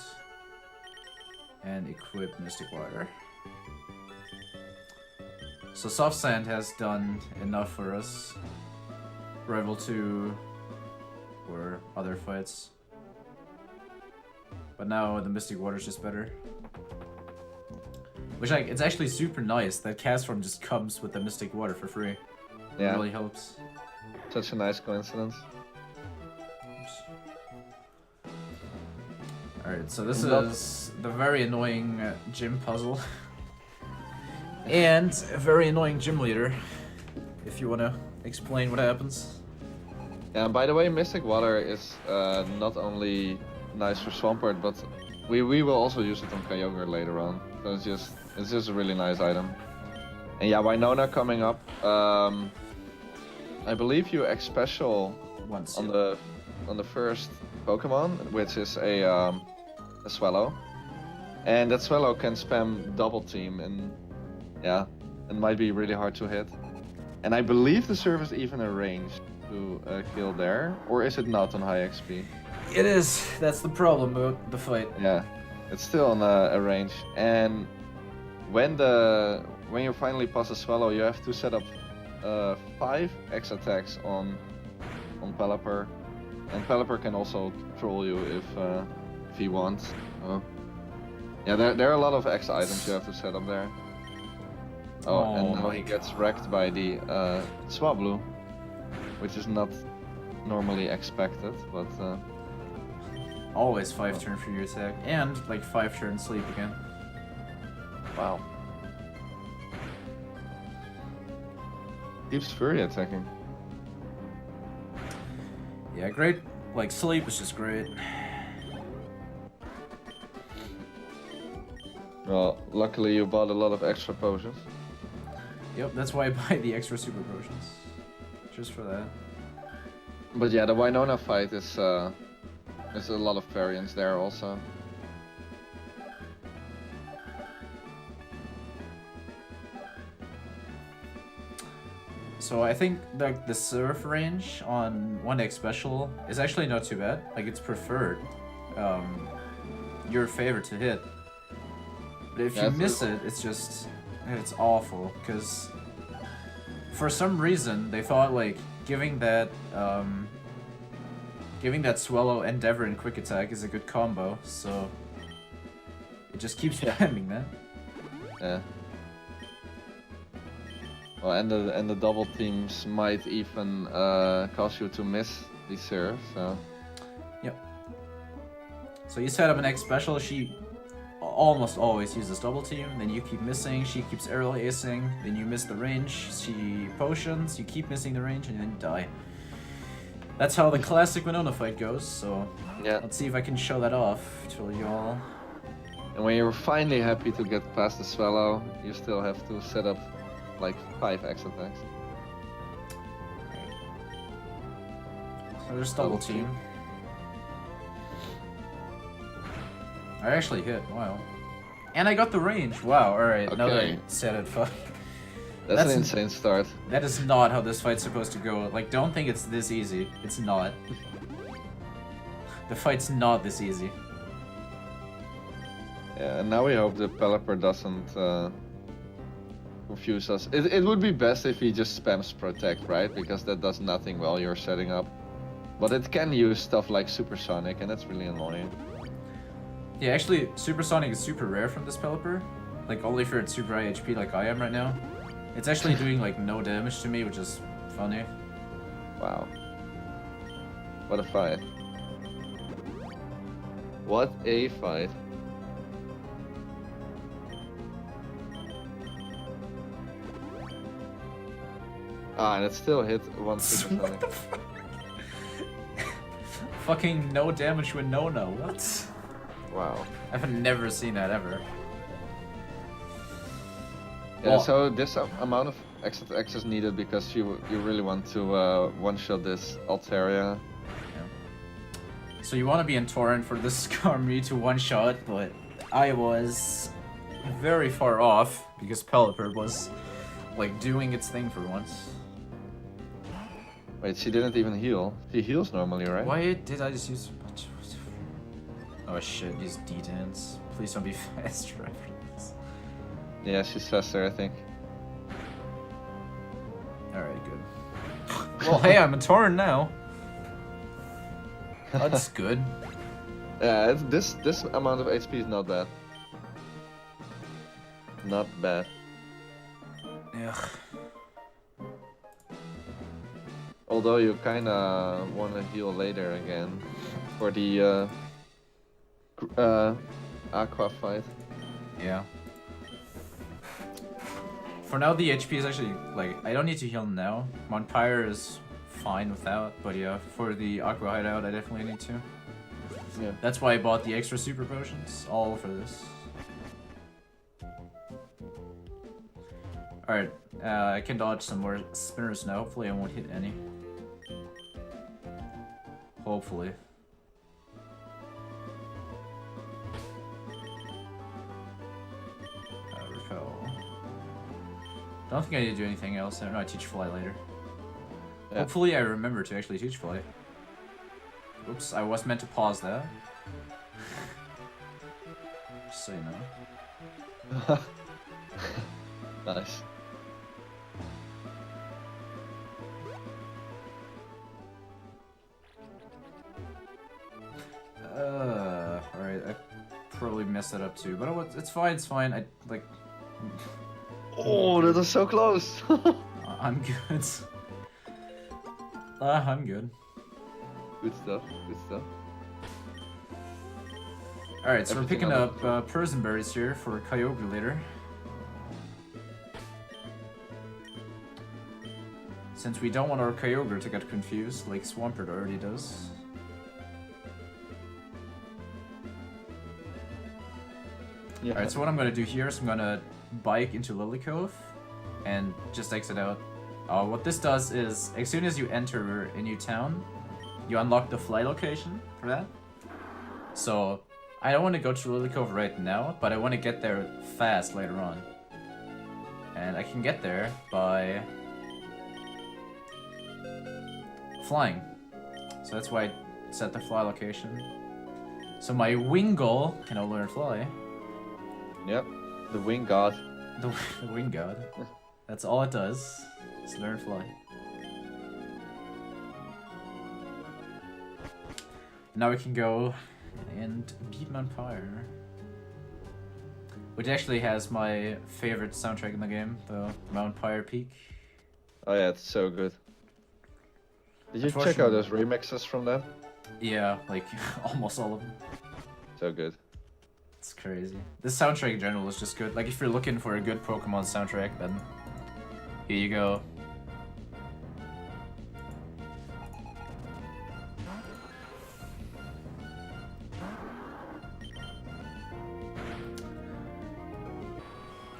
and equip Mystic Water. So Soft Sand has done enough for us. Rival 2 or other fights. But now the Mystic Water is just better. Which, like, it's actually super nice that Cast Form just comes with the Mystic Water for free. It really helps. Such a nice coincidence. Alright, so this is the very annoying gym puzzle. And a very annoying gym leader, if you want to explain what happens. Yeah, and by the way, Mystic Water is not only nice for Swampert, but we will also use it on Kyogre later on. So it's just a really nice item. And yeah, Winona coming up. I believe you X special Once on the first Pokemon, which is a Swallow, and that Swallow can spam double team, and yeah, it might be really hard to hit. And I believe the serve is even a range to kill there, or is it not on high XP? It is. That's the problem with the fight. Yeah, it's still on a range. And when you finally pass a Swallow, you have to set up 5 X attacks on Pelipper, and Pelipper can also troll you if he wants. Yeah, there are a lot of X items you have to set up there. Oh, and now he gets wrecked by the Swablu, which is not normally expected, but always 5 turn for your attack, and like 5 turn sleep again. Wow. Keeps Fury attacking. Yeah, great. Like, sleep is just great. Well, luckily you bought a lot of extra potions. Yep, that's why I buy the extra super potions. Just for that. But yeah, the Winona fight is there's a lot of variance there also. So I think like the surf range on 1X special is actually not too bad. Like, it's preferred. Your favorite to hit. But if you miss it, it's awful, because for some reason they thought like giving that Swallow Endeavor and Quick Attack is a good combo, so it just keeps spamming that. Yeah. Well, and the double teams might even cause you to miss the serve, so. Yep. So you set up an X special, she almost always uses double team, then you keep missing, she keeps aerial acing, then you miss the range, she potions, you keep missing the range, and then you die. That's how the classic Winona fight goes, so yeah. Let's see if I can show that off to y'all. And when you're finally happy to get past the Swallow, you still have to set up like 5 X attacks. So there's double team. I actually hit, wow. And I got the range, wow, alright, Okay. now that I said it, fuck. That's an insane start. That is not how this fight's supposed to go. Like, don't think it's this easy. It's not. The fight's not this easy. Yeah, and now we hope the Pelipper doesn't confuse us. It would be best if he just spams Protect, right? Because that does nothing while you're setting up. But it can use stuff like Supersonic, and that's really annoying. Yeah, actually, Supersonic is super rare from this Pelipper. Like, only if you're at super high HP like I am right now. It's actually doing, like, no damage to me, which is funny. Wow. What a fight. What a fight. Ah, and it still hit one Supersonic. What the fuck? Fucking no damage with no-no, what? Wow. I've never seen that ever. Yeah, Well, so this amount of X is needed because you really want to one-shot this Altaria. So you want to be in Torrent for this Skarmory to one-shot, but I was very far off because Pelipper was like doing its thing for once. Wait, she didn't even heal. She heals normally, right? Why did I just use... Oh shit, these D-Dance. Please don't be faster after this. Yeah, she's faster, I think. Alright, good. Well, hey, I'm a Torrent now. That's good. Yeah, this amount of HP is not bad. Not bad. Ugh. Although you kinda wanna heal later again for the Aqua fight. Yeah. For now, the HP is actually, like, I don't need to heal now. Monpire is fine without, but yeah, for the Aqua hideout, I definitely need to. Yeah. That's why I bought the extra super potions, all for this. Alright, I can dodge some more spinners now. Hopefully I won't hit any. Hopefully. Repel. Don't think I need to do anything else. I don't know, I teach Fly later. Yeah. Hopefully I remember to actually teach Fly. Oops, I was meant to pause that. Just so you know. Nice. Alright, I probably messed that up too, but it's fine, it's fine. I, like... Oh, that was so close! I'm good. I'm good. Good stuff, good stuff. Alright, so we're picking up Persian berries here for Kyogre later. Since we don't want our Kyogre to get confused, like Swampert already does. Yeah. Alright, so what I'm gonna do here is I'm gonna bike into Lily Cove and just exit out. What this does is, as soon as you enter a new town, you unlock the fly location for that. So, I don't want to go to Lily Cove right now, but I want to get there fast later on. And I can get there by flying. So that's why I set the fly location. So my wing goal can now learn fly. Yep, the wing god. The wing god. That's all it does. Is learn fly. Now we can go and beat Monpire. Which actually has my favorite soundtrack in the game, the Monpire Peak. Oh yeah, it's so good. Did you check out those remixes from that? Yeah, like almost all of them. So good. It's crazy. This soundtrack in general is just good. Like if you're looking for a good Pokemon soundtrack, then here you go.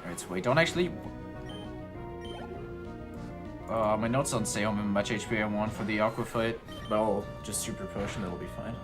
Alright, so wait, don't actually... my notes don't say how much HP I want for the Aqua fight, but I'll just super potion, that'll be fine.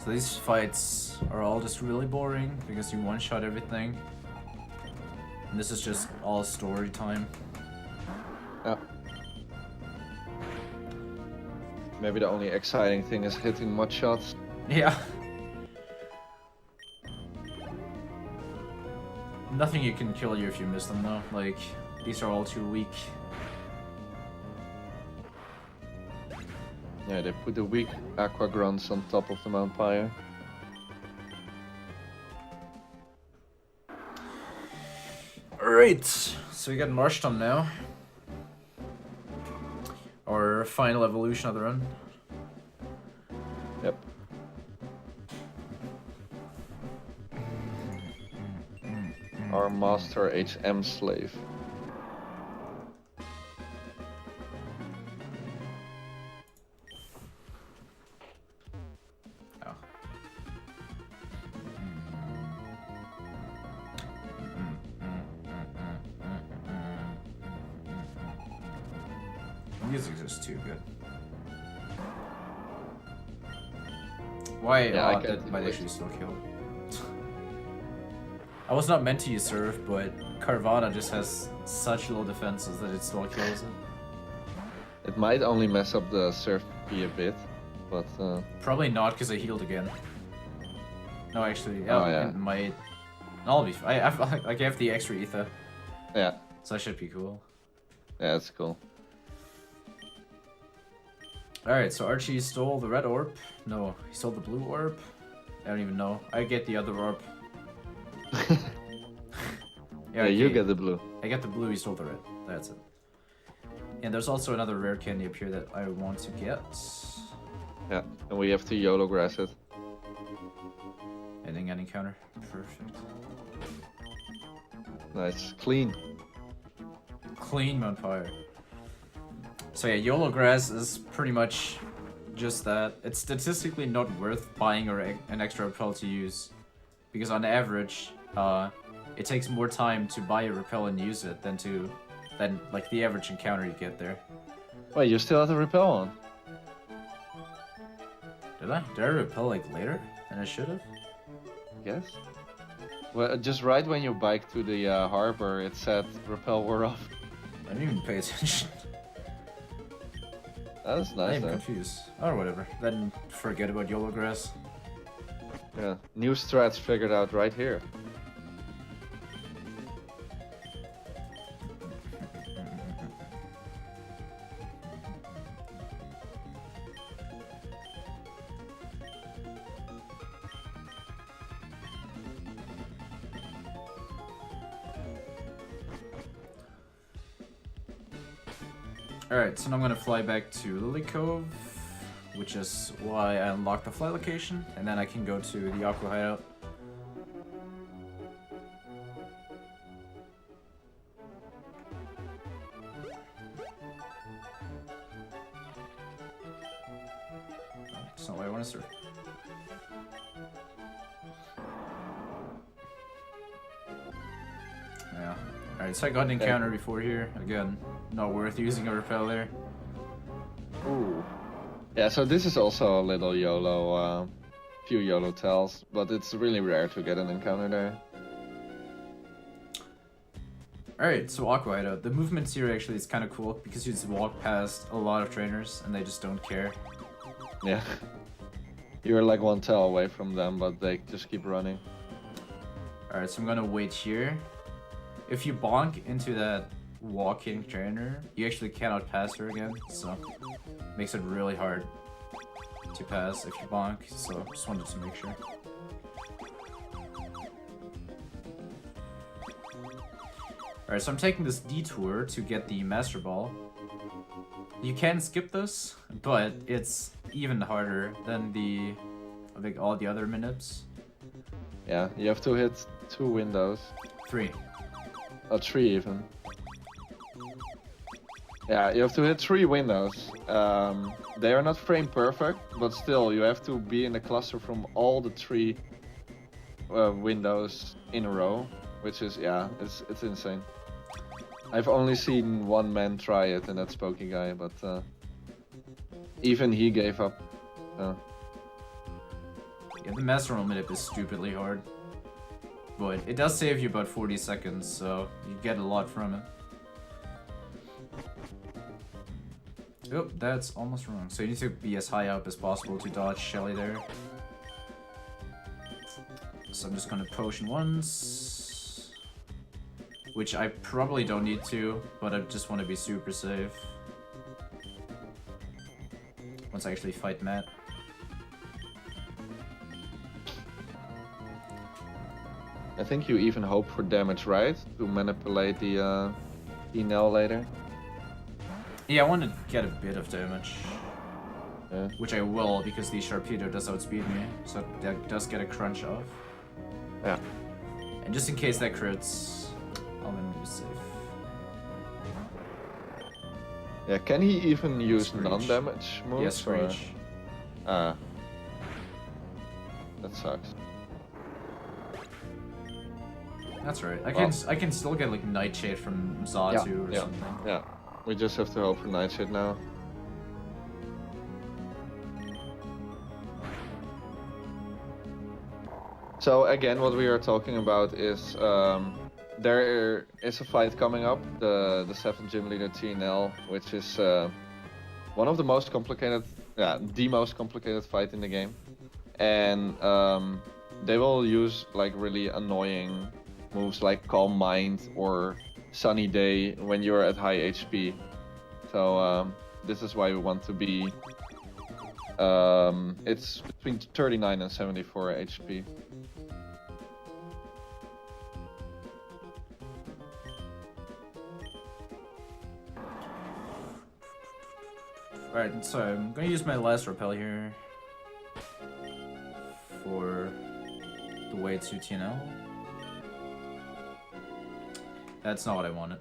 So these fights are all just really boring because you one-shot everything. And this is just all story time. Yeah. Maybe the only exciting thing is hitting mud shots. Yeah. Nothing you can kill you if you miss them though. Like, these are all too weak. Yeah, they put the weak Aqua Grunts on top of the Monpire. Alright, so we got Marshtomp now. Our final evolution of the run. Yep. Our master HM slave. Oh. The music's just too good. Why? Yeah, I that might actually still kill. I was not meant to use Surf, but Carvana just has such low defenses that it still kills it. It might only mess up the Surf P a bit, but... Probably not, because I healed again. No, actually, yeah. It might... I'll be fine. I have the extra ether. Yeah. So that should be cool. Yeah, that's cool. Alright, so Archie stole the red orb. No, he stole the blue orb. I don't even know. I get the other orb. Yeah, you get the blue. I get the blue, he stole the red. That's it. And there's also another rare candy up here that I want to get. Yeah, and we have to YOLO grass it. Ending an encounter. Perfect. Nice. Clean. Clean vampire. So yeah, YOLO grass is pretty much just that. It's statistically not worth buying an extra repel to use. Because on average, it takes more time to buy a repel and use it than like the average encounter you get there. Wait, you still have the repel on? Did I? Did I repel like later than I should have? Yes. Well, just right when you bike to the harbor, it said repel were off. I didn't even pay attention. That's nice. I'm confused. Or whatever. Then forget about YOLO grass. Yeah, new strats figured out right here. Alright, so now I'm gonna fly back to Lily Cove, which is why I unlocked the fly location, and then I can go to the Aqua Hideout. That's not what I want to serve. Yeah. Alright, so I got an encounter before here. Again, not worth using a repel there. Ooh. Yeah, so this is also a little YOLO, few YOLO tells, but it's really rare to get an encounter there. Alright, so Aqua Hideout. The movements here actually is kind of cool because you just walk past a lot of trainers and they just don't care. Yeah. You're like one tell away from them, but they just keep running. Alright, so I'm gonna wait here. If you bonk into that walking trainer, you actually cannot pass her again, so makes it really hard to pass if you bonk, so just wanted to make sure. Alright, so I'm taking this detour to get the Master Ball. You can skip this, but it's even harder than like all the other minips. Yeah, you have to hit 2 windows. 3. 3 even. Yeah, you have to hit 3 windows. They are not frame perfect, but still, you have to be in a cluster from all the 3 windows in a row, which is, yeah, it's insane. I've only seen one man try it, and that's Pokey Guy, but even he gave up. Yeah, the Master Ball minip is stupidly hard. But it does save you about 40 seconds, so you get a lot from it. Oh, that's almost wrong. So you need to be as high up as possible to dodge Shelly there. So I'm just gonna potion once. Which I probably don't need to, but I just want to be super safe. Once I actually fight Matt. I think you even hope for damage, right? To manipulate the Enel later. Yeah, I want to get a bit of damage. Yeah. Which I will, because the Sharpedo does outspeed me, so that does get a crunch off. Yeah. And just in case that crits, I'm gonna be safe. Yeah, can he even use Screech. non-damage moves? Yes, Screech. That sucks. That's right. I can still get like Nightshade from Zatu or something. Yeah, we just have to hope for Nightshade now. So again, what we are talking about is there is a fight coming up, the 7th Gym Leader TNL, which is one of the most complicated, the most complicated fight in the game, and they will use like really annoying moves like Calm Mind or Sunny Day when you're at high HP. So this is why we want to be. It's between 39 and 74 HP. Alright, so I'm gonna use my last repel here for the way to TNL. That's not what I wanted.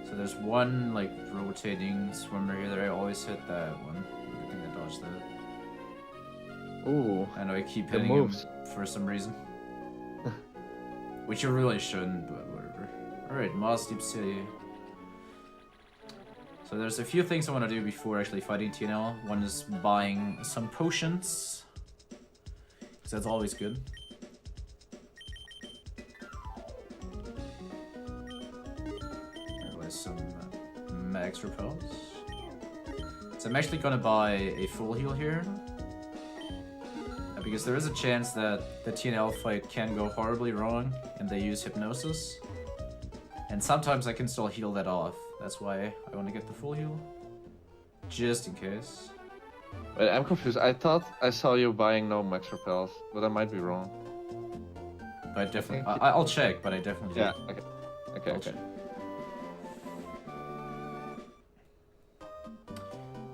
So there's one like rotating swimmer here that I always hit that one. I think I dodged that. Ooh, I know I keep hitting him for some reason. Which you really shouldn't, but whatever. Alright, Moss Deep City. So there's a few things I want to do before actually fighting TNL. One is buying some potions, because that's always good. Otherwise some max repels. So I'm actually gonna buy a full heal here. Because there is a chance that the TNL fight can go horribly wrong and they use Hypnosis. And sometimes I can still heal that off. That's why I want to get the full heal. Just in case. Wait, I'm confused. I thought I saw you buying no max repels, but I might be wrong. But definitely, I'll check, but I definitely Yeah, do. okay. I'll check.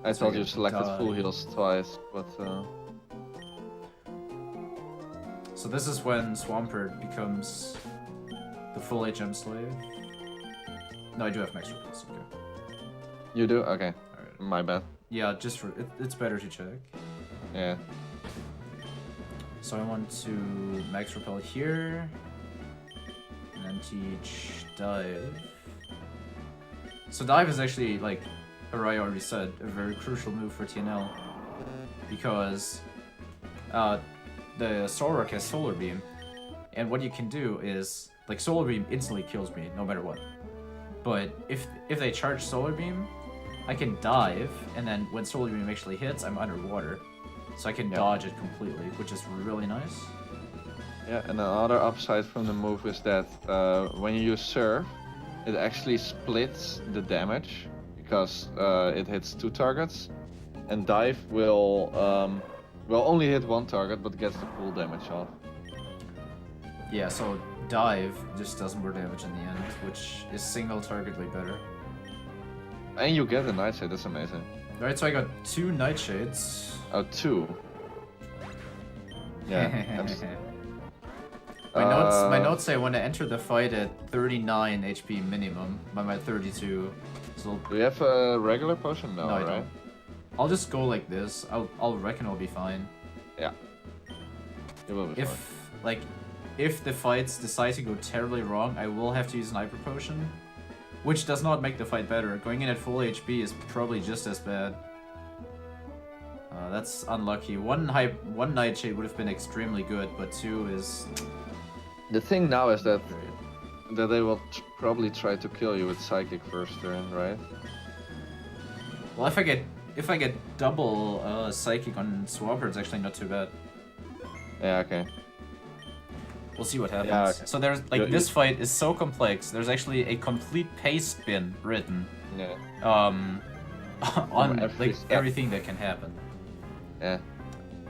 I So thought I you get selected die. full heals twice, but So this is when Swampert becomes the full HM slave. No, I do have max repels, okay. you do? Okay, Alright. my bad. Yeah, just for, it's better to check. Yeah. So I want to max repel here, and then teach dive. So dive is actually, like Araya already said, a very crucial move for TNL, because the Solrock has Solar Beam, and what you can do is, like, Solar Beam instantly kills me, no matter what. But if they charge Solar Beam, I can dive, and then when Solar Beam actually hits, I'm underwater. So I can dodge it completely, which is really nice. Yeah, and another upside from the move is that when you use Surf, it actually splits the damage, because it hits 2 targets, and Dive will only hit 1 target, but gets the full damage off. Yeah, so dive just does more damage in the end, which is single target way better. And you get a Nightshade, that's amazing. Alright, so I got 2 Nightshades. Oh, 2. Yeah. My notes say I want to enter the fight at 39 HP minimum, by my 32. So Do you have a regular potion? No, No, I right? don't. I'll just go like this. I'll reckon I'll be fine. Yeah. It will be fine. If the fights decide to go terribly wrong, I will have to use an Hyper Potion, which does not make the fight better. Going in at full HP is probably just as bad. That's unlucky. One Nightshade would have been extremely good, but 2 is The thing now is that great. they will probably try to kill you with Psychic first turn, right? Well, if I get double Psychic on Swampert, it's actually not too bad. Yeah, okay. We'll see what happens. Yeah, okay. So there's this fight is so complex. There's actually a complete paste bin written. Yeah. On every like step. everything that can happen. Yeah.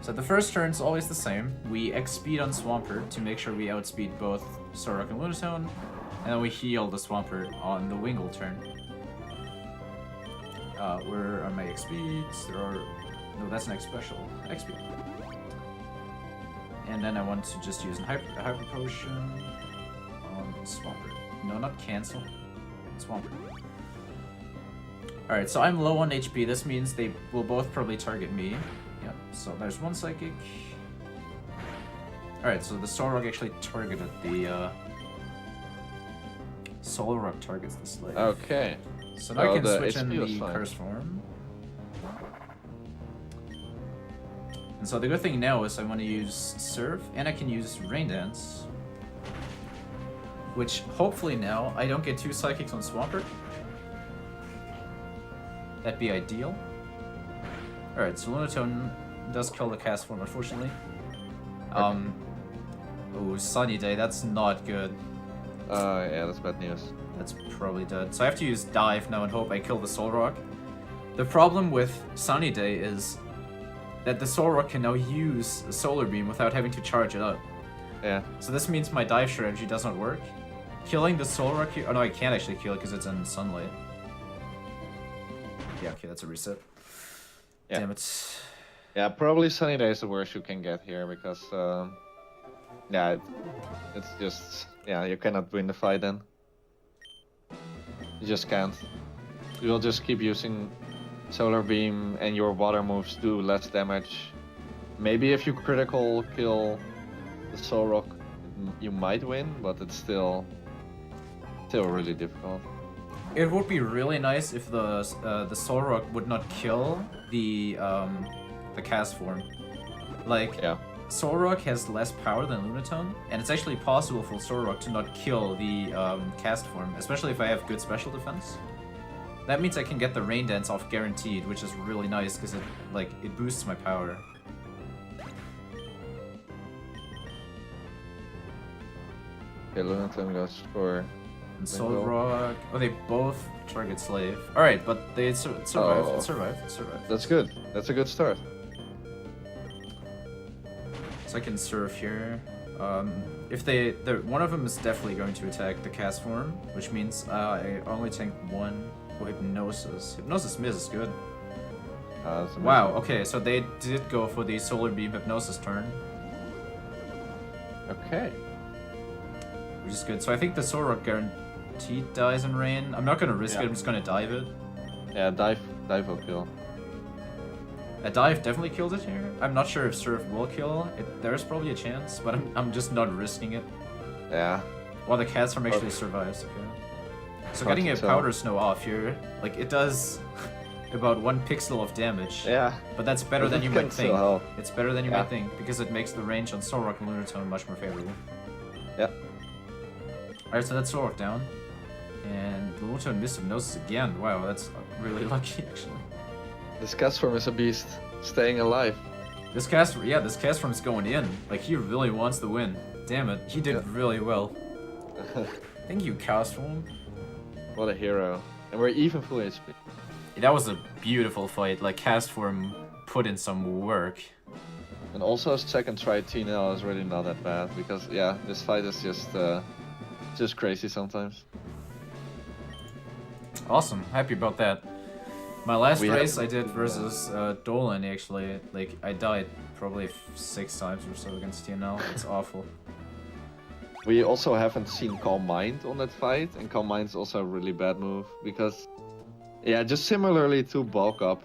So the first turn's always the same. We X-speed on Swampert to make sure we outspeed both Solrock and Lunatone, and then we heal the Swampert on the Wingull turn. Where are my X-speeds? There are No, that's next special. XP. And then I want to just use a hyper potion on Swampert. No, not cancel. Swampert. Alright, so I'm low on HP. This means they will both probably target me. Yep, so there's one psychic. Alright, so the Solrock actually targeted the Solrock targets the slave. Okay. So now I can switch in HP was the fine. curse form. And so the good thing now is I want to use Surf, and I can use Rain Dance. Which, hopefully now, I don't get 2 Psychics on Swampert. That'd be ideal. Alright, so Lunatone does kill the cast form, unfortunately. Oh, Sunny Day, that's not good. Yeah, that's bad news. That's probably dead. So I have to use Dive now and hope I kill the Solrock. The problem with Sunny Day is that the Solrock can now use a Solar Beam without having to charge it up. Yeah. So this means my dive strategy does not work. Killing the Solrock here... Oh no, I can't actually kill it because it's in sunlight. Yeah, okay, that's a reset. Yeah. Damn it. Yeah, probably Sunny Day is the worst you can get here because, yeah, it's just, yeah, you cannot win the fight then. You just can't. You'll just keep using Solar Beam and your water moves do less damage. Maybe if you critical kill the Solrock, you might win, but it's still really difficult. It would be really nice if the Solrock would not kill the cast form. Like, Yeah. Solrock has less power than Lunatone, and it's actually possible for Solrock to not kill the cast form, especially if I have good special defense. That means I can get the Rain Dance off guaranteed, which is really nice because it boosts my power. Okay, Lunatone goes for... And Solrock... Oh, they both target Slave. Alright, but they survived. Oh. It survived. It survived. That's good. That's a good start. So I can surf here. If one of them is definitely going to attack the cast form, which means I only tank one Hypnosis. Hypnosis miss is good. That's amazing. Wow, okay, so they did go for the Solar Beam Hypnosis turn, Okay. which is good. So I think the Solrock guaranteed dies in rain. I'm not gonna risk it, I'm just gonna dive it. Yeah, dive will kill. A dive definitely killed it here. I'm not sure if Surf will kill it. There's probably a chance, but I'm just not risking it. Yeah. While the cast form actually survives, okay. So getting a Powder Snow off here, like, it does about 1 pixel of damage. Yeah. But that's better than you might think. Help. It's better than you might think, because it makes the range on Solrock and Lunatone much more favorable. Yeah. Alright, so that's Solrock down. And Lunatone missed Hypnosis again. Wow, that's really lucky, actually. This cast form is a beast. Staying alive. This cast form is going in. Like, he really wants the win. Damn it, he did really well. Thank you, cast form. What a hero. And we're even full HP. That was a beautiful fight. Like, cast form put in some work. And also second try TNL is really not that bad because yeah, this fight is just crazy sometimes. Awesome, happy about that. My last We race have- I did versus Dolan, actually, like, I died probably 6 times or so against TNL. It's awful. We also haven't seen Calm Mind on that fight, and Calm Mind's also a really bad move because yeah, just similarly to Bulk Up,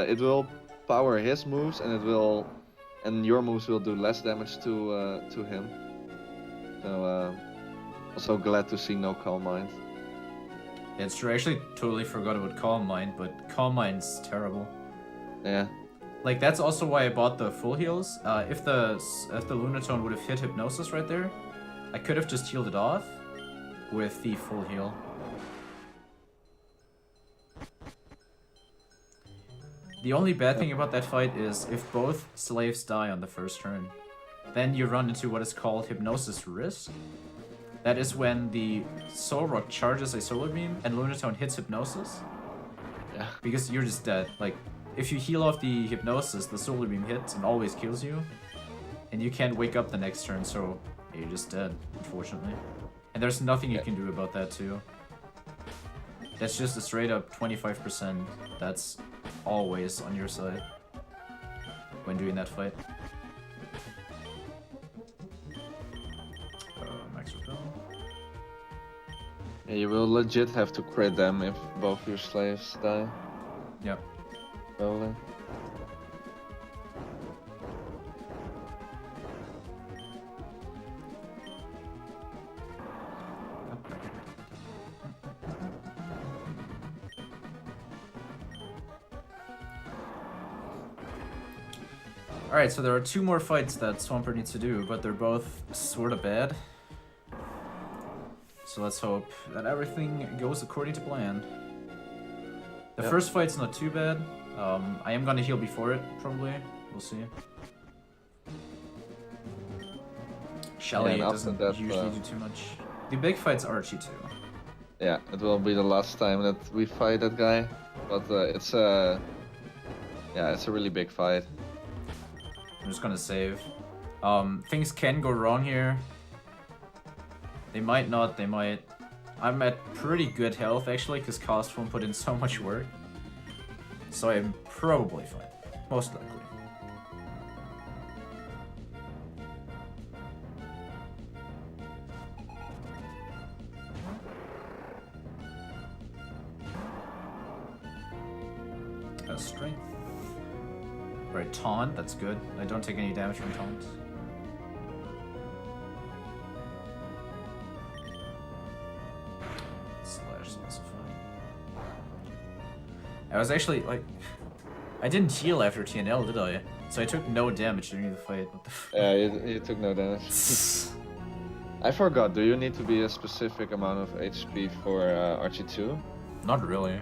it will power his moves and your moves will do less damage to him. So also glad to see no Calm Mind. Yeah, it's true, I actually totally forgot about Calm Mind, but Calm Mind's terrible. Yeah. Like, that's also why I bought the full heals. If the Lunatone would have hit Hypnosis right there, I could have just healed it off with the full heal. The only bad thing about that fight is if both slaves die on the first turn, then you run into what is called Hypnosis Risk. That is when the Solrock charges a Solar Beam and Lunatone hits Hypnosis. Yeah. Because you're just dead. Like, if you heal off the Hypnosis, the Solar Beam hits and always kills you. And you can't wake up the next turn, so you're just dead, unfortunately. And there's nothing you can do about that, too. That's just a straight up 25%. That's always on your side. when doing that fight. Max repel. Yeah, you will legit have to crit them if both your slaves die. Yep. Probably. Alright, so there are 2 more fights that Swampert needs to do, but they're both sort of bad. So let's hope that everything goes according to plan. The first fight's not too bad. I am gonna heal before it, probably. We'll see. Shelly doesn't usually do too much. The big fight's Archie too. Yeah, it will be the last time that we fight that guy, but it's a really big fight. I'm just gonna save. Things can go wrong here. They might not, they might. I'm at pretty good health actually, because Cost won't put in so much work. So I'm probably fine. Most likely. Strength. Right, taunt, that's good. I don't take any damage from taunt. Slash is also fine. I was actually, like... I didn't heal after TNL, did I? So I took no damage during the fight. What the f— Yeah, you took no damage. I forgot, do you need to be a specific amount of HP for Archie 2? Not really.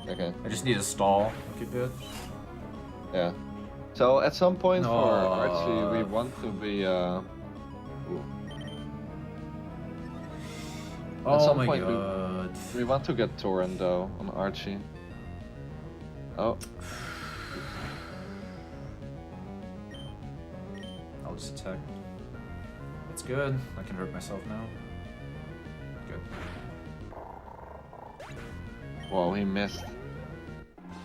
Okay. I just need a stall. Okay, good. Yeah. So at some point for Archie, we want to be. At Oh some my point god. we want to get Torrent though on Archie. Oh. I'll just attack. That's good. I can hurt myself now. Good. Whoa, he missed.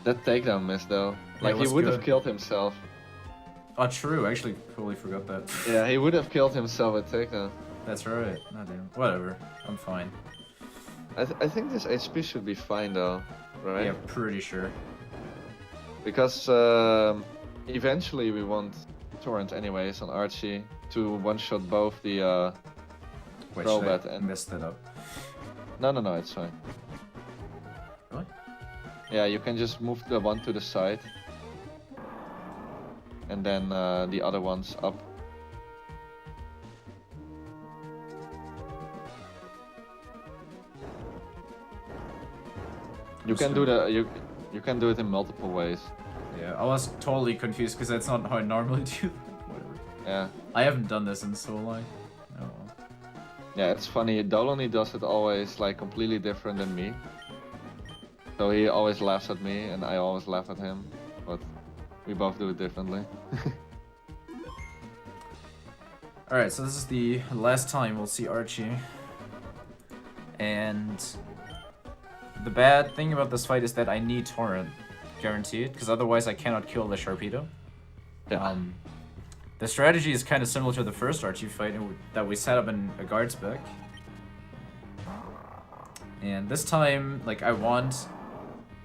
That takedown missed though. Like he would have killed himself. Oh, true. I actually totally forgot that. Yeah, he would have killed himself with takedown. That's right. No, damn. Whatever. I'm fine. I think this HP should be fine though, right? Yeah, pretty sure. Because eventually we want Torrent anyways on Archie to one-shot both the Wait, Crobat I and... messed that up. No, it's fine. Really? Yeah, you can just move the one to the side. And then the other one's up. You can do the you can do it in multiple ways. Yeah, I was totally confused because that's not how I normally do that. Whatever. Yeah. I haven't done this in so long. Oh. Yeah, it's funny. Dolony does it always like completely different than me. So he always laughs at me and I always laugh at him, but we both do it differently. Alright, so this is the last time we'll see Archie. And the bad thing about this fight is that I need Torrent, guaranteed, because otherwise I cannot kill the Sharpedo. Yeah. The strategy is kind of similar to the first Archie fight that we set up in a guard spec. And this time, like, I want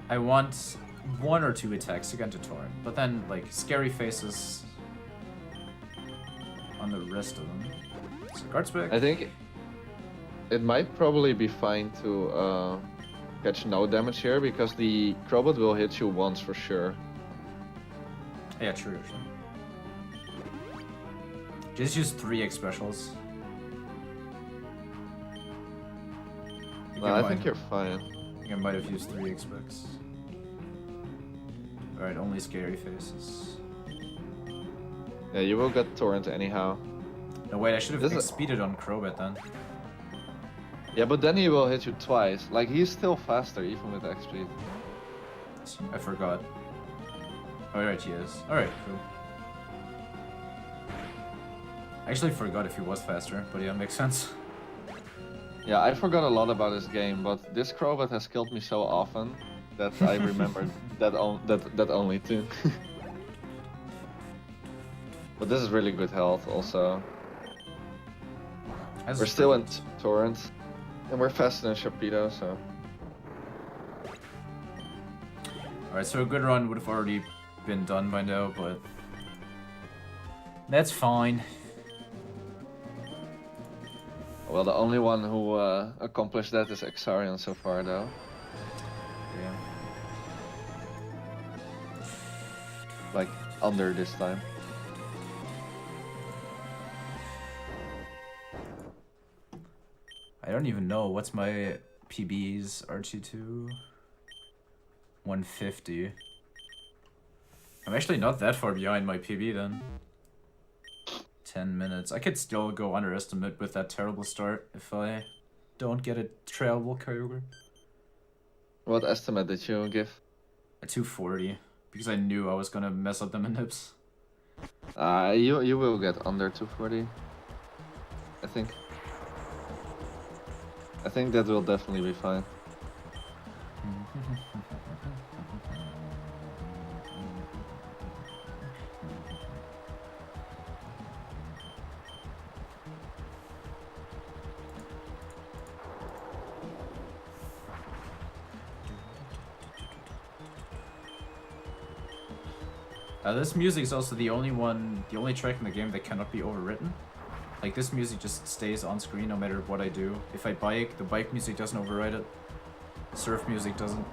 1 or 2 attacks to get into Torrent, but then, like, scary faces on the rest of them. So guard spec. I think it might probably be fine to catch no damage here because the Crobat will hit you once for sure. Yeah, true, actually. Just use 3x specials. No, I think you're fine. I think I might have used 3x specs. Alright, only scary faces. Yeah, you will get Torrent anyhow. No, wait, I should have speeded on Crobat then. Yeah, but then he will hit you twice. Like, he's still faster even with XP. I forgot. Oh, right, he is. Alright, cool. I actually forgot if he was faster, but yeah, makes sense. Yeah, I forgot a lot about this game, but this Crobat has killed me so often that I remembered that only too. But this is really good health also. This We're is still perfect. in Torrent. And we're faster than Sharpedo, so... Alright, so a good run would have already been done by now, but... That's fine. Well, the only one who accomplished that is Exarion so far, though. Yeah. Like, under this time. I don't even know. What's my PB's R22? 150. I'm actually not that far behind my PB then. 10 minutes. I could still go underestimate with that terrible start if I don't get a terrible Kyogre. What estimate did you give? A 240. Because I knew I was gonna mess up the manips. You will get under 240. I think. I think that will definitely be fine. This music is also the only track in the game that cannot be overwritten. Like, this music just stays on screen no matter what I do. If I bike, the bike music doesn't override it. Surf music doesn't.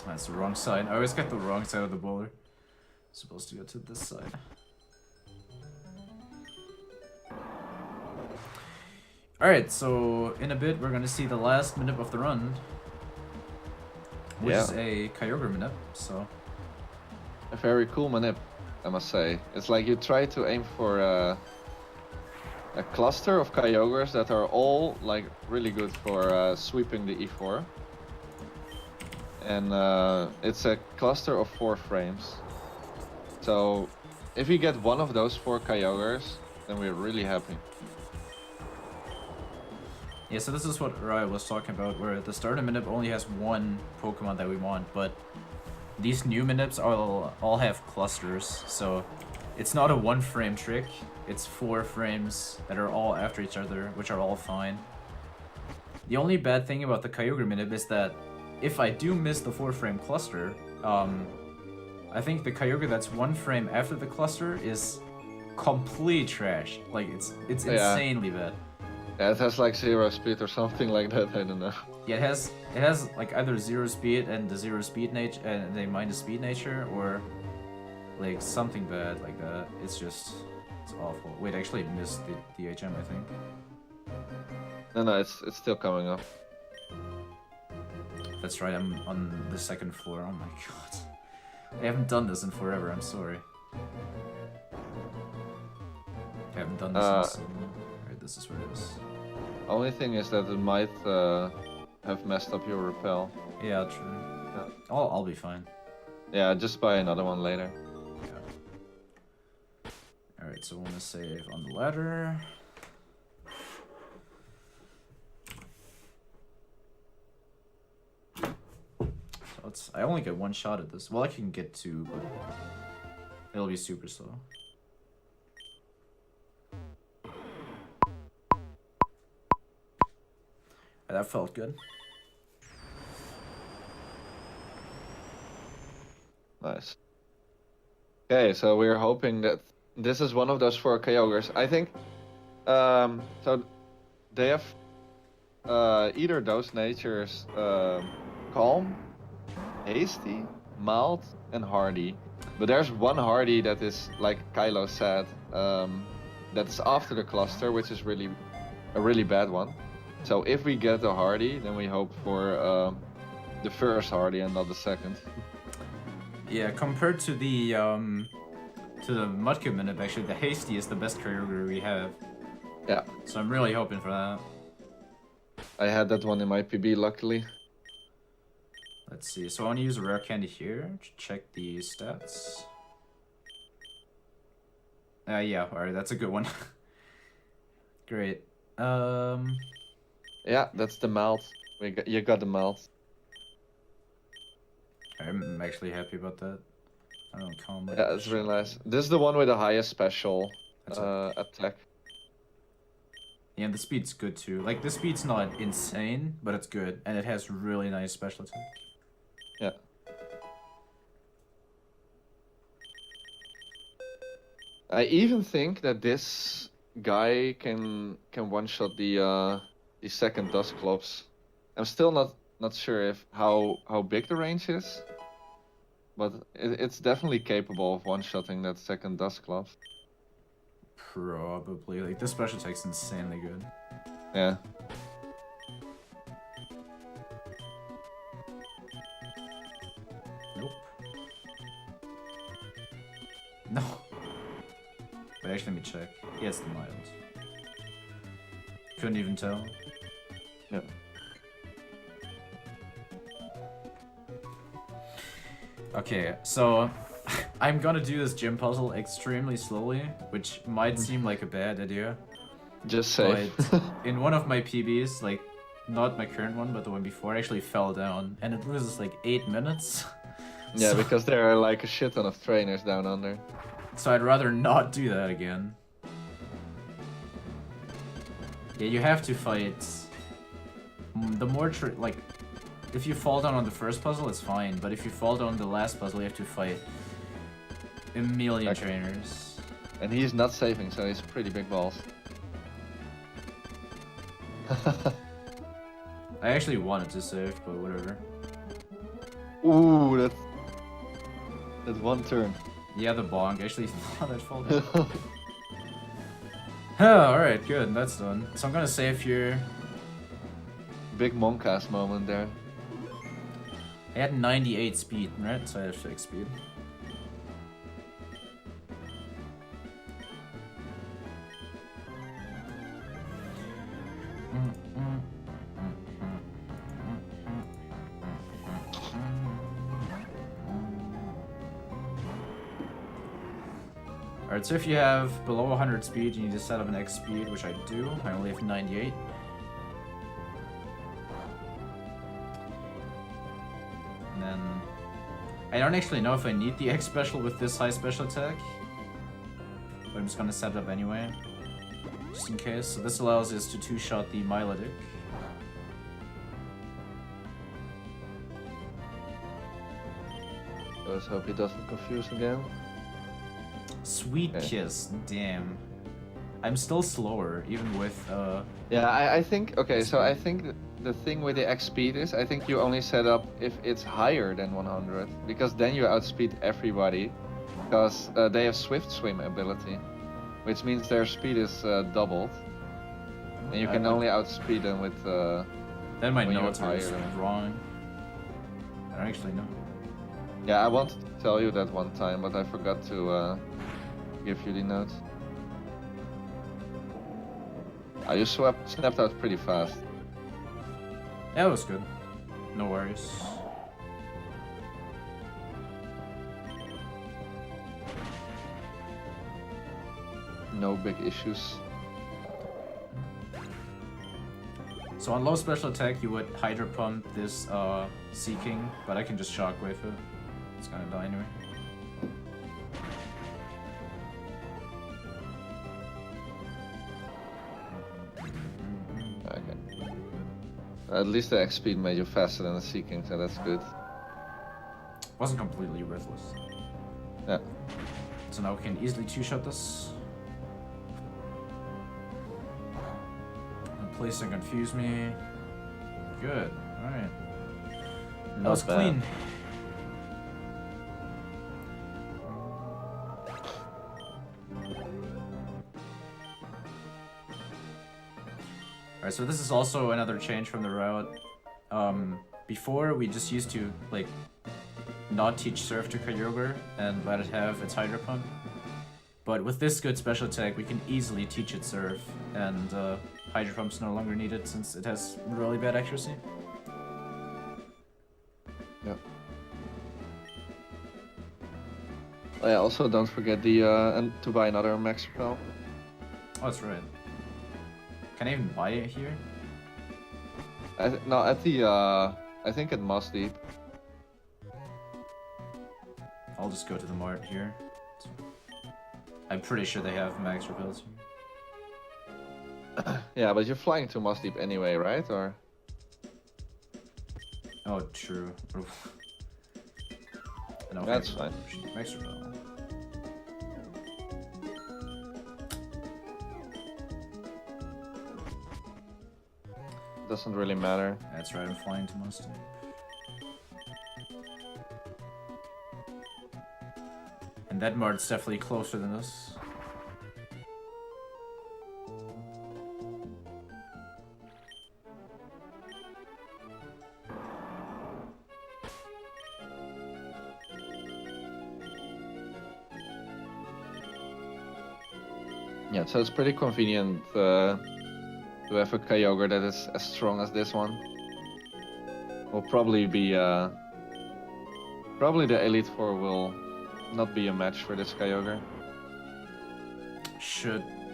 That's the wrong side. I always get the wrong side of the boulder. Supposed to go to this side. Alright, so in a bit we're gonna see the last minute of the run. Which is a Kyogre minute, so... A very cool manip, I must say. It's like you try to aim for a cluster of Kyogres that are all like really good for sweeping the E4. And it's a cluster of 4 frames. So if we get one of those 4 Kyogres, then we're really happy. Yeah, so this is what Ryan was talking about, where the starter minip only has one Pokemon that we want, but these new minips all have clusters, so it's not a 1-frame trick, it's 4 frames that are all after each other, which are all fine. The only bad thing about the Kyogre minip is that if I do miss the 4-frame cluster, I think the Kyogre that's 1 frame after the cluster is complete trash. Like, it's insanely bad. Yeah, it has like 0 speed or something like that, I don't know. Yeah, it has like either 0 speed and the 0 speed nature and the minus speed nature, or like something bad like that. It's awful. Wait, actually it missed the HM, I think. No, it's still coming up. That's right, I'm on the 2nd floor. Oh my god. I haven't done this in forever, I'm sorry. I haven't done this in Alright, this is where it is. Only thing is that it might have messed up your repel. Yeah, true. Yeah. I'll be fine. Yeah, just buy another one later. Yeah. Alright, so I want to save on the ladder. So I only get 1 shot at this. Well, I can get 2, but it'll be super slow. That felt good. Nice. Okay, so we're hoping that this is one of those 4 Kyogres. I think, so they have either those natures, calm, hasty, mild, and hardy. But there's one hardy that is, like Kylo said, that is after the cluster, which is a really bad one. So if we get the hardy, then we hope for the first hardy and not the second. Yeah, compared to the Mudkip minute, actually, the hasty is the best Kyogre we have. Yeah, So I'm really hoping for that. I had that one in my PB, luckily. Let's see. So I want to use a rare candy here to check the stats. Yeah, alright, that's a good one. Great. Yeah, that's the mouth. You got the mouth. I'm actually happy about that. I don't count my Yeah, it's really nice. This is the one with the highest special attack. Yeah, the speed's good too. Like, the speed's not insane, but it's good. And it has really nice special attack. Yeah. I even think that this guy can one-shot the second Dusclops. I'm still not sure if how big the range is, but it's definitely capable of one-shotting that second Dusclops. Probably. Like, this special attack's insanely good. Yeah. Nope. No. But actually, let me check. Yeah, it's the mild. Couldn't even tell. Yeah. Okay, so I'm gonna do this gym puzzle extremely slowly, which might seem like a bad idea. Just say. But in one of my PBs, like, not my current one, but the one before, I actually fell down, and it loses like 8 minutes. Yeah, So- because there are like a shit ton of trainers down under. So I'd rather not do that again. Yeah, you have to fight. The more like, if you fall down on the first puzzle, it's fine. But if you fall down on the last puzzle, you have to fight a million Okay. trainers. And he's not saving, so he's pretty big balls. I actually wanted to save, but whatever. Ooh, that's one turn. Yeah, the bonk. I actually thought I'd fall down. Alright, good. That's done. So I'm gonna save here. Big monk-ass moment there. I had 98 speed, right? So I have 6 speed. Alright, so if you have below 100 speed, you need to set up an X speed, which I do. I only have 98. And then... I don't actually know if I need the X special with this high special attack. But I'm just gonna set it up anyway. Just in case. So this allows us to two-shot the Miladic. Let's hope he doesn't confuse again. Sweet Okay. kiss, damn. I'm still slower, even with, Yeah, I think, okay, so I think the thing with the X speed is, I think you only set up if it's higher than 100, because then you outspeed everybody, because they have Swift Swim ability, which means their speed is doubled, and you can only outspeed them with, then my when you're notes are just higher. wrong. I don't actually know. yeah, I wanted to tell you that one time, but I forgot to give you the notes. You snapped out pretty fast. Yeah, it was good. No worries. No big issues. So on low special attack, you would Hydro Pump this Seeking, but I can just Shockwave it. It's gonna die anyway. Okay. At least the X speed made you faster than the Seeking, so that's good. Wasn't completely worthless. Yeah. So now we can easily two-shot this. And please don't confuse me. Good. Alright. That was bad. clean. Alright, so this is also another change from the route. Before, we just used to, like, not teach Surf to Kyogre and let it have its Hydro Pump. But with this good special attack, we can easily teach it Surf, and Hydro Pump's no longer needed since it has really bad accuracy. Yep. Oh, yeah, also don't forget the and to buy another max repel. Oh, that's right. Can I even buy it here? No, at the I think at Moss Deep. I'll just go to the mart here. I'm pretty sure they have max repels here. Yeah, but you're flying to Moss Deep anyway, right? Or Oh, true. No, that's fine. Max repel. doesn't really matter. That's right, I'm flying to most. And that mart's definitely closer than us. Yeah, so it's pretty convenient to have a Kyogre that is as strong as this one. Will probably be probably the Elite Four will not be a match for this Kyogre.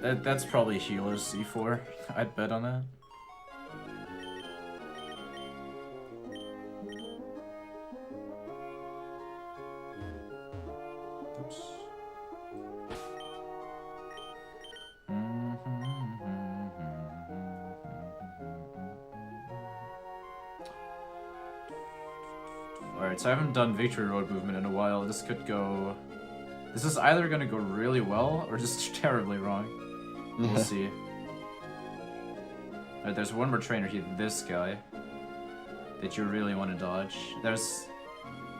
That's probably Healer's C4. I'd bet on that. Oops. Alright, so I haven't done Victory Road movement in a while. This could go... This is either gonna go really well, or just terribly wrong. We'll see. Alright, there's one more trainer here, this guy, that you really want to dodge. There's...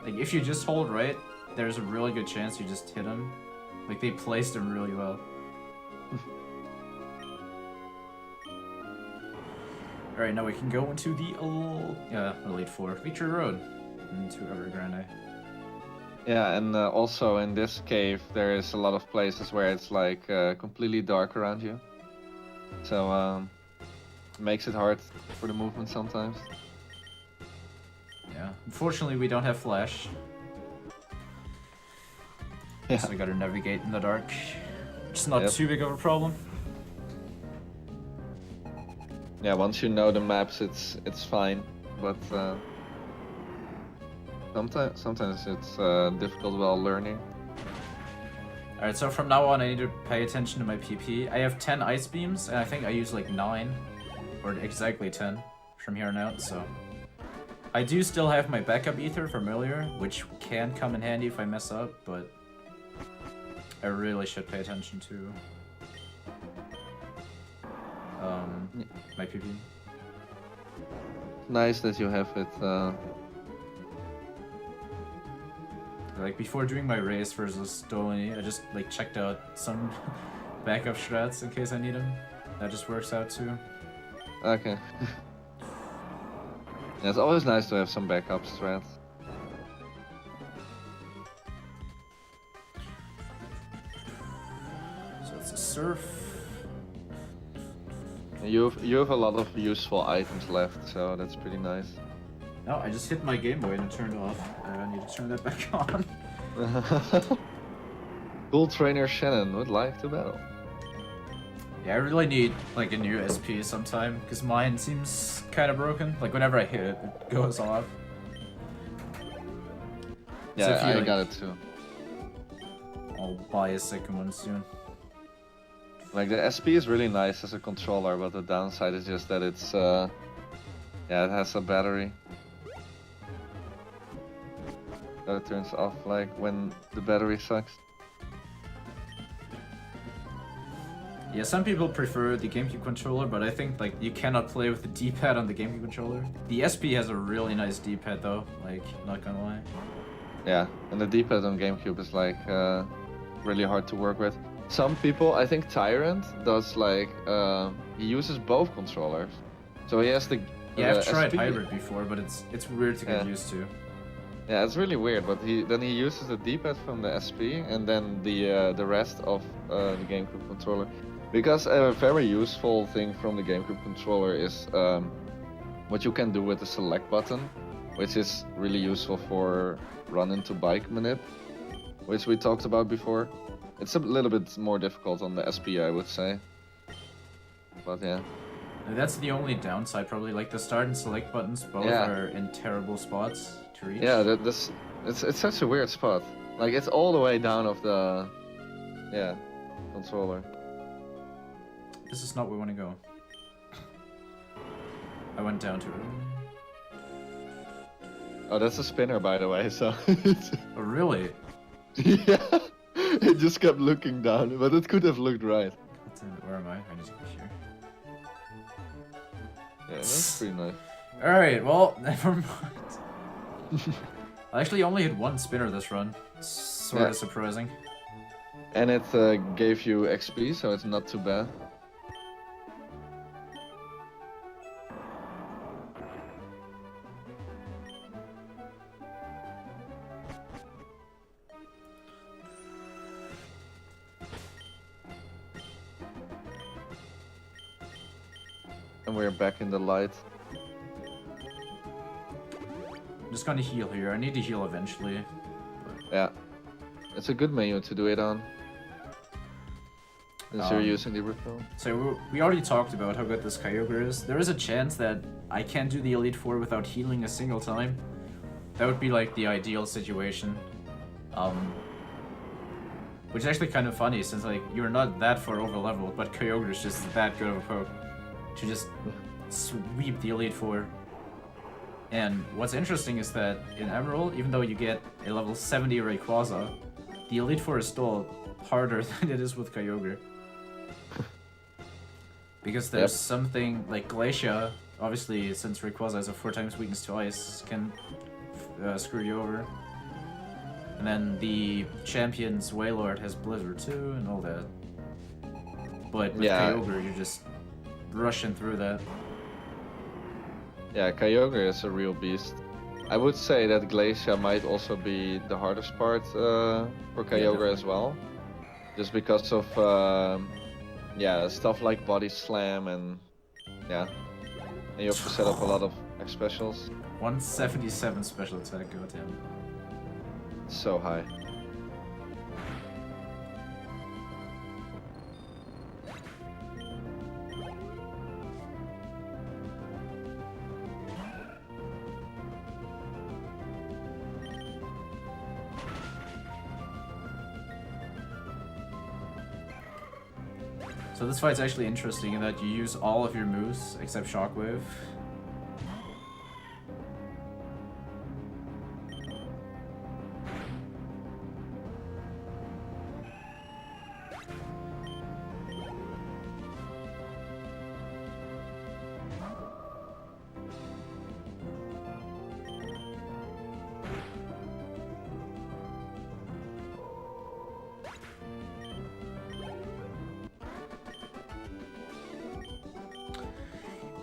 Like, if you just hold right, there's a really good chance you just hit him. Like, they placed him really well. Alright, now we can go into the Elite Four. Victory Road. Into Evergrande. Yeah, and also in this cave there is a lot of places where it's like completely dark around you. So makes it hard for the movement sometimes. Yeah, unfortunately we don't have flash. Yeah. So we gotta navigate in the dark. It's not too big of a problem. Yeah, once you know the maps it's fine, but sometimes it's difficult while learning. Alright, so from now on I need to pay attention to my PP. I have 10 ice beams, and I think I use like 9, or exactly 10 from here on out, so... I do still have my backup ether from earlier, which can come in handy if I mess up, but... I really should pay attention to... my PP. Nice that you have it. Like, before doing my race versus Dolly, I just, like, checked out some backup strats in case I need them. That just works out, too. Okay. Yeah, it's always nice to have some backup strats. So it's a Surf. You have a lot of useful items left, so that's pretty nice. No, I just hit my Game Boy and it turned off. I need to turn that back on. Cool trainer Shannon would like to battle. Yeah, I really need like a new SP sometime, because mine seems kind of broken. Like whenever I hit it, it goes off. Yeah, so I got it too. I'll buy a second one soon. Like the SP is really nice as a controller, but the downside is just that it's yeah, it has a battery. That it turns off like when the battery sucks. Yeah, some people prefer the GameCube controller, but I think like you cannot play with the D-pad on the GameCube controller. The SP has a really nice D-pad though, like, not gonna lie. Yeah, and the D-pad on GameCube is like really hard to work with. Some people, I think Tyrant does like he uses both controllers, so he has the yeah, I've tried SP. hybrid before, but it's weird to get used to. Yeah, it's really weird, but he uses the D-pad from the SP and then the rest of the GameCube controller. Because a very useful thing from the GameCube controller is what you can do with the select button, which is really useful for run into bike manip, which we talked about before. It's a little bit more difficult on the SP, I would say. But yeah. That's the only downside, probably. Like the start and select buttons both are in terrible spots to reach. Yeah, it's such a weird spot. Like it's all the way down of the controller. This is not where we want to go. I went down to it. Oh, that's a spinner, by the way. So. Oh, really? Yeah. It just kept looking down, but it could have looked right. Where am I? I need to be here. Yeah, that's pretty nice. Alright, well, never mind. I actually only hit one spinner this run. Sort of surprising. And it gave you XP, so it's not too bad. And we're back in the light. I'm just gonna heal here. I need to heal eventually. Yeah. It's a good menu to do it on. Since you're using the refill. So we already talked about how good this Kyogre is. There is a chance that I can't do the Elite Four without healing a single time. That would be like the ideal situation. Which is actually kind of funny since like you're not that far over leveled, but Kyogre is just that good of a poke to just sweep the Elite Four. And what's interesting is that in Emerald, even though you get a level 70 Rayquaza, the Elite Four is still harder than it is with Kyogre. Because there's something like Glacia, obviously since Rayquaza has a 4 times weakness to ice, can screw you over. And then the champion's Wailord has Blizzard too and all that. But with Kyogre, you're just rushing through that. Yeah, Kyogre is a real beast. I would say that Glacia might also be the hardest part for Kyogre as well. Just because of stuff like Body Slam and and you have to set up a lot of X specials. 177 special attack, goddamn. So high. So this fight's actually interesting in that you use all of your moves except Shockwave.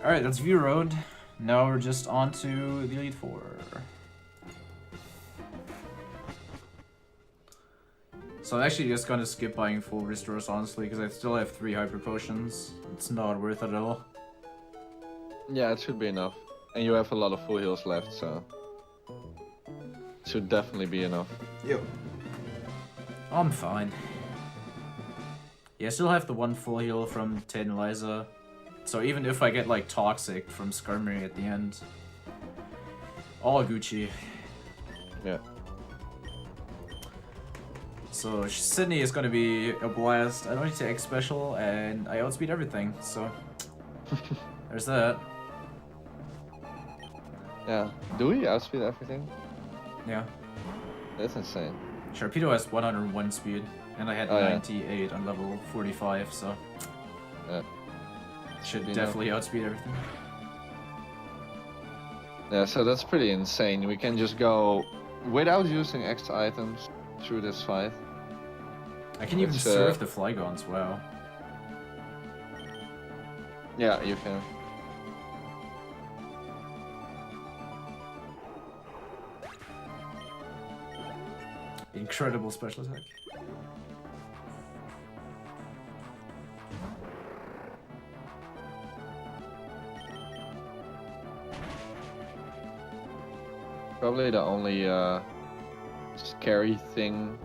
Alright, that's View Road. Now we're just on to the Elite Four. So I'm actually just gonna skip buying full restores, honestly, because I still have 3 Hyper Potions. It's not worth it at all. Yeah, it should be enough. And you have a lot of full heals left, so... it should definitely be enough. Yep. I'm fine. Yeah, I still have the 1 full heal from Tedaliza. So even if I get like Toxic from Skarmory at the end, all Gucci. Yeah. So Sydney is gonna be a blast. I don't need to X special and I outspeed everything, so there's that. Yeah. Do we outspeed everything? Yeah. That's insane. Sharpedo has 101 speed and I had 98 on level 45, so should definitely outspeed everything. Yeah, so that's pretty insane. We can just go without using extra items through this fight. I can even surf the Flygons, wow. Yeah, you can. Incredible special attack. Probably the only scary thing,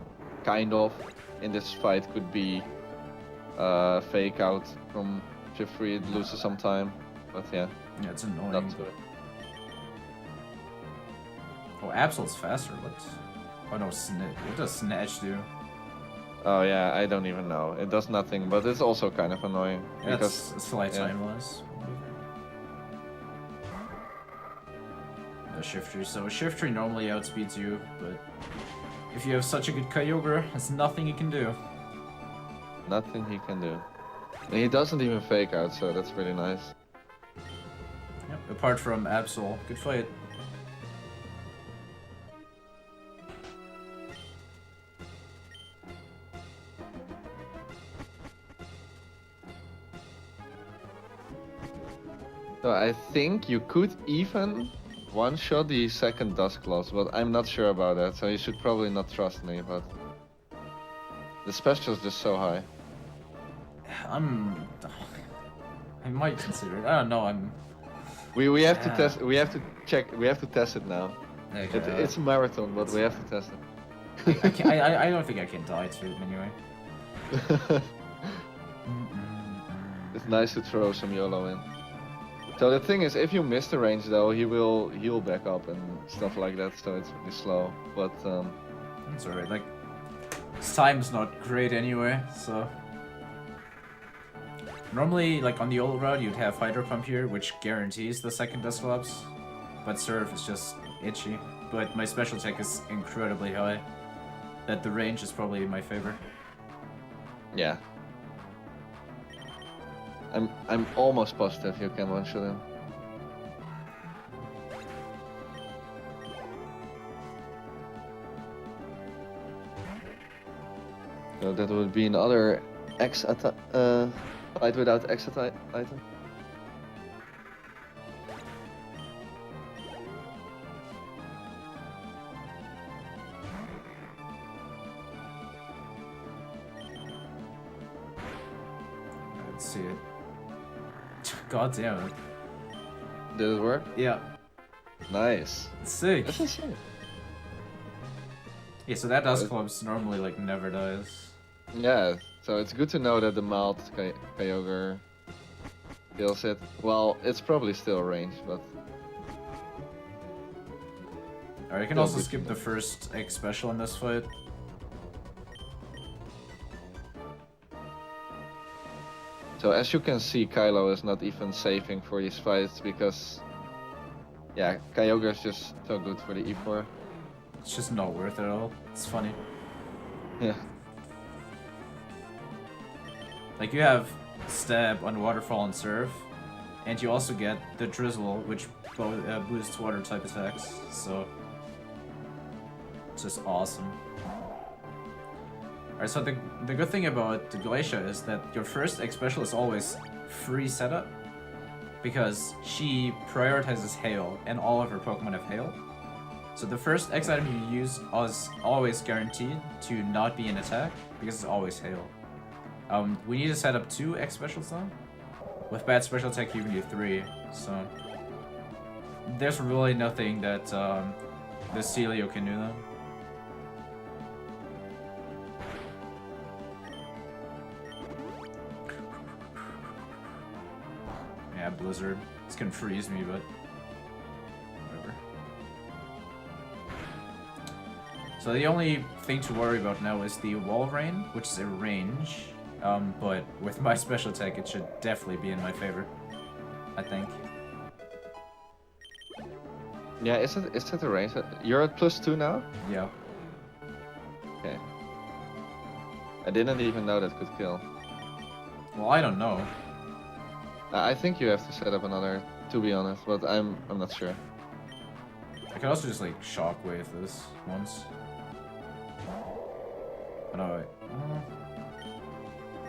kind of, in this fight could be fake out from shift 3. It loses some time, but yeah. Yeah, it's annoying. Not too. Oh, Absol's faster. What? Oh no, what does Snatch do? Oh yeah, I don't even know. It does nothing, but it's also kind of annoying Yeah, because it's slight yeah. time loss. The Shiftry. So Shiftry normally outspeeds you, but if you have such a good Kyogre, there's nothing you can do. Nothing he can do. And he doesn't even fake out, so that's really nice. Yep, apart from Absol. Good fight. So I think you could even one-shot the second Dusclops, but I'm not sure about that, so you should probably not trust me, but... The special is just so high. I might consider it. I don't know, We have to test, we have to check, we have to test it now. Okay, It's a marathon, but we have to test it. I don't think I can die to it anyway. It's nice to throw some YOLO in. So the thing is, if you miss the range though, he will heal back up and stuff like that, so it's really slow. But It's alright, like, his time's not great anyway, so... Normally, like on the old route, you'd have Hydro Pump here, which guarantees the second Dusclops, but Surf is just itchy. But my special attack is incredibly high, that the range is probably my favorite. yeah. I'm almost positive you can one-shot him. So that would be another X fight without X item. Let's see it. God damn it. Did it work? Yeah. Nice. Sick. That's insane. Yeah, so that Dusclops normally like never dies. Yeah, so it's good to know that the mild Kyogre kills it. Well, it's probably still range, but... Alright, you can also skip the first X special in this fight. So as you can see, Kylo is not even saving for these fights because... Yeah, Kyogre is just so good for the E4. It's just not worth it at all. It's funny. Yeah. Like, you have Stab on Waterfall and Surf, and you also get the Drizzle, which boosts water type attacks, so... It's just awesome. Alright, so the good thing about the Glacia is that your first X special is always free setup, because she prioritizes Hail, and all of her Pokemon have Hail. So the first X item you use is always guaranteed to not be an attack, because it's always Hail. We need to set up 2 X specials though. With bad special attack you can do 3, so... There's really nothing that the Celio can do though. Yeah, Blizzard. It's gonna freeze me, but... whatever. So the only thing to worry about now is the Wall Rain, which is a range. But with my special attack, it should definitely be in my favor, I think. Yeah, is it a range? You're at +2 now? Yeah. Okay. I didn't even know that could kill. Well, I don't know. I think you have to set up another, to be honest, but I'm not sure. I could also just like Shockwave this once. Oh no, wait.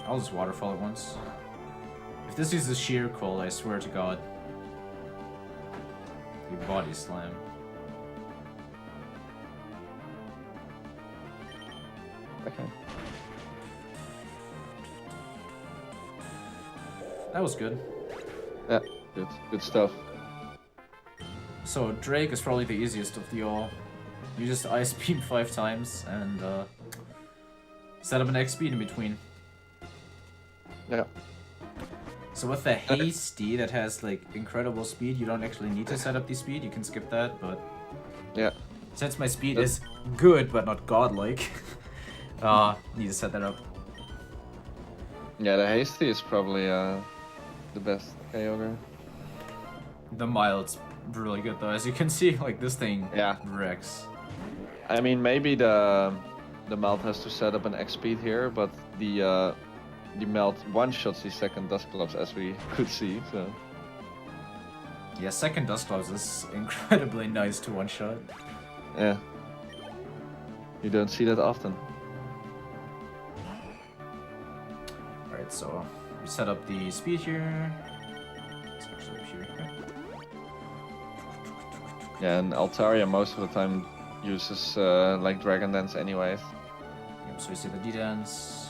I'll just Waterfall it once. If this uses Sheer Cold, I swear to God. You Body Slam. Okay. That was good. Yeah, good stuff. So Drake is probably the easiest of the all. You just ice beam 5 times and set up an X speed in between. Yeah. So with the hasty that has like incredible speed, you don't actually need to set up the speed. You can skip that, but Yeah. since my speed is good but not godlike, need to set that up. Yeah, the hasty is probably the best Kyogre. The mild's really good though, as you can see. Like this thing wrecks. I mean, maybe the melt has to set up an X speed here, but the melt one-shots the second Dusclops, as we could see. So Yeah, second Dusclops is incredibly nice to one-shot. yeah, you don't see that often. Alright, so we set up the speed here. It's actually up here. Yeah, and Altaria most of the time uses like Dragon Dance anyways. Yep, so we see the D-Dance.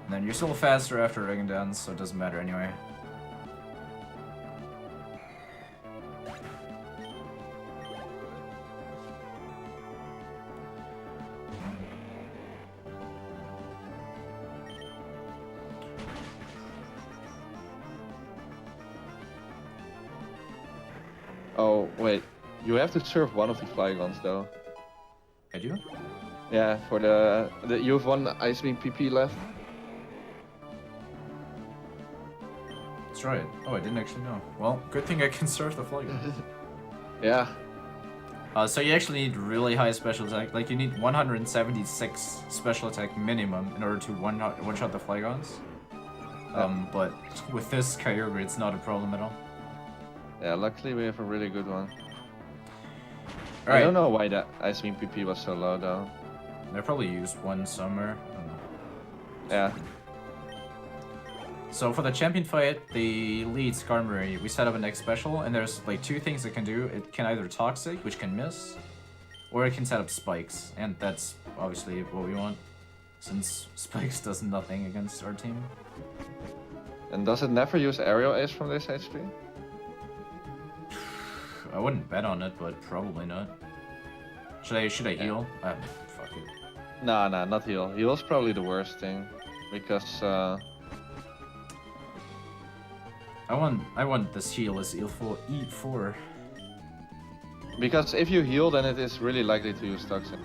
And then you're still faster after Dragon Dance, so it doesn't matter anyway. Oh wait, you have to serve one of the Flygons though. I do? Yeah, for the you have one Ice Beam PP left. That's right. Oh, I didn't actually know. Well, good thing I can surf the Flygon. Yeah. So you actually need really high special attack. Like you need 176 special attack minimum in order to one-shot the Flygons. But with this Kyogre, it's not a problem at all. Yeah, luckily we have a really good one. All right. I don't know why that Ice Beam PP was so low though. I probably used one somewhere. I don't know. Yeah. So for the champion fight, the lead Skarmory, we set up an X special, and there's like 2 things it can do. It can either Toxic, which can miss, or it can set up Spikes, and that's obviously what we want, since Spikes does nothing against our team. And does it never use Aerial Ace from this HP? I wouldn't bet on it, but probably not. Should I heal? Fuck it. Nah, not heal. Heal's probably the worst thing, because I want this heal as E4. because if you heal, then it is really likely to use Toxic.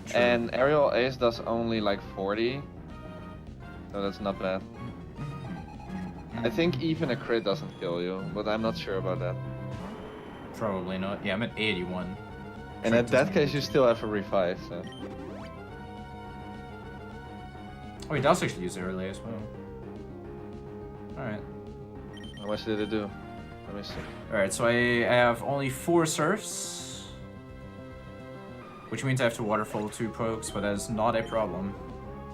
True. And Aerial Ace does only like 40, so that's not bad. I think even a crit doesn't kill you, but I'm not sure about that. Probably not. Yeah, I'm at 81. And in that case, you still have a revive, so. Oh, he does actually use early as well. Alright. How much did it do? Let me see. Alright, so I have only 4 surfs. Which means I have to waterfall 2 pokes, but that is not a problem.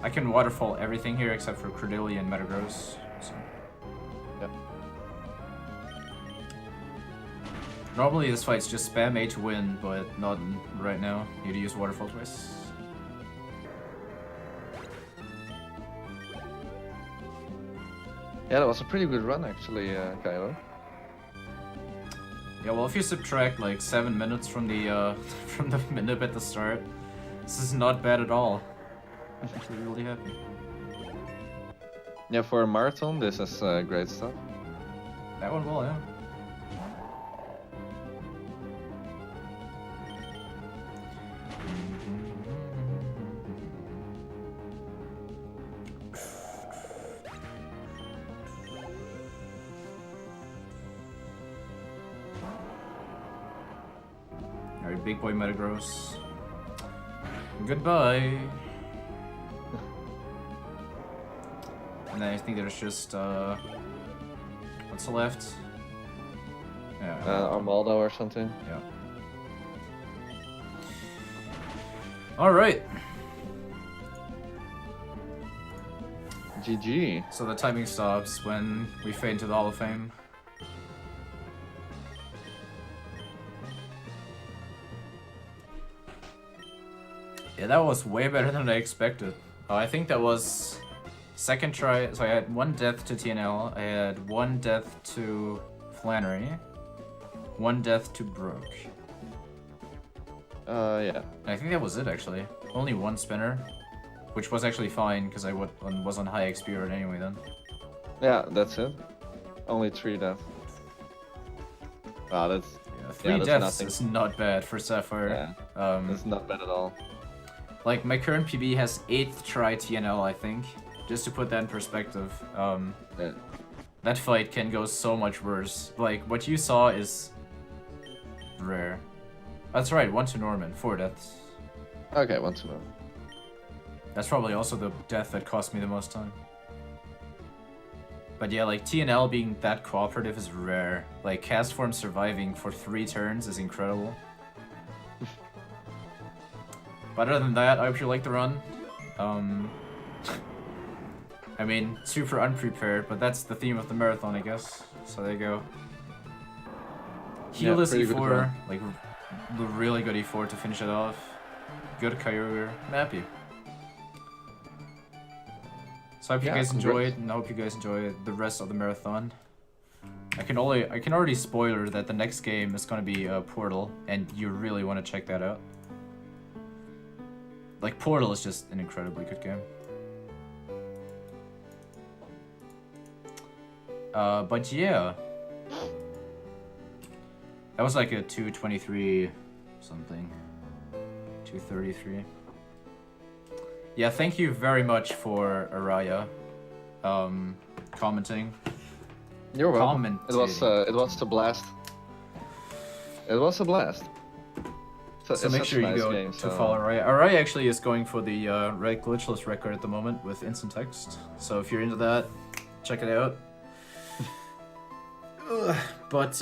I can waterfall everything here except for Cordelia and Metagross. So. Yep. Normally this fight's just spam A to win, but not right now. You need to use waterfall twice. Yeah, that was a pretty good run actually, Kylo. Yeah, well, if you subtract like 7 minutes from the from the minute at the start, this is not bad at all. I'm actually really happy. Yeah, for a marathon, this is great stuff. That one will, yeah. Alright, big boy Metagross. Goodbye. And then I think there's just what's left? Yeah. Armaldo or something. Yeah. Alright. GG. So the timing stops when we fade into the Hall of Fame. Yeah, that was way better than I expected. I think that was second try. So I had 1 death to TNL, I had 1 death to Flannery, 1 death to Brooke. Yeah. I think that was it actually. Only 1 spinner, which was actually fine because I was on high XP rate anyway then. Yeah, that's it. Only 3 deaths. Wow, that's... Yeah, 3 that's deaths nothing. is not bad for Sapphire. Yeah, that's not bad at all. Like, my current PB has 8th try TNL, I think. Just to put that in perspective. Yeah. That fight can go so much worse. Like, what you saw is rare. That's right, 1 to Norman, 4 deaths. Okay, 1 to know. That's probably also the death that cost me the most time. But yeah, like, TNL being that cooperative is rare. Like, cast form surviving for 3 turns is incredible. But other than that, I hope you like the run. I mean, super unprepared, but that's the theme of the marathon, I guess. So there you go. Heelless E4, like, the really good E4 to finish it off. Good Kyogre, I'm happy. So I hope you guys enjoyed, and I hope you guys enjoy the rest of the marathon. I can already spoiler that the next game is gonna be Portal, and you really want to check that out. Like, Portal is just an incredibly good game. But yeah. That was like a 223 something. 233. Yeah, thank you very much for Araya commenting. You're welcome. It was a blast. It was a blast. So make sure you go to follow Araya. Araya actually is going for the glitchless record at the moment with instant text. So if you're into that, check it out. But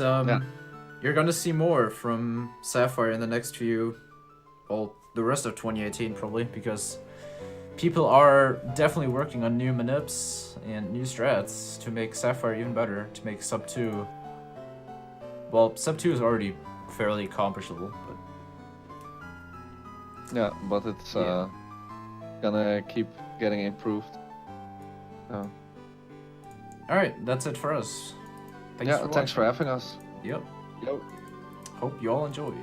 you're gonna see more from Sapphire in the next few, well, the rest of 2018 probably, because people are definitely working on new manips and new strats to make Sapphire even better, to make sub 2. Well, sub 2 is already fairly accomplishable, but yeah, but it's gonna keep getting improved. Alright, that's it for us. Thanks for having us. Yep. Yep. Hope you all enjoyed.